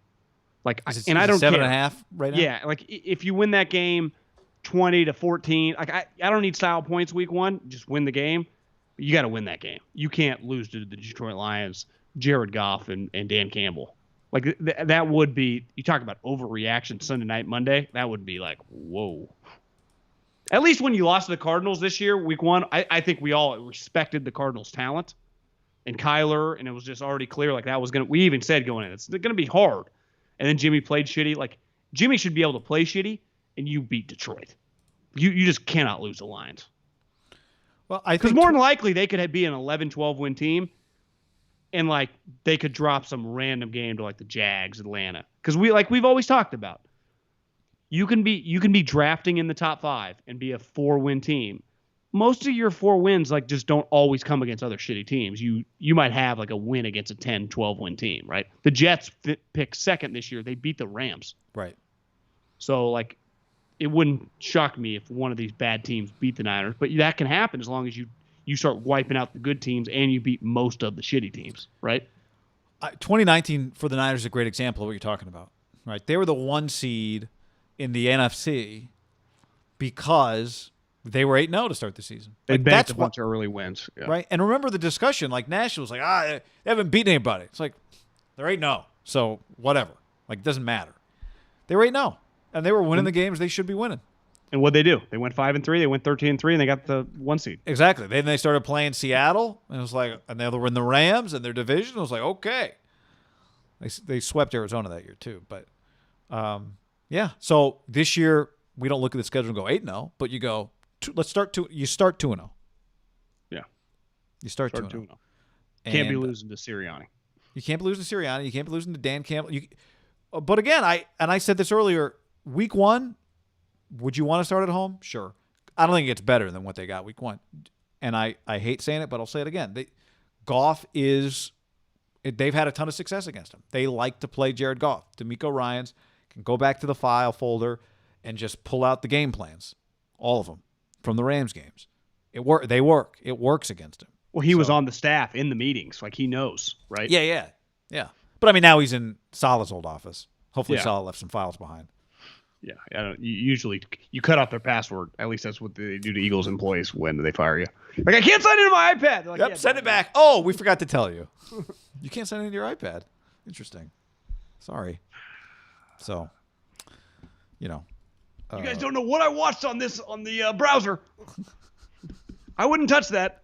Like, I don't 7.5 right now. Yeah, like if you win that game, 20-14. Like I don't need style points week 1. Just win the game. You got to win that game. You can't lose to the Detroit Lions, Jared Goff, and Dan Campbell. Like, that would be, you talk about overreaction Sunday night, Monday, that would be like, whoa. At least when you lost to the Cardinals this year, week 1, I think we all respected the Cardinals' talent and Kyler, and it was just already clear, like, that was going to, we even said going in, it's going to be hard. And then Jimmy played shitty. Like, Jimmy should be able to play shitty, and you beat Detroit. You just cannot lose the Lions. Well, I think because more than likely they could be an 11-12 win team. And like they could drop some random game to like the Jags, Atlanta, because we've always talked about. You can be drafting in the top 5 and be a 4-win team. Most of your 4 wins like just don't always come against other shitty teams. You might have like a win against a 10-12 win team, right? The Jets picked 2nd this year. They beat the Rams, right? So like it wouldn't shock me if one of these bad teams beat the Niners, but that can happen as long as you start wiping out the good teams and you beat most of the shitty teams, right? 2019 for the Niners is a great example of what you're talking about, right? They were the 1 seed in the NFC because they were 8-0 to start the season. They banked a bunch of early wins. Yeah. Right? And remember the discussion, like Nashville was like, they haven't beaten anybody. It's like, they're 8-0, so whatever. Like, it doesn't matter. They were 8-0, and they were winning the games they should be winning. And what'd they do? They went 5-3. They went 13-3, and they got the 1 seed. Exactly. Then they started playing Seattle, and it was like, and they were in the Rams and their division. It was like, okay. They swept Arizona that year too. But yeah. So this year we don't look at the schedule and go 8-0, but you go. You start 2-0. Yeah. You start 2-0. Can't be losing to Sirianni. You can't be losing to Sirianni. You can't be losing to Dan Campbell. But again, I said this earlier. Week 1. Would you want to start at home? Sure. I don't think it's better than what they got week 1. And I hate saying it, but I'll say it again. Goff they've had a ton of success against him. They like to play Jared Goff. D'Amico Ryans can go back to the file folder and just pull out the game plans, all of them, from the Rams games. They work. It works against him. Well, he was on the staff in the meetings. Like, he knows, right? Yeah. But, I mean, now he's in Salah's old office. Hopefully Salah left some files behind. Yeah, usually you cut off their password. At least that's what they do to Eagles employees when they fire you. Like, I can't sign into my iPad. They're like, yep, send it back. Oh, we forgot to tell you. You can't sign into your iPad. Interesting. Sorry. So, you guys don't know what I watched on the browser. I wouldn't touch that.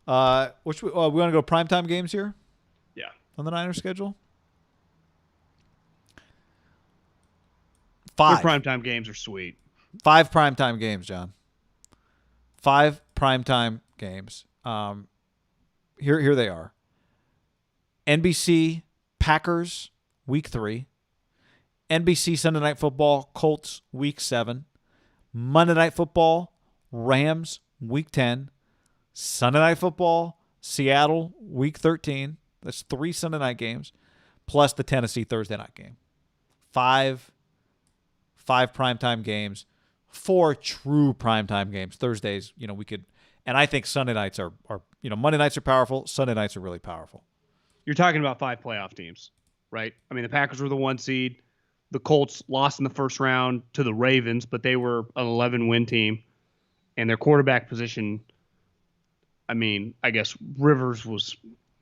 we want to go primetime games here? Yeah. On the Niners schedule? 5 primetime games are sweet. 5 primetime games, John. 5 primetime games. Here they are. NBC Packers week 3. NBC Sunday Night Football Colts week 7. Monday Night Football Rams week 10. Sunday Night Football Seattle week 13. That's 3 Sunday night games plus the Tennessee Thursday night game. 5 primetime games, 4 true primetime games. Thursdays, we could, and I think Sunday nights are Monday nights are powerful. Sunday nights are really powerful. You're talking about 5 playoff teams, right? I mean, the Packers were the 1 seed. The Colts lost in the first round to the Ravens, but they were an 11-win team. And their quarterback position, I mean, I guess Rivers it's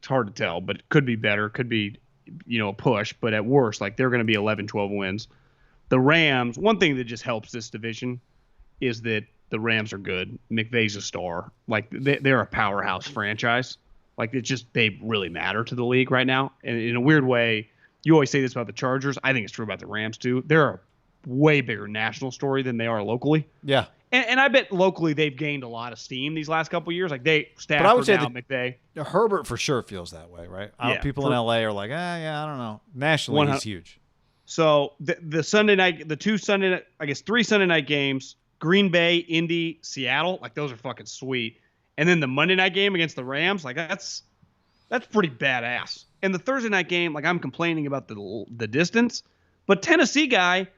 hard to tell, but it could be better. Could be, a push, but at worst, like, they're going to be 11, 12 wins. The Rams, one thing that just helps this division is that the Rams are good. McVay's a star. Like, they're a powerhouse franchise. Like they really matter to the league right now. And in a weird way, you always say this about the Chargers. I think it's true about the Rams too. They're a way bigger national story than they are locally. Yeah. And I bet locally they've gained a lot of steam these last couple of years. Like Stafford, but I would say now, McVay. Herbert for sure feels that way, right? People in LA are like, yeah, I don't know. Nationally, he's huge. So the Sunday night, the three Sunday night games, Green Bay, Indy, Seattle, like those are fucking sweet. And then the Monday night game against the Rams, like that's pretty badass. And the Thursday night game, like I'm complaining about the distance, but Tennessee guy,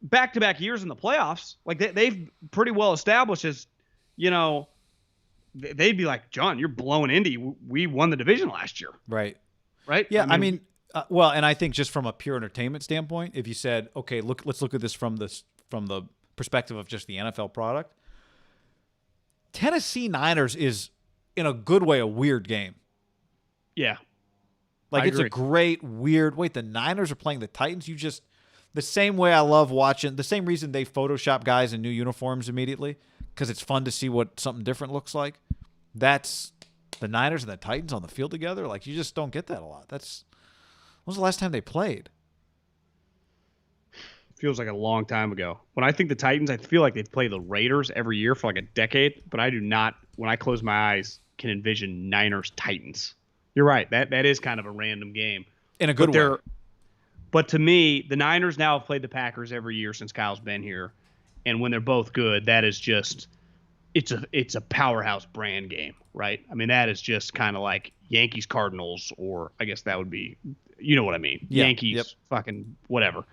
back-to-back years in the playoffs, like they've pretty well established as, they'd be like, John, you're blowing Indy. We won the division last year. Right. Right? Yeah, I mean and I think just from a pure entertainment standpoint, if you said, okay, let's look at this from the perspective of just the NFL product, Tennessee Niners is, in a good way, a weird game. Yeah. Like, it's a great, weird, the Niners are playing the Titans. The same way I love watching, the same reason they Photoshop guys in new uniforms immediately, because it's fun to see what something different looks like. That's the Niners and the Titans on the field together. Like, you just don't get that a lot. When was the last time they played? Feels like a long time ago. When I think the Titans, I feel like they've played the Raiders every year for like a decade, but I do not, when I close my eyes, can envision Niners-Titans. You're right. That is kind of a random game. In a good way. But to me, the Niners now have played the Packers every year since Kyle's been here. And when they're both good, that is just it's a powerhouse brand game, right? I mean, that is just kind of like Yankees Cardinals, or I guess that would be, you know what I mean? Yeah, Yankees, fucking whatever.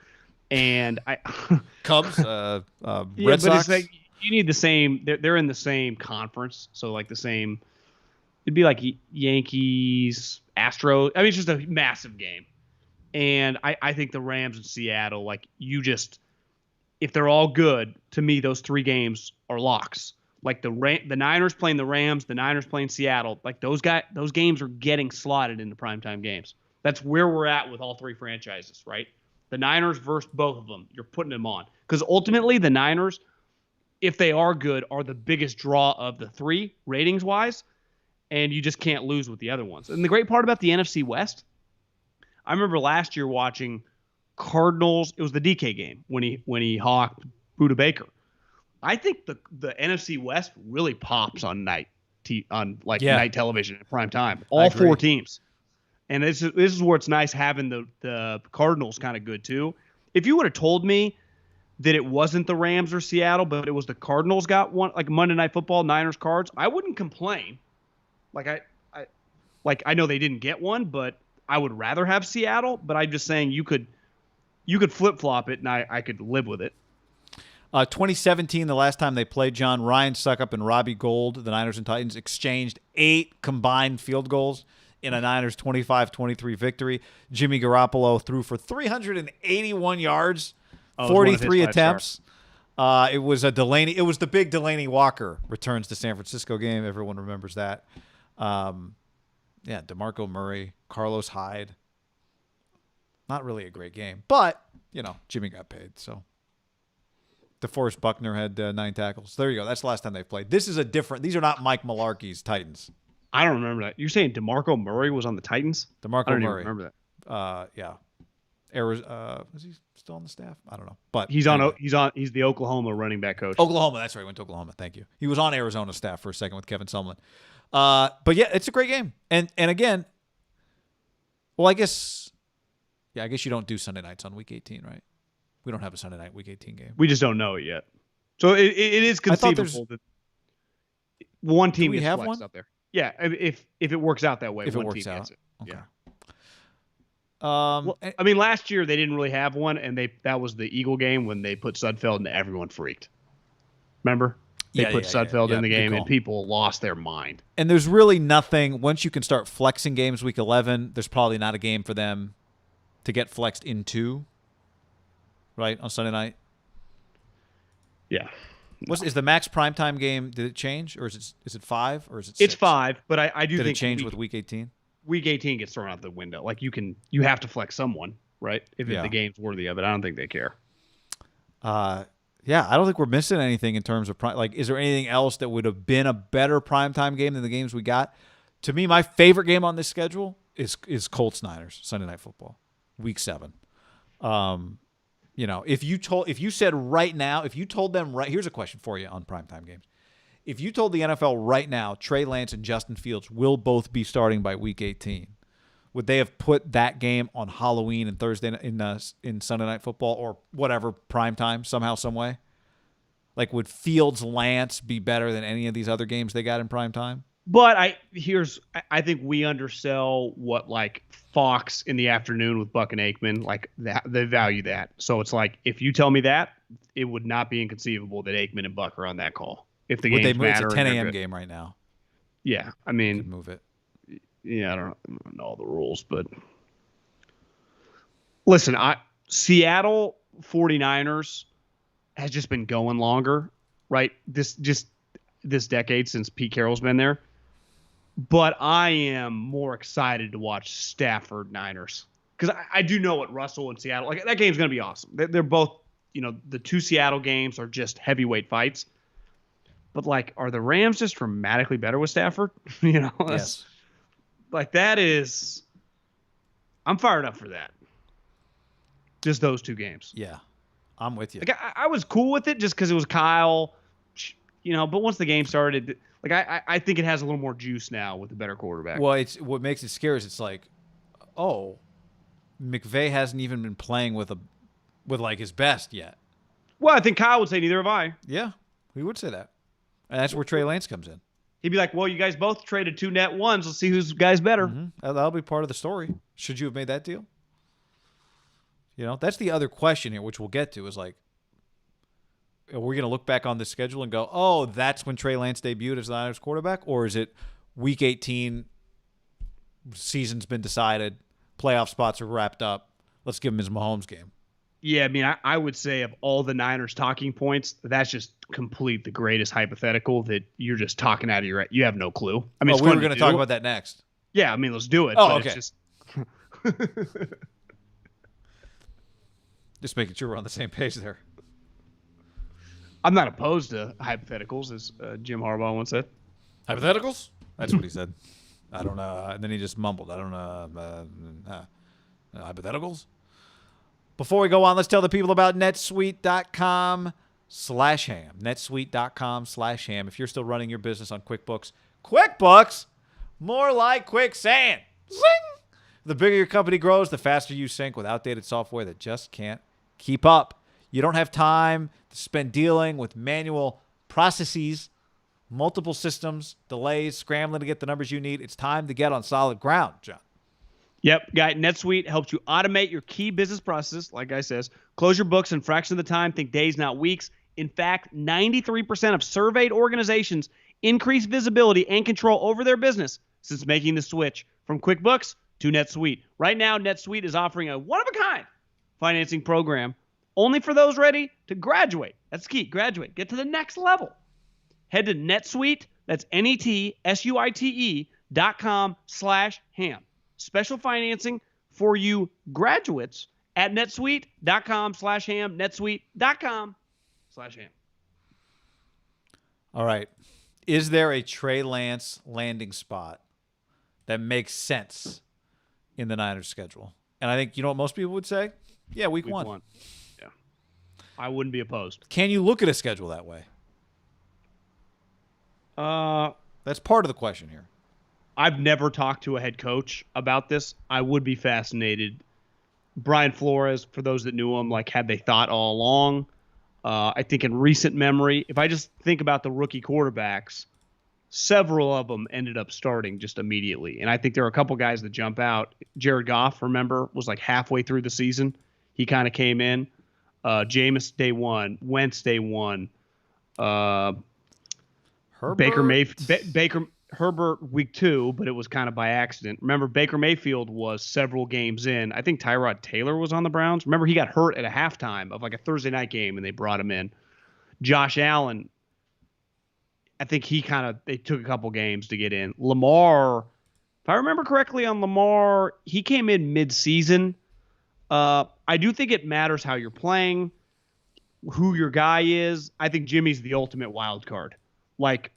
And Cubs, Red but Sox. It's like you need the same. They're in the same conference, so like the same. It'd be like Yankees, Astros. I mean, it's just a massive game. And I think the Rams and Seattle, like if they're all good, to me, those three games are locks. Like the Niners playing the Rams, the Niners playing Seattle, like those games are getting slotted into primetime games. That's where we're at with all three franchises, right? The Niners versus both of them, you're putting them on. Because ultimately, the Niners, if they are good, are the biggest draw of the three, ratings-wise, and you just can't lose with the other ones. And the great part about the NFC West, I remember last year watching Cardinals. It was the DK game when he hawked Budda Baker. I think the NFC West really pops on night television at prime time. All four teams, and this is where it's nice having the Cardinals kind of good too. If you would have told me that it wasn't the Rams or Seattle, but it was the Cardinals got one, like Monday Night Football, Niners Cards, I wouldn't complain. I know they didn't get one, but I would rather have Seattle, but I'm just saying you could flip-flop it, and I could live with it. 2017, the last time they played, John, Ryan Suckup and Robbie Gould, the Niners and Titans, exchanged 8 combined field goals in a Niners 25-23 victory. Jimmy Garoppolo threw for 381 yards, 43 attempts. It was the big Delaney Walker returns to San Francisco game. Everyone remembers that. DeMarco Murray, Carlos Hyde. Not really a great game, but Jimmy got paid. So DeForest Buckner had 9 tackles. There you go. That's the last time they played. These are not Mike Mularkey's Titans. I don't remember that. You're saying DeMarco Murray was on the Titans? DeMarco I don't Murray. Even remember that. Yeah. Is he still on the staff? I don't know. But he's the Oklahoma running back coach. Oklahoma, that's right. Went to Oklahoma. Thank you. He was on Arizona staff for a second with Kevin Sumlin. But yeah, it's a great game. And again, well, I guess you don't do Sunday nights on week 18, right? We don't have a Sunday night week 18 game. We just don't know it yet. So it is conceivable that one team gets flexed out there. Yeah, if it works out that way, if one it works team out. gets it. Okay. Yeah. I mean, last year they didn't really have one, and that was the Eagle game when they put Sudfeld and everyone freaked. Remember? They put Sudfeld in the game, and people lost their mind. And there's really nothing, once you can start flexing games week 11, there's probably not a game for them to get flexed into, right, on Sunday night? Yeah. Is the max primetime game, did it change, or is it 5, or is it 6? It's 5, but I do think it change with week 18? Week 18 gets thrown out the window. Like you have to flex someone, right? If the game's worthy of it. I don't think they care. Yeah, I don't think we're missing anything in terms of is there anything else that would have been a better primetime game than the games we got? To me, my favorite game on this schedule is Colts Niners Sunday Night Football, Week 7. If you said right now, if you told them here's a question for you on primetime games. If you told the NFL right now, Trey Lance and Justin Fields will both be starting by Week 18, would they have put that game on Halloween and Thursday in Sunday Night Football or whatever primetime somehow, some way? Like, would Fields Lance be better than any of these other games they got in primetime? But I think we undersell what like Fox in the afternoon with Buck and Aikman, like that they value that. So it's like if you tell me that, it would not be inconceivable that Aikman and Buck are on that call. If the games matter, it's a 10 a.m. game right now. Yeah, I mean, could move it. Yeah, I don't know all the rules, but listen, Seattle 49ers has just been going longer, right? This decade since Pete Carroll's been there. But I am more excited to watch Stafford Niners because I do know what Russell and Seattle, like that game's going to be awesome. They're both, the two Seattle games are just heavyweight fights. But like, are the Rams just dramatically better with Stafford? Yes. Like that is, I'm fired up for that. Just those two games. Yeah, I'm with you. Like I was cool with it just because it was Kyle, but once the game started, like I think it has a little more juice now with the better quarterback. Well, it's what makes it scary is it's like, oh, McVay hasn't even been playing with like his best yet. Well, I think Kyle would say neither have I. Yeah, we would say that. And that's where Trey Lance comes in. He'd be like, well, you guys both traded 2 net ones. Let's see who's guy's better. Mm-hmm. That'll be part of the story. Should you have made that deal? That's the other question here, which we'll get to, is like, are we going to look back on this schedule and go, oh, that's when Trey Lance debuted as the Niners quarterback? Or is it Week 18, season's been decided, playoff spots are wrapped up, let's give him his Mahomes game? Yeah, I mean, I would say of all the Niners talking points, that's just complete the greatest hypothetical that you're just talking out of your – you have no clue. I mean, we were going to talk about that next. Yeah, I mean, let's do it. Oh, okay. It's just making sure we're on the same page there. I'm not opposed to hypotheticals, as Jim Harbaugh once said. Hypotheticals? That's what he said. I don't know. And then he just mumbled. I don't know. Hypotheticals? Before we go on, let's tell the people about netsuite.com/ham. netsuite.com/ham. If you're still running your business on QuickBooks, more like quicksand. Zing! The bigger your company grows, the faster you sink with outdated software that just can't keep up. You don't have time to spend dealing with manual processes, multiple systems, delays, scrambling to get the numbers you need. It's time to get on solid ground, John. Yep, guy. NetSuite helps you automate your key business processes, like I says. Close your books in fraction of the time. Think days, not weeks. In fact, 93% of surveyed organizations increase visibility and control over their business since making the switch from QuickBooks to NetSuite. Right now, NetSuite is offering a one-of-a-kind financing program only for those ready to graduate. That's the key. Graduate. Get to the next level. Head to NetSuite. That's netsuite.com/ham. Special financing for you graduates at netsuite.com/ham. netsuite.com/ham. All right. Is there a Trey Lance landing spot that makes sense in the Niners schedule? And I think, what most people would say? Yeah, week one. Yeah. I wouldn't be opposed. Can you look at a schedule that way? That's part of the question here. I've never talked to a head coach about this. I would be fascinated. Brian Flores, for those that knew him, like had they thought all along. I think in recent memory, if I just think about the rookie quarterbacks, several of them ended up starting just immediately. And I think there are a couple guys that jump out. Jared Goff, remember, was like halfway through the season. He kind of came in. Jameis day one. Wentz day one. Herbert week 2, but it was kind of by accident. Remember, Baker Mayfield was several games in. I think Tyrod Taylor was on the Browns. Remember, he got hurt at a halftime of like a Thursday night game, and they brought him in. Josh Allen, I think they took a couple games to get in. Lamar, if I remember correctly on Lamar, he came in mid-season. I do think it matters how you're playing, who your guy is. I think Jimmy's the ultimate wild card. Like,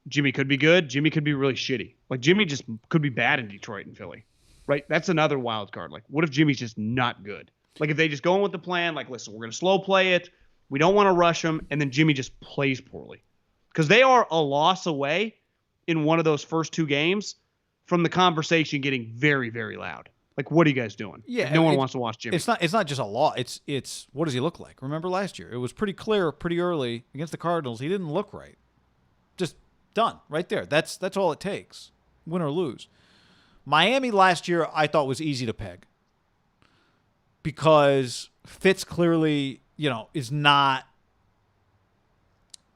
Jimmy could be good. Jimmy could be really shitty. Like Jimmy just could be bad in Detroit and Philly, right? That's another wild card. Like, what if Jimmy's just not good? Like, if they just go in with the plan, like, listen, we're going to slow play it. We don't want to rush him. And then Jimmy just plays poorly. Because they are a loss away in one of those first 2 games from the conversation getting very, very loud. Like, what are you guys doing? Yeah, no one wants to watch Jimmy. It's not just a law. It's what does he look like? Remember last year? It was pretty clear pretty early against the Cardinals. He didn't look right. Just done right there. That's all it takes, win or lose. Miami last year I thought was easy to peg because Fitz clearly, is not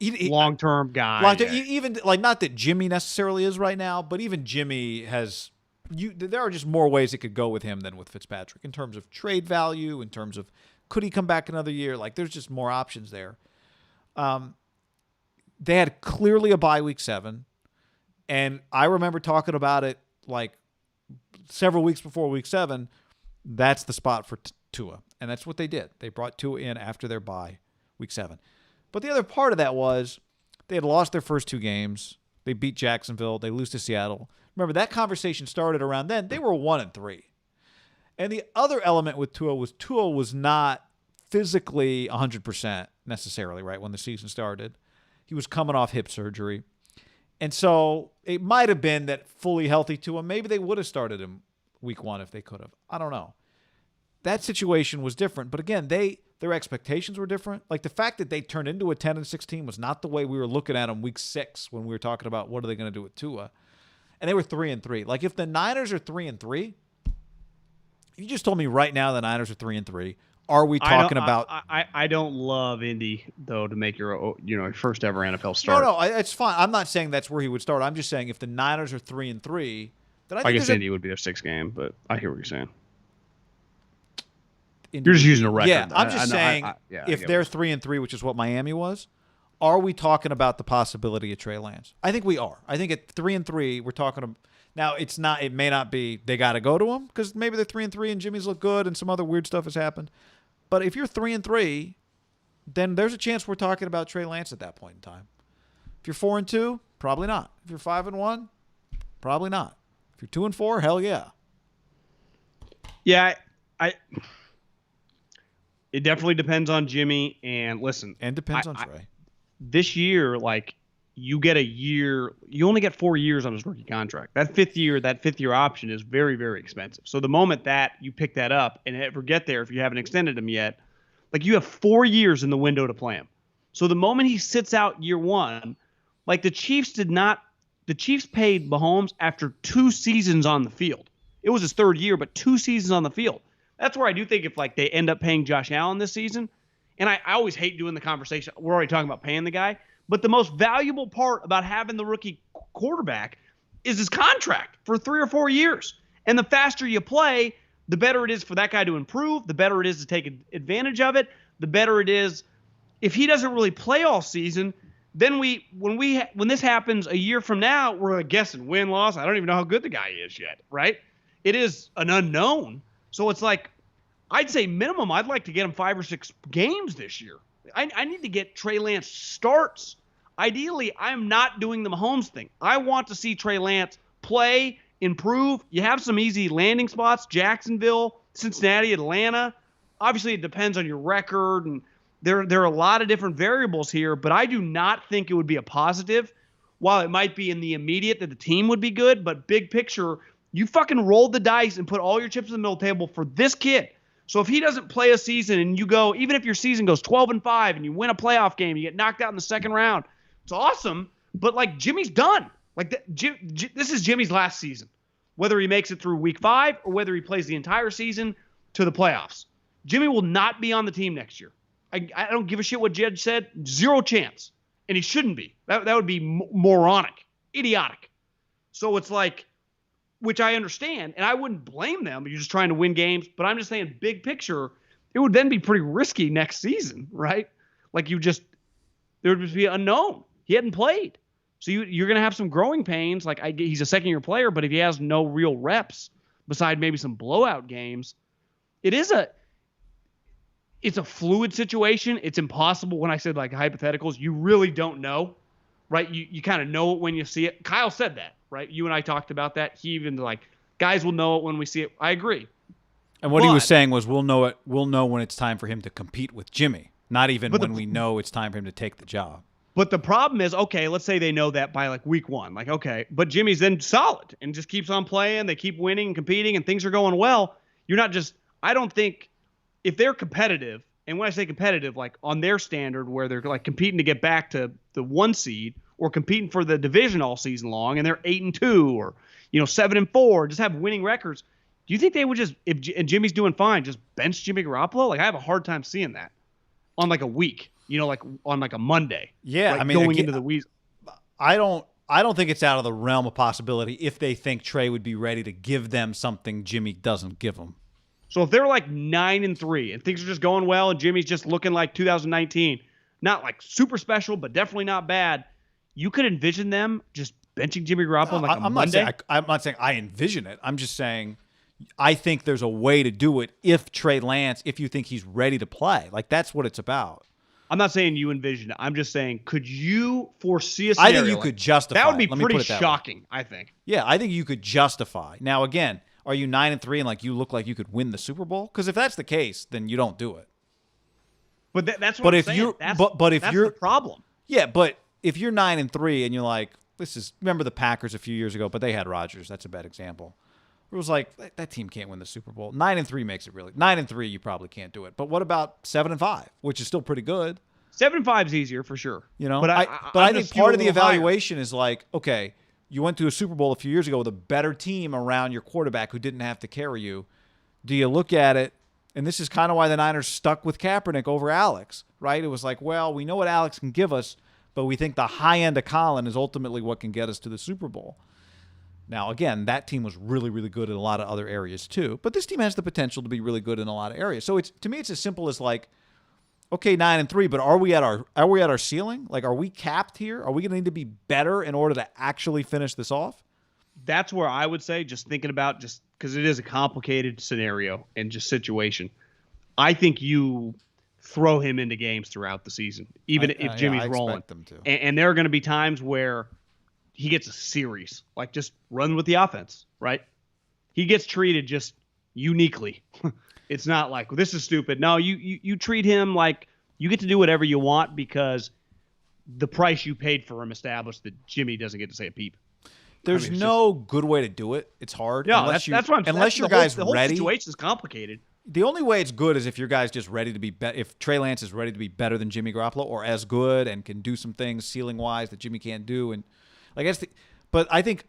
long-term guy. Even like not that Jimmy necessarily is right now, but even Jimmy has. There are just more ways it could go with him than with Fitzpatrick in terms of trade value, in terms of could he come back another year? Like there's just more options there. They had clearly a bye week 7, and I remember talking about it like several weeks before week 7. That's the spot for Tua, and that's what they did. They brought Tua in after their bye week 7. But the other part of that was they had lost their first 2 games. They beat Jacksonville. They lose to Seattle. Remember, that conversation started around then. They were 1-3. And the other element with Tua was not physically 100% necessarily, right, when the season started. He was coming off hip surgery. And so it might have been that fully healthy Tua, maybe they would have started him week 1 if they could have. I don't know. That situation was different. But again, their expectations were different. Like the fact that they turned into a 10-16 was not the way we were looking at them week 6 when we were talking about what are they going to do with Tua. And they were 3-3. Like if the Niners are 3-3, you just told me right now the Niners are 3-3. Are we talking about? I don't love Indy though to make your first ever NFL start. No, it's fine. I'm not saying that's where he would start. I'm just saying if the Niners are 3-3, then I guess Indy would be their 6th game. But I hear what you're saying. Indy, you're just using a record. Yeah, I'm just saying if they're 3-3, which is what Miami was. Are we talking about the possibility of Trey Lance? I think we are. I think at 3-3, we're talking now. It's not. It may not be. They got to go to him because maybe they're 3-3 and Jimmy's look good and some other weird stuff has happened. But if you're 3-3, then there's a chance we're talking about Trey Lance at that point in time. If you're 4-2, probably not. If you're 5-1, probably not. If you're 2-4, hell yeah. Yeah, it definitely depends on Jimmy and listen. And depends on Trey. This year, like you get a year, you only get 4 years on his rookie contract. That fifth year option is very, very expensive. So the moment that you pick that up and ever get there, if you haven't extended him yet, like you have 4 years in the window to play him. So the moment he sits out year 1, like the Chiefs paid Mahomes after 2 seasons on the field. It was his 3rd year, but 2 seasons on the field. That's where I do think if like they end up paying Josh Allen this season, and I always hate doing the conversation. We're already talking about paying the guy. But the most valuable part about having the rookie quarterback is his contract for 3 or 4 years. And the faster you play, the better it is for that guy to improve, the better it is to take advantage of it, the better it is. If he doesn't really play all season, then when this happens a year from now, we're guessing win-loss. I don't even know how good the guy is yet, right? It is an unknown. So it's like, I'd say minimum, I'd like to get him 5 or 6 games this year. I need to get Trey Lance starts. Ideally, I'm not doing the Mahomes thing. I want to see Trey Lance play, improve. You have some easy landing spots, Jacksonville, Cincinnati, Atlanta. Obviously, it depends on your record, and there are a lot of different variables here, but I do not think it would be a positive. While it might be in the immediate that the team would be good, but big picture, you fucking rolled the dice and put all your chips in the middle table for this kid. So if he doesn't play a season and you go, even if your season goes 12-5 and you win a playoff game, you get knocked out in the second round, it's awesome. But like Jimmy's done. Like this is Jimmy's last season, whether he makes it through week 5 or whether he plays the entire season to the playoffs. Jimmy will not be on the team next year. I don't give a shit what Jed said. 0 chance. And he shouldn't be. That would be moronic, idiotic. So it's like, which I understand, and I wouldn't blame them. You're just trying to win games. But I'm just saying, big picture, it would then be pretty risky next season, right? Like there would just be unknown. He hadn't played. So you're going to have some growing pains. Like he's a second-year player, but if he has no real reps, beside maybe some blowout games, it's a fluid situation. It's impossible. When I said like hypotheticals, you really don't know, right? You kind of know it when you see it. Kyle said that. right? You and I talked about that. He even guys will know it when we see it. I agree. And what he was saying was we'll know it. We'll know when it's time for him to compete with Jimmy, not even when we know it's time for him to take the job. But the problem is, okay, let's say they know that by week 1. Okay, but Jimmy's then solid and just keeps on playing. They keep winning and competing and things are going well. You're not just – I don't think if they're competitive, and when I say competitive, on their standard where they're competing to get back to the 1 seed or competing for the division all season long and they're 8-2 or 7-4, just have winning records, do you think they would just – and Jimmy's doing fine, just bench Jimmy Garoppolo? I have a hard time seeing that on a week. On a Monday. Yeah, I mean, going into the week. I don't think it's out of the realm of possibility if they think Trey would be ready to give them something Jimmy doesn't give them. So if they're 9-3 and things are just going well and Jimmy's just looking like 2019, not super special, but definitely not bad, you could envision them just benching Jimmy Garoppolo on a Monday? I'm not saying I envision it. I'm just saying I think there's a way to do it if Trey Lance, if you think he's ready to play. That's what it's about. I'm not saying you envision it. I'm just saying, could you foresee a scenario? I think you could justify. That would be Let pretty shocking, I think. Yeah, I think you could justify. Now, again, are you 9-3 and you look like you could win the Super Bowl? Because if that's the case, then you don't do it. But that's what I'm saying. That's the problem. Yeah, but if you're 9-3 and you're remember the Packers a few years ago, but they had Rodgers. That's a bad example. It was that team can't win the Super Bowl. 9-3 makes it really. 9-3, you probably can't do it. But what about 7-5, which is still pretty good? 7-5 is easier for sure. But I think part of the evaluation is okay, you went to a Super Bowl a few years ago with a better team around your quarterback who didn't have to carry you. Do you look at it? And this is kind of why the Niners stuck with Kaepernick over Alex, right? It was well, we know what Alex can give us, but we think the high end of Colin is ultimately what can get us to the Super Bowl. Now, again, that team was really, really good in a lot of other areas too. But this team has the potential to be really good in a lot of areas. So to me, it's as simple as okay, 9-3, but are we at our ceiling? Are we capped here? Are we going to need to be better in order to actually finish this off? That's where I would say, just thinking about just because it is a complicated scenario and just situation. I think you throw him into games throughout the season, even if Jimmy's rolling. Expect them to. And there are going to be times where he gets a series, just run with the offense, right? He gets treated just uniquely. It's not this is stupid. No, you treat him you get to do whatever you want because the price you paid for him established that Jimmy doesn't get to say a peep. There's no good way to do it. It's hard. Yeah, that's what I'm saying. Unless your guy's ready. The whole situation is complicated. The only way it's good is if your guy's just ready to be if Trey Lance is ready to be better than Jimmy Garoppolo or as good and can do some things ceiling-wise that Jimmy can't do. And but I think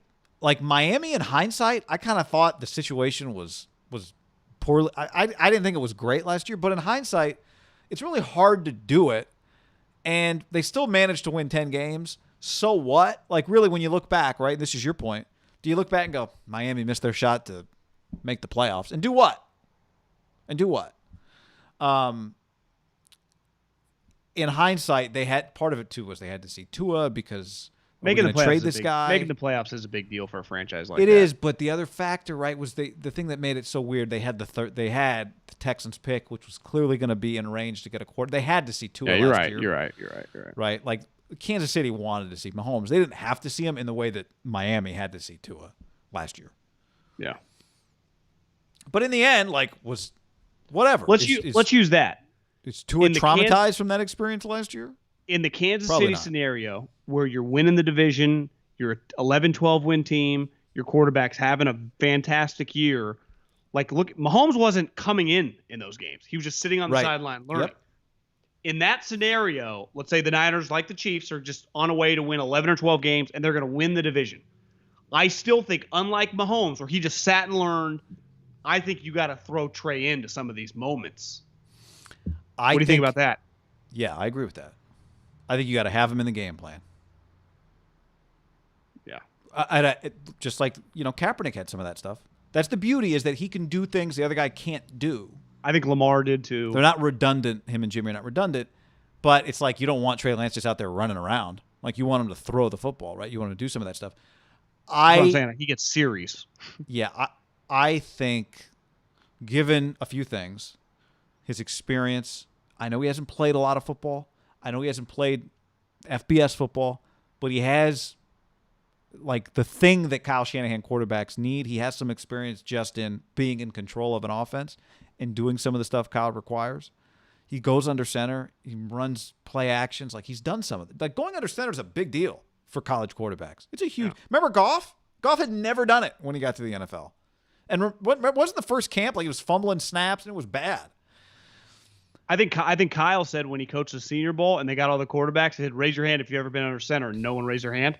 Miami in hindsight, I kind of thought the situation was poorly. I didn't think it was great last year, but in hindsight, it's really hard to do it. And they still managed to win 10 games. So what? Really, when you look back, right? This is your point. Do you look back and go, Miami missed their shot to make the playoffs? And do what? In hindsight, they had part of it too was they had to see Tua because making the playoffs making the playoffs is a big deal for a franchise like that. It is, but the other factor, right, was the thing that made it so weird. They had the Texans pick, which was clearly going to be in range to get a quarter. They had to see Tua last year. You're right. Right, Kansas City wanted to see Mahomes. They didn't have to see him in the way that Miami had to see Tua last year. Yeah. But in the end, was whatever. Let's use that. Is Tua traumatized from that experience last year? In the Kansas City scenario where you're winning the division, you're an 11-12 win team, your quarterback's having a fantastic year. Look, Mahomes wasn't coming in those games. He was just sitting on the sideline learning. Yep. In that scenario, let's say the Niners, like the Chiefs, are just on a way to win 11 or 12 games, and they're going to win the division. I still think, unlike Mahomes, where he just sat and learned, I think you got to throw Trey into some of these moments. What do you think about that? Yeah, I agree with that. I think you got to have him in the game plan. Yeah. Just Kaepernick had some of that stuff. That's the beauty, is that he can do things the other guy can't do. I think Lamar did too. They're not redundant. Him and Jimmy are not redundant, but it's you don't want Trey Lance just out there running around. You want him to throw the football, right? You want him to do some of that stuff. That's what I'm saying. He gets series. Yeah, I think, given a few things, his experience. I know he hasn't played a lot of football. I know he hasn't played FBS football, but he has like the thing that Kyle Shanahan quarterbacks need. He has some experience just in being in control of an offense and doing some of the stuff Kyle requires. He goes under center. He runs play actions. Like, he's done some of it. Like, going under center is a big deal for college quarterbacks. It's a huge. Yeah. Remember Goff? Goff had never done it when he got to the NFL. And wasn't the first camp like he was fumbling snaps and it was bad? I think Kyle said when he coached the Senior Bowl and they got all the quarterbacks, he said, "Raise your hand if you've ever been under center." And no one raised their hand.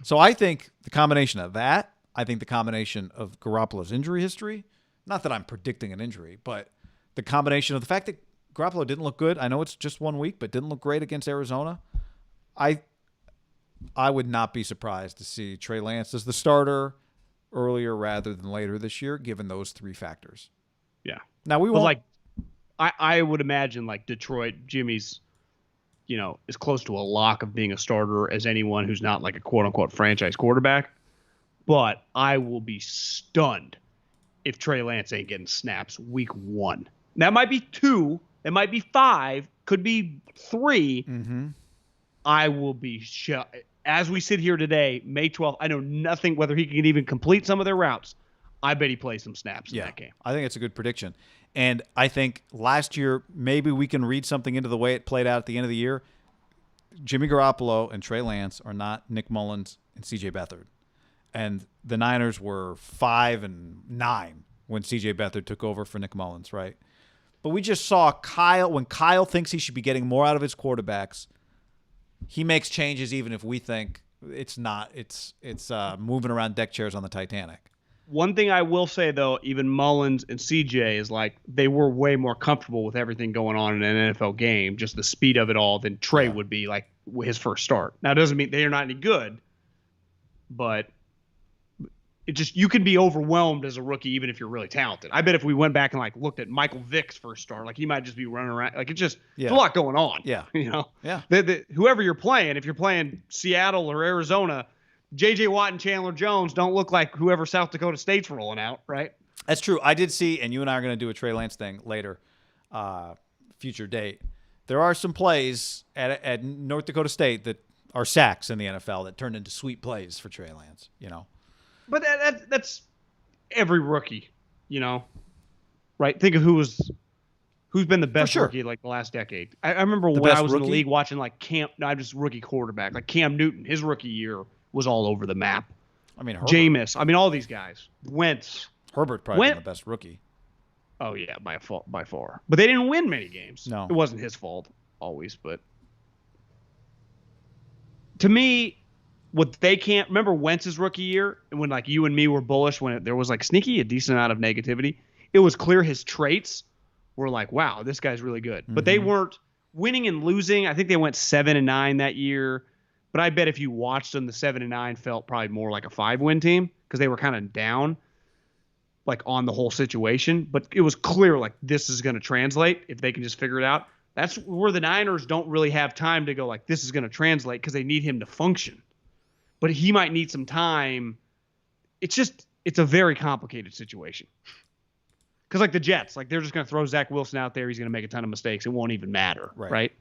So I think the combination of that, I think the combination of Garoppolo's injury history, not that I'm predicting an injury, but the combination of the fact that Garoppolo didn't look good. I know it's just 1 week, but didn't look great against Arizona. I would not be surprised to see Trey Lance as the starter earlier rather than later this year, given those three factors. Yeah. Now we won't. I would imagine like Detroit, Jimmy's, is close to a lock of being a starter as anyone who's not like a quote unquote franchise quarterback. But I will be stunned if Trey Lance ain't getting snaps week 1. That might be 2. It might be 5. Could be 3. Mm-hmm. I will be shocked. As we sit here today, May 12th, I know nothing whether he can even complete some of their routes. I bet he plays some snaps in that game. I think it's a good prediction. And I think last year, maybe we can read something into the way it played out at the end of the year. Jimmy Garoppolo and Trey Lance are not Nick Mullins and C.J. Beathard. And the Niners were 5-9 when C.J. Beathard took over for Nick Mullins, right? But we just saw when Kyle thinks he should be getting more out of his quarterbacks, he makes changes even if we think it's not. It's moving around deck chairs on the Titanic. One thing I will say, though, even Mullins and CJ is like they were way more comfortable with everything going on in an NFL game, just the speed of it all, than Trey would be like his first start. Now, it doesn't mean they're not any good, but it just you can be overwhelmed as a rookie even if you're really talented. I bet if we went back and like looked at Michael Vick's first start, like he might just be running around. Like it's a lot going on. Yeah, Yeah. Whoever you're playing, if you're playing Seattle or Arizona, J.J. Watt and Chandler Jones don't look like whoever South Dakota State's rolling out, right? That's true. I did see, and you and I are going to do a Trey Lance thing later, future date. There are some plays at North Dakota State that are sacks in the NFL that turned into sweet plays for Trey Lance, But that's every rookie, right? Think of who's been the best rookie like the last decade. I remember when I was in the league watching like rookie quarterback, like Cam Newton, his rookie year was all over the map. I mean, Herbert. Jameis. I mean, all these guys. Wentz. Herbert probably been the best rookie. Oh, yeah, by far. But they didn't win many games. No. It wasn't his fault always, but to me, what they can't remember Wentz's rookie year, and when like you and me were bullish when there was like a decent amount of negativity, it was clear his traits were like, wow, this guy's really good. Mm-hmm. But they weren't winning and losing. I think they went 7-9 that year. But I bet if you watched them, the 7-9 felt probably more like a 5-win team because they were kind of down, like on the whole situation. But it was clear like this is going to translate if they can just figure it out. That's where the Niners don't really have time to go like this is going to translate because they need him to function. But he might need some time. It's a very complicated situation. Because like the Jets, like they're just going to throw Zach Wilson out there. He's going to make a ton of mistakes. It won't even matter, right?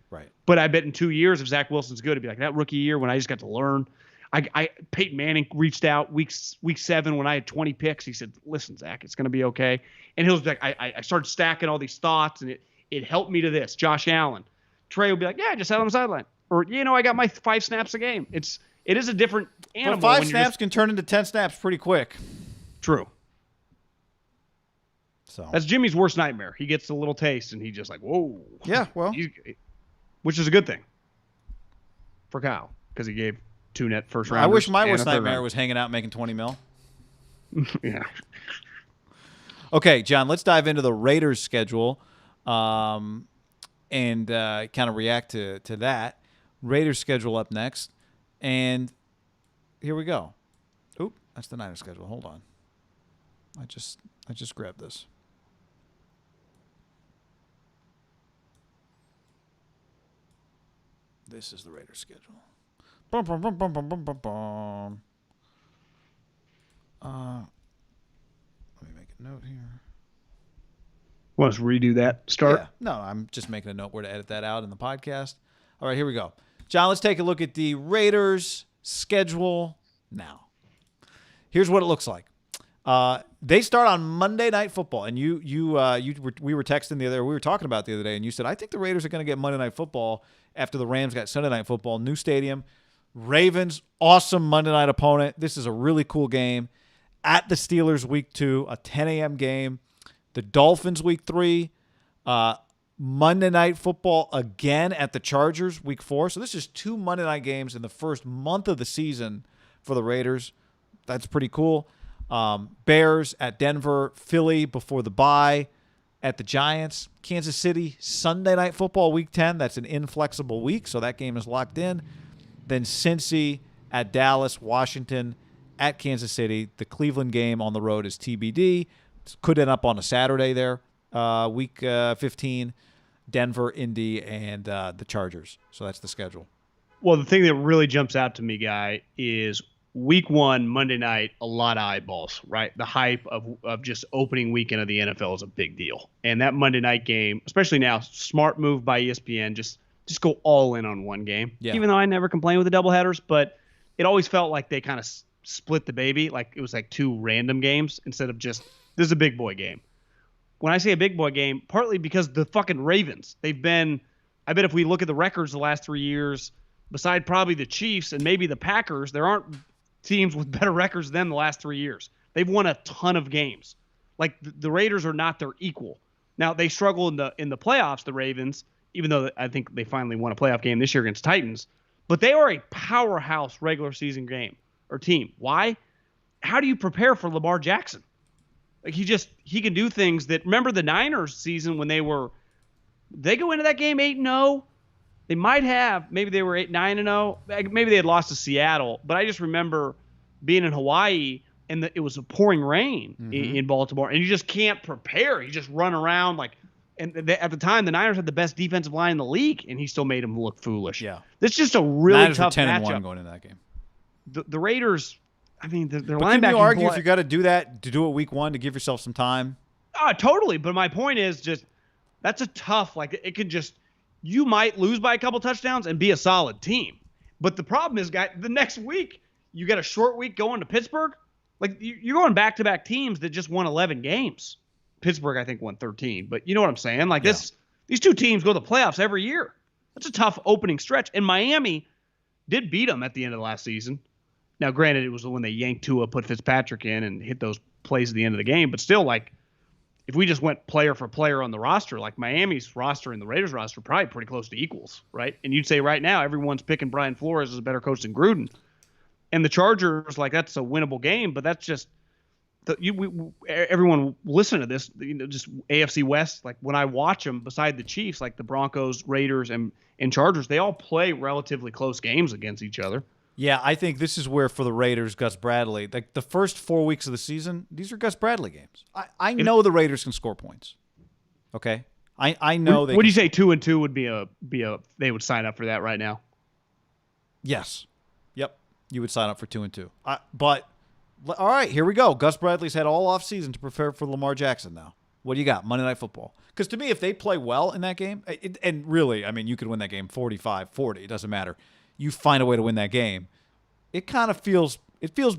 But I bet in 2 years, if Zach Wilson's good, it'd be like that rookie year when I just got to learn. Peyton Manning reached out week 7 when I had 20 picks. He said, "Listen, Zach, it's going to be okay." And he'll be like, I started stacking all these thoughts, and it helped me to this. Josh Allen, Trey will be like, "Yeah, just sat on the sideline," or I got my 5 snaps a game. It is a different animal. But 5 snaps can turn into 10 snaps pretty quick. True. So that's Jimmy's worst nightmare. He gets a little taste, and he just like, whoa. Yeah, well. Which is a good thing for Kyle, because he gave 2 net first rounders. I wish my worst nightmare was hanging out making $20 million. Yeah. Okay, John, let's dive into the Raiders' schedule and kind of react to that. Raiders' schedule up next. And here we go. Oop, that's the Niners' schedule. Hold on. I just grabbed this. This is the Raiders' schedule. Bum, bum, bum, bum, bum, bum, bum, bum. Let me make a note here. Want us to redo that start? Yeah. No, I'm just making a note where to edit that out in the podcast. All right, here we go. John, let's take a look at the Raiders' schedule now. Here's what it looks like. They start on Monday Night Football, and we were texting we were talking about the other day, and you said, I think the Raiders are going to get Monday Night Football after the Rams got Sunday Night Football, new stadium. Ravens, awesome Monday night opponent. This is a really cool game. At the Steelers week 2, a 10 a.m. game. The Dolphins week 3, Monday Night Football again at the Chargers week 4. So this is 2 Monday night games in the first month of the season for the Raiders. That's pretty cool. Bears at Denver, Philly before the bye at the Giants, Kansas City, Sunday Night Football week 10. That's an inflexible week, so that game is locked in. Then Cincy at Dallas, Washington at Kansas City. The Cleveland game on the road is TBD. Could end up on a Saturday there, week 15. Denver, Indy, and the Chargers. So that's the schedule. Well, the thing that really jumps out to me, Guy, is week 1, Monday night, a lot of eyeballs, right? The hype of just opening weekend of the NFL is a big deal. And that Monday night game, especially now, smart move by ESPN, just go all in on one game. Yeah. Even though I never complain with the doubleheaders, but it always felt like they kind of split the baby. Like it was like 2 random games instead of just, this is a big boy game. When I say a big boy game, partly because the fucking Ravens, they've been, I bet if we look at the records the last 3 years, beside probably the Chiefs and maybe the Packers, there aren't teams with better records than the last 3 years. They've won a ton of games. Like the Raiders are not their equal. Now they struggle in the playoffs, the Ravens, even though I think they finally won a playoff game this year against Titans, but they are a powerhouse regular season game or team. Why? How do you prepare for Lamar Jackson? Like he can do things that, remember the Niners season when they go into that game 8-0. They might have, maybe they were 9-0. Maybe they had lost to Seattle, but I just remember being in Hawaii and it was a pouring rain in Baltimore, and you just can't prepare. You just run around like, and at the time the Niners had the best defensive line in the league, and he still made them look foolish. Yeah, that's just a really Niners tough were 10-1 matchup. going into that game. The Raiders, I mean, their but linebacking. Can you argue play, if you got to do that, to do it week 1 to give yourself some time? Totally. But my point is just that's a tough. Like it could just, you might lose by a couple touchdowns and be a solid team. But the problem is, guy, the next week you got a short week going to Pittsburgh. Like you're going back-to-back teams that just won 11 games. Pittsburgh, I think, won 13. But you know what I'm saying? Like these 2 teams go to the playoffs every year. That's a tough opening stretch. And Miami did beat them at the end of the last season. Now, granted, it was when they yanked Tua, put Fitzpatrick in, and hit those plays at the end of the game. But still, like, if we just went player for player on the roster, like Miami's roster and the Raiders roster, probably pretty close to equals, right? And you'd say right now everyone's picking Brian Flores as a better coach than Gruden. And the Chargers, like, that's a winnable game, but that's just everyone listen to this, just AFC West. Like when I watch them, beside the Chiefs, like the Broncos, Raiders, and Chargers, they all play relatively close games against each other. Yeah, I think this is where for the Raiders, Gus Bradley, like the first 4 weeks of the season, these are Gus Bradley games. I know the Raiders can score points. Okay, I know they. Would you say 2-2 would be a they would sign up for that right now? Yes. Yep. You would sign up for 2-2. But all right, here we go. Gus Bradley's had all off season to prepare for Lamar Jackson now. What do you got? Monday Night Football. Because to me, if they play well in that game, and really, I mean, you could win that game 45-40. It doesn't matter. You find a way to win that game. It kind of feels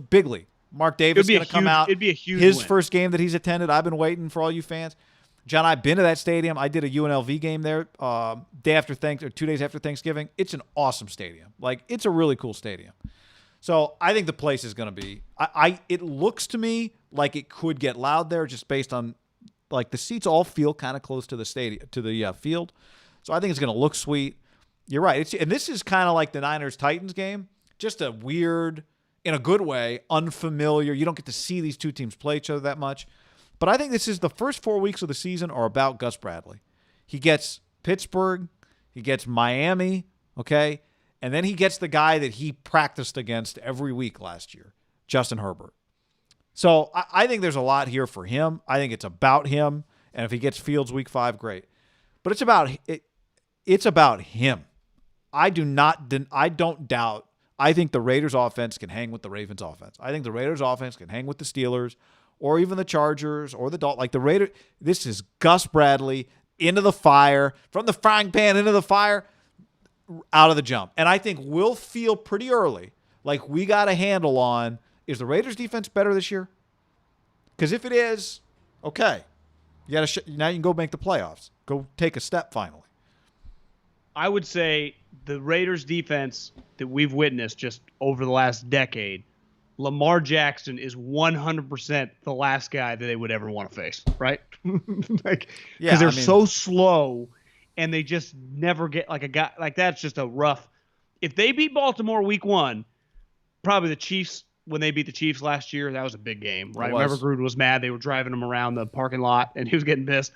bigly. Mark Davis is going to come out. It'd be a huge his win. First game that he's attended. I've been waiting for all you fans. John, I've been to that stadium. I did a UNLV game there 2 days after Thanksgiving. It's an awesome stadium. Like, it's a really cool stadium. So I think the place is going to be. It looks to me like it could get loud there, just based on like the seats all feel kind of close to the stadium, to the field. So I think it's going to look sweet. You're right. And this is kind of like the Niners-Titans game, just a weird, in a good way, unfamiliar. You don't get to see these 2 teams play each other that much. But I think this is the first 4 weeks of the season are about Gus Bradley. He gets Pittsburgh. He gets Miami, okay? And then he gets the guy that he practiced against every week last year, Justin Herbert. So I think there's a lot here for him. I think it's about him. And if he gets Fields week 5, great. But it's about him. I don't doubt. I think the Raiders offense can hang with the Ravens offense. I think the Raiders offense can hang with the Steelers or even the Chargers or the Dolphins. Like the Raiders, this is Gus Bradley into the fire, from the frying pan into the fire, out of the jump. And I think we'll feel pretty early like we got a handle on, is the Raiders defense better this year? Because if it is, okay, you got to now you can go make the playoffs. Go take a step finally. I would say the Raiders defense that we've witnessed just over the last decade, Lamar Jackson is 100% the last guy that they would ever want to face, right? Because they're so slow and they just never get like a guy like that's just a rough. If they beat Baltimore week 1, probably the Chiefs, when they beat the Chiefs last year, that was a big game, right? Remember Gruden was mad. They were driving him around the parking lot and he was getting pissed.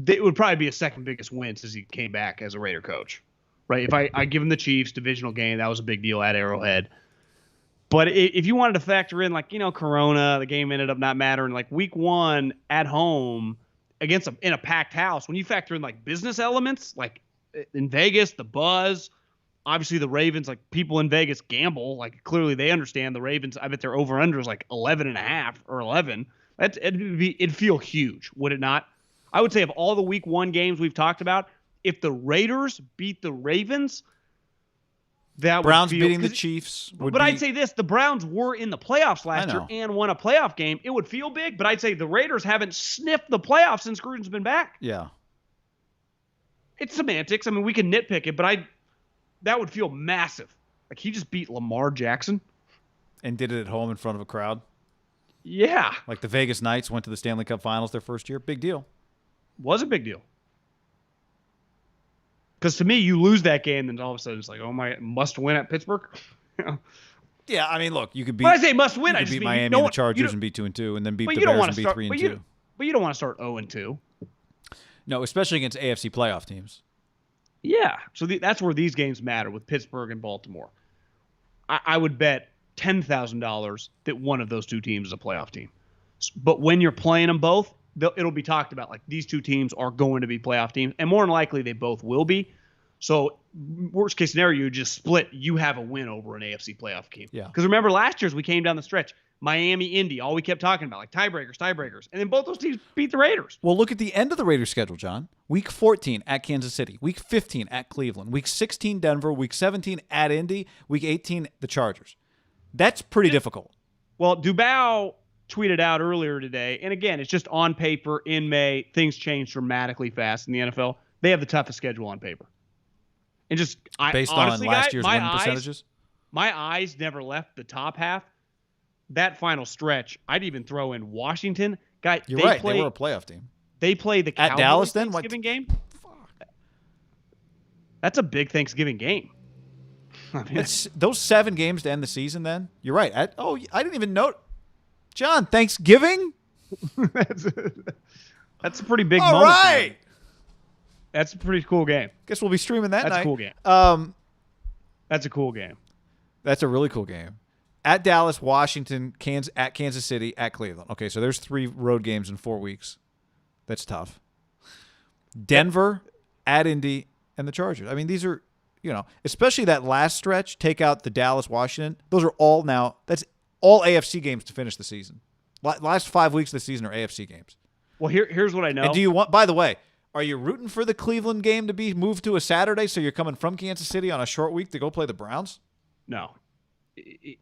It would probably be a second biggest win since he came back as a Raider coach, right? If I give him the Chiefs divisional game, that was a big deal at Arrowhead. But if you wanted to factor in, like, Corona, the game ended up not mattering. Like week 1 at home against in a packed house, when you factor in like business elements, like in Vegas, the buzz, obviously the Ravens, like people in Vegas gamble, like clearly they understand the Ravens. I bet their over under is like 11.5 or 11. It'd feel huge, would it not? I would say of all the week 1 games we've talked about, if the Raiders beat the Ravens, that Browns would feel, beating the Chiefs. I'd say this: the Browns were in the playoffs last year and won a playoff game. It would feel big, but I'd say the Raiders haven't sniffed the playoffs since Gruden's been back. Yeah, it's semantics. I mean, we can nitpick it, but that would feel massive. Like he just beat Lamar Jackson and did it at home in front of a crowd. Yeah, like the Vegas Knights went to the Stanley Cup Finals their first year. Big deal. Was a big deal. Because to me, you lose that game, and all of a sudden it's like, oh my, must win at Pittsburgh. Yeah, I mean, look, you could beat. When I say must win, I just beat mean Miami and the Chargers and be 2-2, and then beat the Bears and be 3-2. But you don't want to start 0-2. No, especially against AFC playoff teams. Yeah, so that's where these games matter with Pittsburgh and Baltimore. I would bet $10,000 that one of those two teams is a playoff team. But when you're playing them both, it'll be talked about like these two teams are going to be playoff teams, and more than likely they both will be. So worst case scenario, you just split. You have a win over an AFC playoff team. Yeah. Because remember last year's we came down the stretch, Miami, Indy, all we kept talking about, like tiebreakers, and then both those teams beat the Raiders. Well, look at the end of the Raiders schedule, John. Week 14 at Kansas City, Week 15 at Cleveland, Week 16 Denver, Week 17 at Indy, Week 18 the Chargers. That's pretty difficult. Well, Dubois tweeted out earlier today, and again, it's just on paper in May. Things change dramatically fast in the NFL. They have the toughest schedule on paper. And just based honestly, on last guys, year's win percentages? My eyes never left the top half. That final stretch, I'd even throw in Washington. Guy, You're right. They were a playoff team. They play the Cowboys at Dallas then? Thanksgiving game. That's a big Thanksgiving game. I mean, those 7 games to end the season then? You're right. I didn't even know. John, Thanksgiving? That's a pretty big moment. All right. That's a pretty cool game. Guess we'll be streaming that night. That's a cool game. That's a cool game. That's a really cool game. At Dallas, Washington, at Kansas City, at Cleveland. Okay, so there's 3 road games in 4 weeks. That's tough. Denver, at Indy, and the Chargers. I mean, these are, especially that last stretch, take out the Dallas, Washington. Those are all now, that's all AFC games to finish the season. Last 5 weeks of the season are AFC games. Well, here's what I know. And do you want, by the way, are you rooting for the Cleveland game to be moved to a Saturday so you're coming from Kansas City on a short week to go play the Browns? No.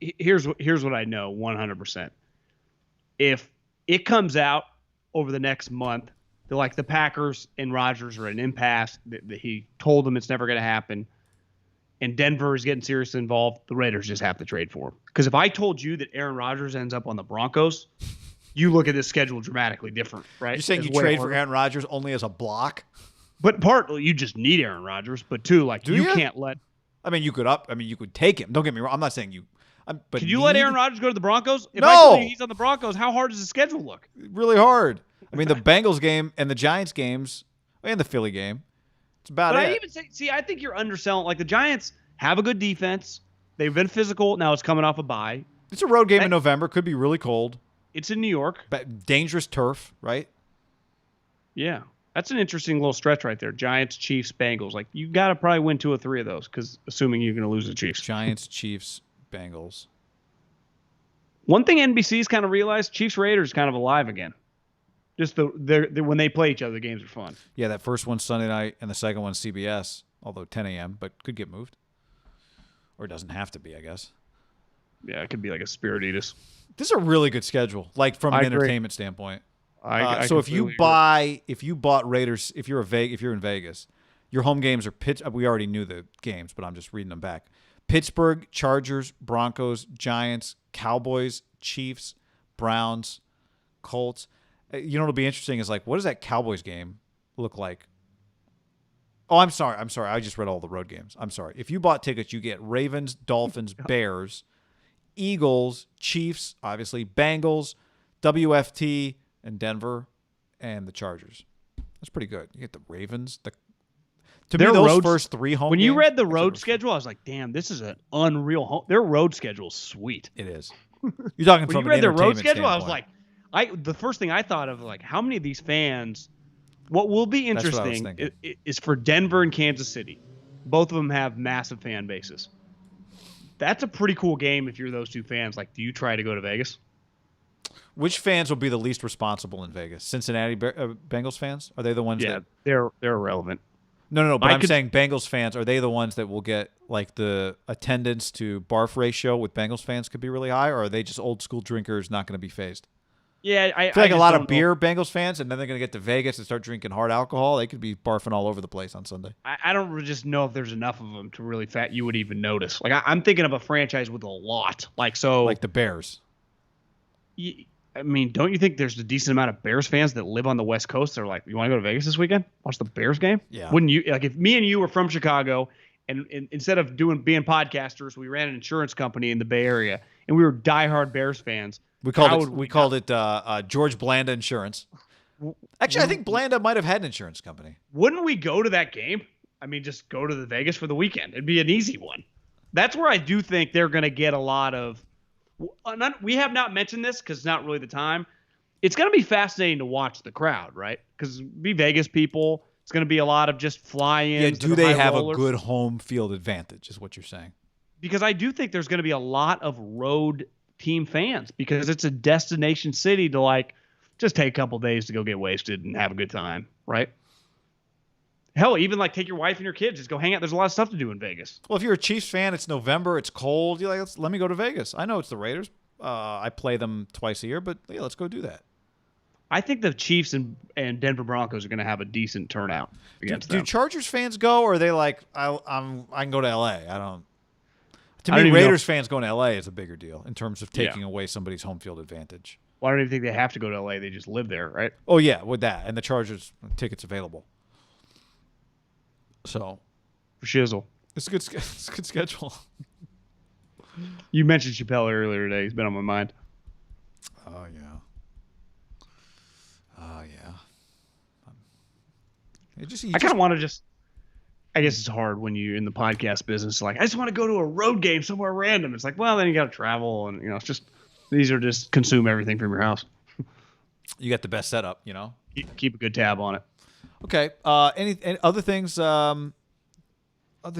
Here's what I know 100%. If it comes out over the next month that like the Packers and Rodgers are at an impasse, that he told them it's never going to happen, and Denver is getting seriously involved, the Raiders just have to trade for him. Because if I told you that Aaron Rodgers ends up on the Broncos, you look at this schedule dramatically different, right? You're saying you trade for Aaron Rodgers only as a block? But partly you just need Aaron Rodgers, but two, like you can't let. I mean, you could take him. Don't get me wrong. I'm not saying you. But can you let Aaron Rodgers go to the Broncos? If No. I tell you he's on the Broncos, how hard does the schedule look? Really hard. I mean, the Bengals game and the Giants games and the Philly game. It's about it. I even say, I think you're underselling. Like the Giants have a good defense. They've been physical. Now it's coming off a bye. It's a road game in November. Could be really cold. It's in New York. But dangerous turf, right? Yeah. That's an interesting little stretch right there. Giants, Chiefs, Bengals. Like you got to probably win 2 or 3 of those because assuming you're going to lose the Chiefs. Giants, Chiefs, Bengals. One thing NBC's kind of realized, Chiefs Raiders kind of alive again. Just when they play each other, the games are fun. Yeah, that first one's Sunday night and the second one's CBS, although 10 a.m., but could get moved. Or it doesn't have to be, I guess. Yeah, it could be like a Spiritus. This is a really good schedule, like from an I agree. entertainment standpoint. So if you completely bought Raiders, if you're in Vegas, your home games are we already knew the games, but I'm just reading them back. Pittsburgh, Chargers, Broncos, Giants, Cowboys, Chiefs, Browns, Colts. You know what'll be interesting is like, what does that Cowboys game look like? Oh, I'm sorry. I just read all the road games. I'm sorry. If you bought tickets, you get Ravens, Dolphins, Bears, Eagles, Chiefs, obviously, Bengals, WFT, and Denver, and the Chargers. That's pretty good. You get the Ravens. To me, those first 3 home When games, you read the road schedule, I was like, damn, this is an unreal home. Their road schedule is sweet. It is. You're talking When from you an read their road entertainment schedule, I was standpoint. like, the first thing I thought of, like, how many of these fans, what will be That's what I was interesting thinking. is for Denver and Kansas City. Both of them have massive fan bases. That's a pretty cool game if you're those two fans. Like, do you try to go to Vegas? Which fans will be the least responsible in Vegas? Cincinnati Bengals fans? Are they the ones that... they're irrelevant. No. But I'm saying Bengals fans, are they the ones that will get, like, the attendance to barf ratio with Bengals fans could be really high, or are they just old school drinkers not going to be phased? Yeah, I feel like a lot of beer Bengals fans, and then they're going to get to Vegas and start drinking hard alcohol. They could be barfing all over the place on Sunday. I don't just know if there's enough of them to really you would even notice. Like, I'm thinking of a franchise with a lot. Like the Bears. I mean, don't you think there's a decent amount of Bears fans that live on the West Coast? They're like, you want to go to Vegas this weekend? Watch the Bears game? Yeah. Wouldn't you? Like, if me and you were from Chicago, and instead of being podcasters, we ran an insurance company in the Bay Area, and we were diehard Bears fans. We called it George Blanda Insurance. Actually, I think Blanda might have had an insurance company. Wouldn't we go to that game? I mean, just go to the Vegas for the weekend. It'd be an easy one. That's where I do think they're going to get a lot of. We have not mentioned this because it's not really the time. It's going to be fascinating to watch the crowd, right? Because be Vegas people. It's going to be a lot of just fly-ins. Yeah, do they have a good home field advantage is what you're saying? Because I do think there's going to be a lot of road team fans because it's a destination city to, like, just take a couple days to go get wasted and have a good time, right? Hell, even like take your wife and your kids, just go hang out. There's a lot of stuff to do in Vegas. Well, if you're a Chiefs fan, it's November, it's cold. You're like, let me go to Vegas. I know it's the Raiders. I play them twice a year, but yeah, let's go do that. I think the Chiefs and Denver Broncos are going to have a decent turnout against them. Do Chargers fans go, or are they like, I can go to LA? I don't. To I me, don't Raiders fans going to LA is a bigger deal in terms of taking away somebody's home field advantage. Well, I don't even think they have to go to LA. They just live there, right? Oh yeah, with that and the Chargers tickets available. So, For shizzle. It's a good schedule. You mentioned Chappelle earlier today. He's been on my mind. Oh yeah. I kind of want to just. I guess it's hard when you're in the podcast business. Like, I just want to go to a road game somewhere random. It's like, well, then you got to travel, and it's just these are just consume everything from your house. You got the best setup, Keep a good tab on it. Okay. Any other things? Other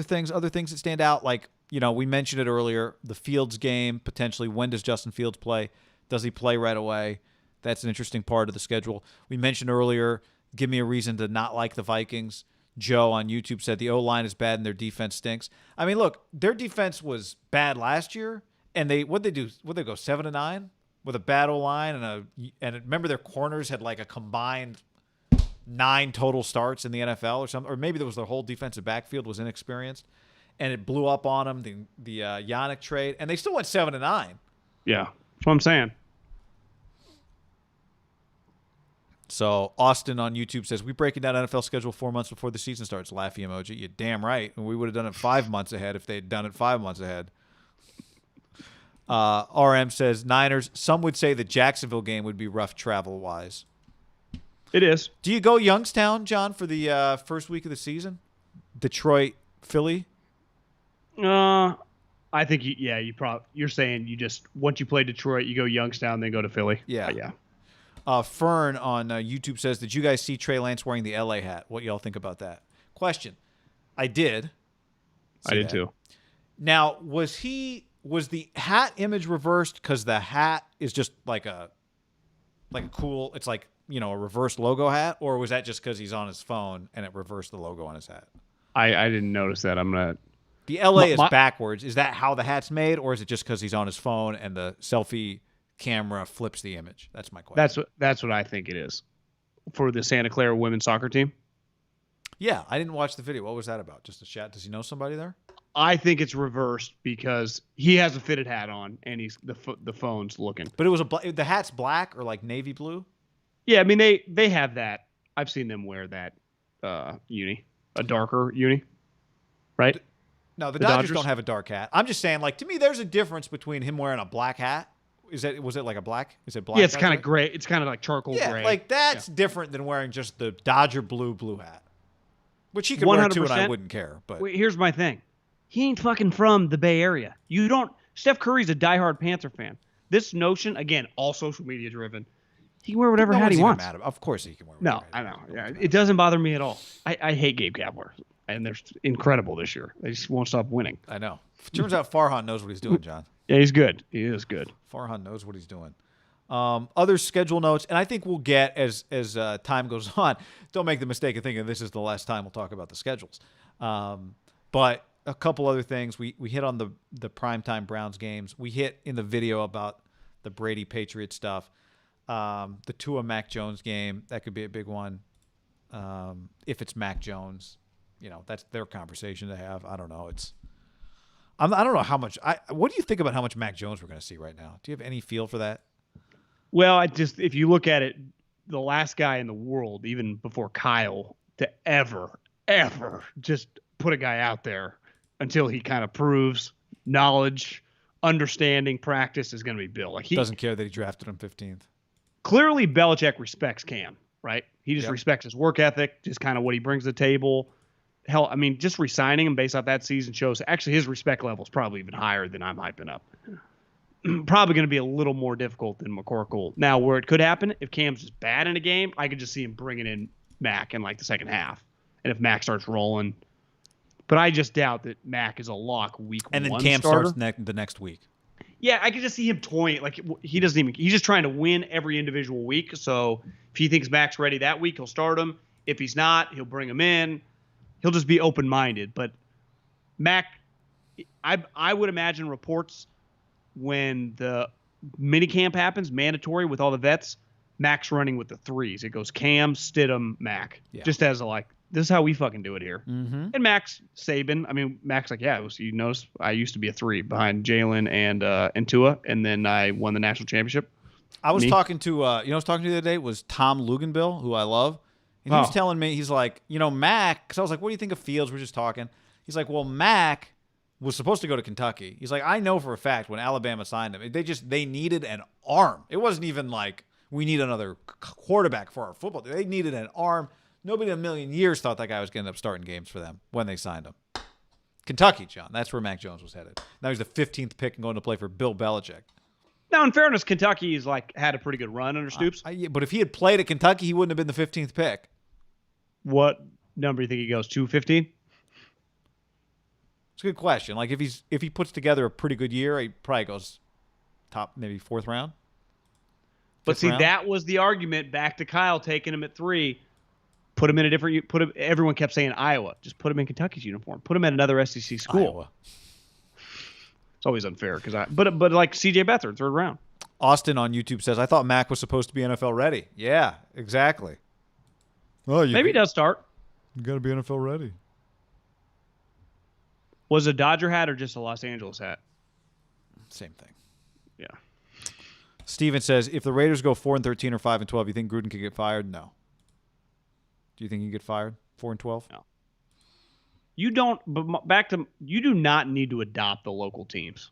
things that stand out, like we mentioned it earlier. The Fields game potentially. When does Justin Fields play? Does he play right away? That's an interesting part of the schedule. We mentioned earlier. Give me a reason to not like the Vikings. Joe on YouTube said the O-line is bad and their defense stinks. I mean, look, their defense was bad last year, and what'd they do? Would they go 7-9 with a bad O-line and remember their corners had like a combined 9 total starts in the NFL or something, or maybe there was their whole defensive backfield was inexperienced, and it blew up on them the Yannick trade, and they still went 7-9. Yeah, that's what I'm saying. So Austin on YouTube says, we breaking down NFL schedule 4 months before the season starts. Laughy emoji. You're damn right. And we would have done it 5 months ahead if they'd done it 5 months ahead. RM says, Niners, some would say the Jacksonville game would be rough travel-wise. It is. Do you go Youngstown, John, for the first week of the season? Detroit, Philly? I think, you're saying you just, once you play Detroit, you go Youngstown, then go to Philly. Yeah. Yeah. Fern on YouTube says, did you guys see Trey Lance wearing the LA hat? What y'all think about that? Question. I did. I did too. Now, was the hat image reversed because the hat is just like a cool, it's like, a reverse logo hat, or was that just because he's on his phone and it reversed the logo on his hat? I didn't notice that. I'm going to The LA is backwards. Is that how the hat's made, or is it just because he's on his phone and the selfie camera flips the image? That's my question. That's what I think it is for the Santa Clara women's soccer team. Yeah, I didn't watch the video. What was that about? Just a chat? Does he know somebody there? I think it's reversed because he has a fitted hat on and he's the phone's looking. But it was the hat's black or like navy blue? Yeah, I mean they have that. I've seen them wear that uni, a darker uni, right? No, the Dodgers don't have a dark hat. I'm just saying, like, to me, there's a difference between him wearing a black hat. Was it like a black? Is it black? Yeah, it's kind of gray. It's kind of like charcoal gray. Yeah, like that's different than wearing just the Dodger blue hat, which he could wear too, and I wouldn't care. But wait, here's my thing: he ain't fucking from the Bay Area. You don't. Steph Curry's a diehard Panther fan. This notion, again, all social media driven. He can wear whatever hat he wants. Of course he can wear. No, I know. Yeah, it doesn't bother me at all. I hate Gabe Kapler, and they're incredible this year. They just won't stop winning. I know. Turns out Farhan knows what he's doing, John. Yeah, he's good. He is good. Farhan knows what he's doing. Other schedule notes, and I think we'll get as time goes on. Don't make the mistake of thinking this is the last time we'll talk about the schedules. But a couple other things. We hit on the primetime Browns games. We hit in the video about the Brady Patriots stuff. The Tua Mac Jones game, that could be a big one. If it's Mac Jones, that's their conversation to have. I don't know. I don't know how much. What do you think about how much Mac Jones we're going to see right now? Do you have any feel for that? Well, if you look at it, the last guy in the world, even before Kyle, to ever just put a guy out there until he kind of proves knowledge, understanding, practice is going to be Bill. Like he doesn't care that he drafted him 15th. Clearly, Belichick respects Cam, right? He just respects his work ethic, just kind of what he brings to the table. Hell, I mean, just re-signing him based off that season shows actually his respect level is probably even higher than I'm hyping up. Probably going to be a little more difficult than McCorkle. Now, where it could happen, if Cam's just bad in a game, I could just see him bringing in Mac in like the second half. And if Mac starts rolling. But I just doubt that Mac is a lock week one. And then Cam starter. starts the next week. Yeah, I could just see him toying. Like, he's just trying to win every individual week. So if he thinks Mac's ready that week, he'll start him. If he's not, he'll bring him in. He'll just be open-minded. But Mac, I would imagine reports when the minicamp happens, mandatory with all the vets, Mac's running with the threes. It goes Cam, Stidham, Mac. Yeah. Just as this is how we fucking do it here. Mm-hmm. And Max Saban, I mean, Mac's like, you notice I used to be a 3 behind Jalen and Tua, and then I won the national championship. I was talking to, I was talking to the other day was Tom Luganbill, who I love. And he was telling me, he's like, Mac, because I was like, what do you think of Fields? We're just talking. He's like, well, Mac was supposed to go to Kentucky. He's like, I know for a fact when Alabama signed him, they needed an arm. It wasn't even like we need another quarterback for our football. They needed an arm. Nobody in a million years thought that guy was going to end up starting games for them when they signed him. Kentucky, John. That's where Mac Jones was headed. Now he's the 15th pick and going to play for Bill Belichick. Now, in fairness, Kentucky's had a pretty good run under Stoops. But if he had played at Kentucky, he wouldn't have been the 15th pick. What number do you think he goes? 215? It's a good question. Like if he puts together a pretty good year, he probably goes top, maybe 4th round. But see, that was the argument back to Kyle taking him at 3. Put him in a different. Everyone kept saying Iowa. Just put him in Kentucky's uniform. Put him at another SEC school. Iowa. It's always unfair but like C.J. Beathard, 3rd round. Austin on YouTube says, I thought Mac was supposed to be NFL ready. Yeah, exactly. Oh, maybe he does start. You got to be NFL ready. Was it a Dodger hat or just a Los Angeles hat? Same thing. Yeah. Steven says, if the Raiders go 4-13 or 5-12, you think Gruden could get fired? No. Do you think he can get fired? 4-12? No. You don't. But back to you do not need to adopt the local teams.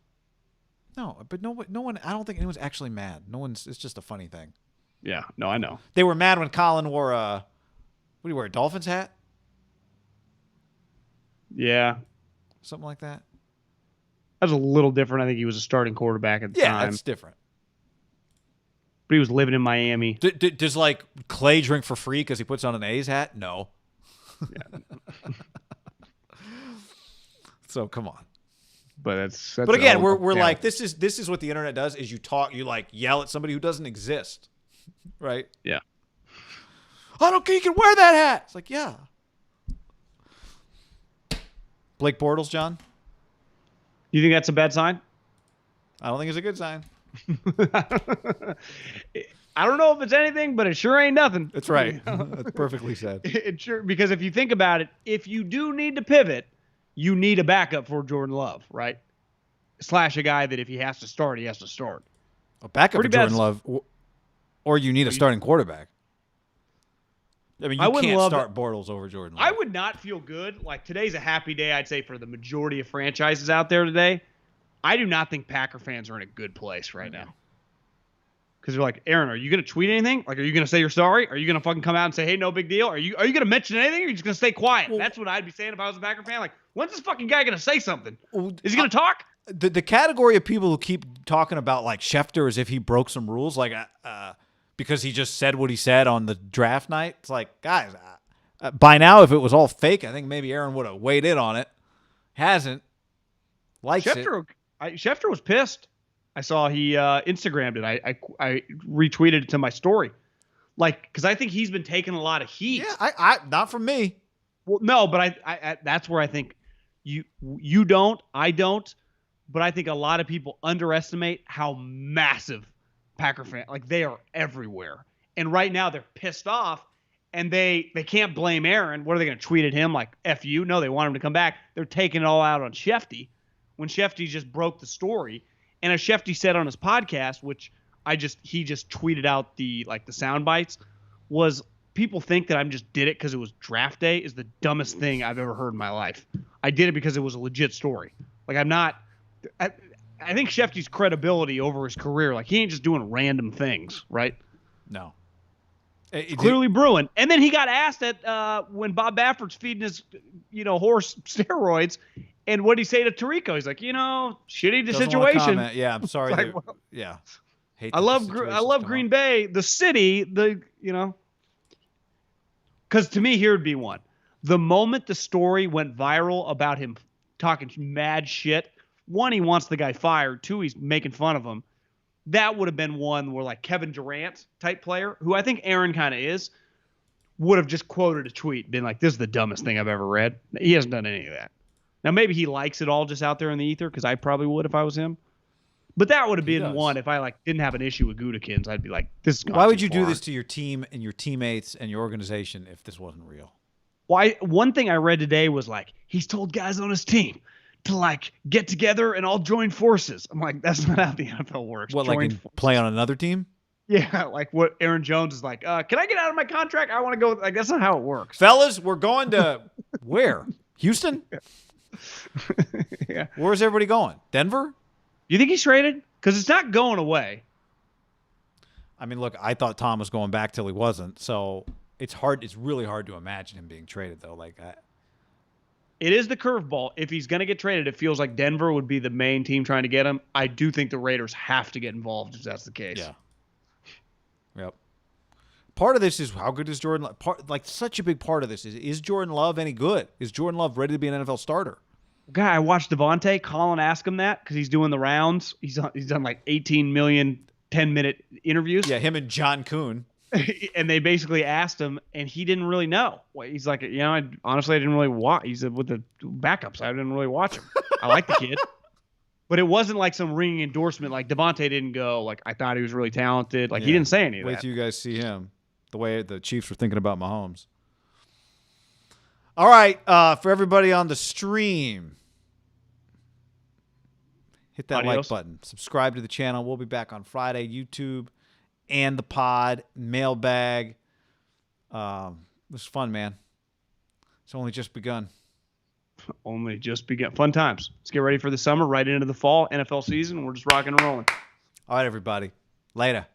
No, but no one. I don't think anyone's actually mad. No one's. It's just a funny thing. Yeah. No, I know. They were mad when Colin wore what do you wear? A Dolphins hat? Yeah. Something like that. That was a little different. I think he was a starting quarterback at the time. Yeah, that's different. But he was living in Miami. Does like Clay drink for free because he puts on an A's hat? No. Yeah. So come on. But that's but again, we're like this is what the internet does is you like yell at somebody who doesn't exist, right? Yeah. I don't care. You can wear that hat. It's like, yeah. Blake Bortles, John. You think that's a bad sign? I don't think it's a good sign. I don't know if it's anything, but it sure ain't nothing. That's right. That's perfectly said. It sure, because if you think about it, if you do need to pivot, you need a backup for Jordan Love, right? Slash a guy that if he has to start, he has to start. A backup Pretty for Jordan bad. Love, or you need a starting quarterback. I mean, you can't start Bortles over Jordan Love. I would not feel good. Like, today's a happy day, I'd say, for the majority of franchises out there today. I do not think Packer fans are in a good place right now. Because they're like, Aaron, are you going to tweet anything? Like, are you going to say you're sorry? Are you going to fucking come out and say, hey, no big deal? Are you going to mention anything, or are you just going to stay quiet? Well, that's what I'd be saying if I was a Packer fan. Like, when's this fucking guy going to say something? Is he going to talk? The category of people who keep talking about, like, Schefter as if he broke some rules, like, because he just said what he said on the draft night. It's like, guys, by now, if it was all fake, I think maybe Aaron would have weighed in on it. Hasn't. Likes it. Schefter was pissed. I saw he Instagrammed it. I retweeted it to my story. Like, because I think he's been taking a lot of heat. Yeah, I not from me. Well, no, but I that's where I think you don't, I don't, but I think a lot of people underestimate how massive Packer fans, like, they are everywhere. And right now they're pissed off, and they can't blame Aaron. What are they going to tweet at him, like, F you? No, they want him to come back. They're taking it all out on Shefty when Shefty just broke the story. And as Shefty said on his podcast, which he just tweeted out the sound bites, was people think that I just did it because it was draft day is the dumbest thing I've ever heard in my life. I did it because it was a legit story. Like, I think Shefty's credibility over his career, like, he ain't just doing random things, right? No. It's clearly brewing. And then he got asked at when Bob Baffert's feeding his, horse steroids, and what did he say to Tirico? He's like, shitty the situation. Yeah, I'm sorry. Like, yeah. I love Green Bay, the city, because to me, here would be one. The moment the story went viral about him talking mad shit, one, he wants the guy fired. Two, he's making fun of him. That would have been one where, like, Kevin Durant type player, who I think Aaron kind of is, would have just quoted a tweet, been like, this is the dumbest thing I've ever read. He hasn't done any of that. Now, maybe he likes it all just out there in the ether, because I probably would if I was him. But that would have been one if I didn't have an issue with Gudikins. I'd be like, this is why would you do this to your team and your teammates and your organization if this wasn't real? One thing I read today was, like, he's told guys on his team to, like, get together and all join forces. I'm like, that's not how the NFL works. What, like play on another team? Yeah, like what Aaron Jones is like, can I get out of my contract? I want to go. Like, that's not how it works. Fellas, we're going to where? Houston? Yeah. Where's everybody going? Denver? You think he's traded? Because it's not going away. I mean, look, I thought Tom was going back till he wasn't. So it's hard. It's really hard to imagine him being traded, though. It is the curveball. If he's going to get traded, it feels like Denver would be the main team trying to get him. I do think the Raiders have to get involved if that's the case. Yeah. Yep. Part of this is how good is Jordan Love? Such a big part of this is Jordan Love any good? Is Jordan Love ready to be an NFL starter? Guy, I watched Devontae. Colin asked him that because he's doing the rounds. He's done like 18 million 10-minute interviews. Yeah, him and John Kuhn. And they basically asked him, and he didn't really know. He's like, honestly, I didn't really watch. He's with the backups. I didn't really watch him. I like the kid. But it wasn't like some ringing endorsement. Like, Devontae didn't go, like, I thought he was really talented. Like, he didn't say any of that. Wait till you guys see him. The way the Chiefs were thinking about Mahomes. All right, for everybody on the stream, hit that like button. Subscribe to the channel. We'll be back on Friday, YouTube, and the pod, mailbag. It was fun, man. It's only just begun. Only just begun. Fun times. Let's get ready for the summer, right into the fall, NFL season. We're just rocking and rolling. All right, everybody. Later.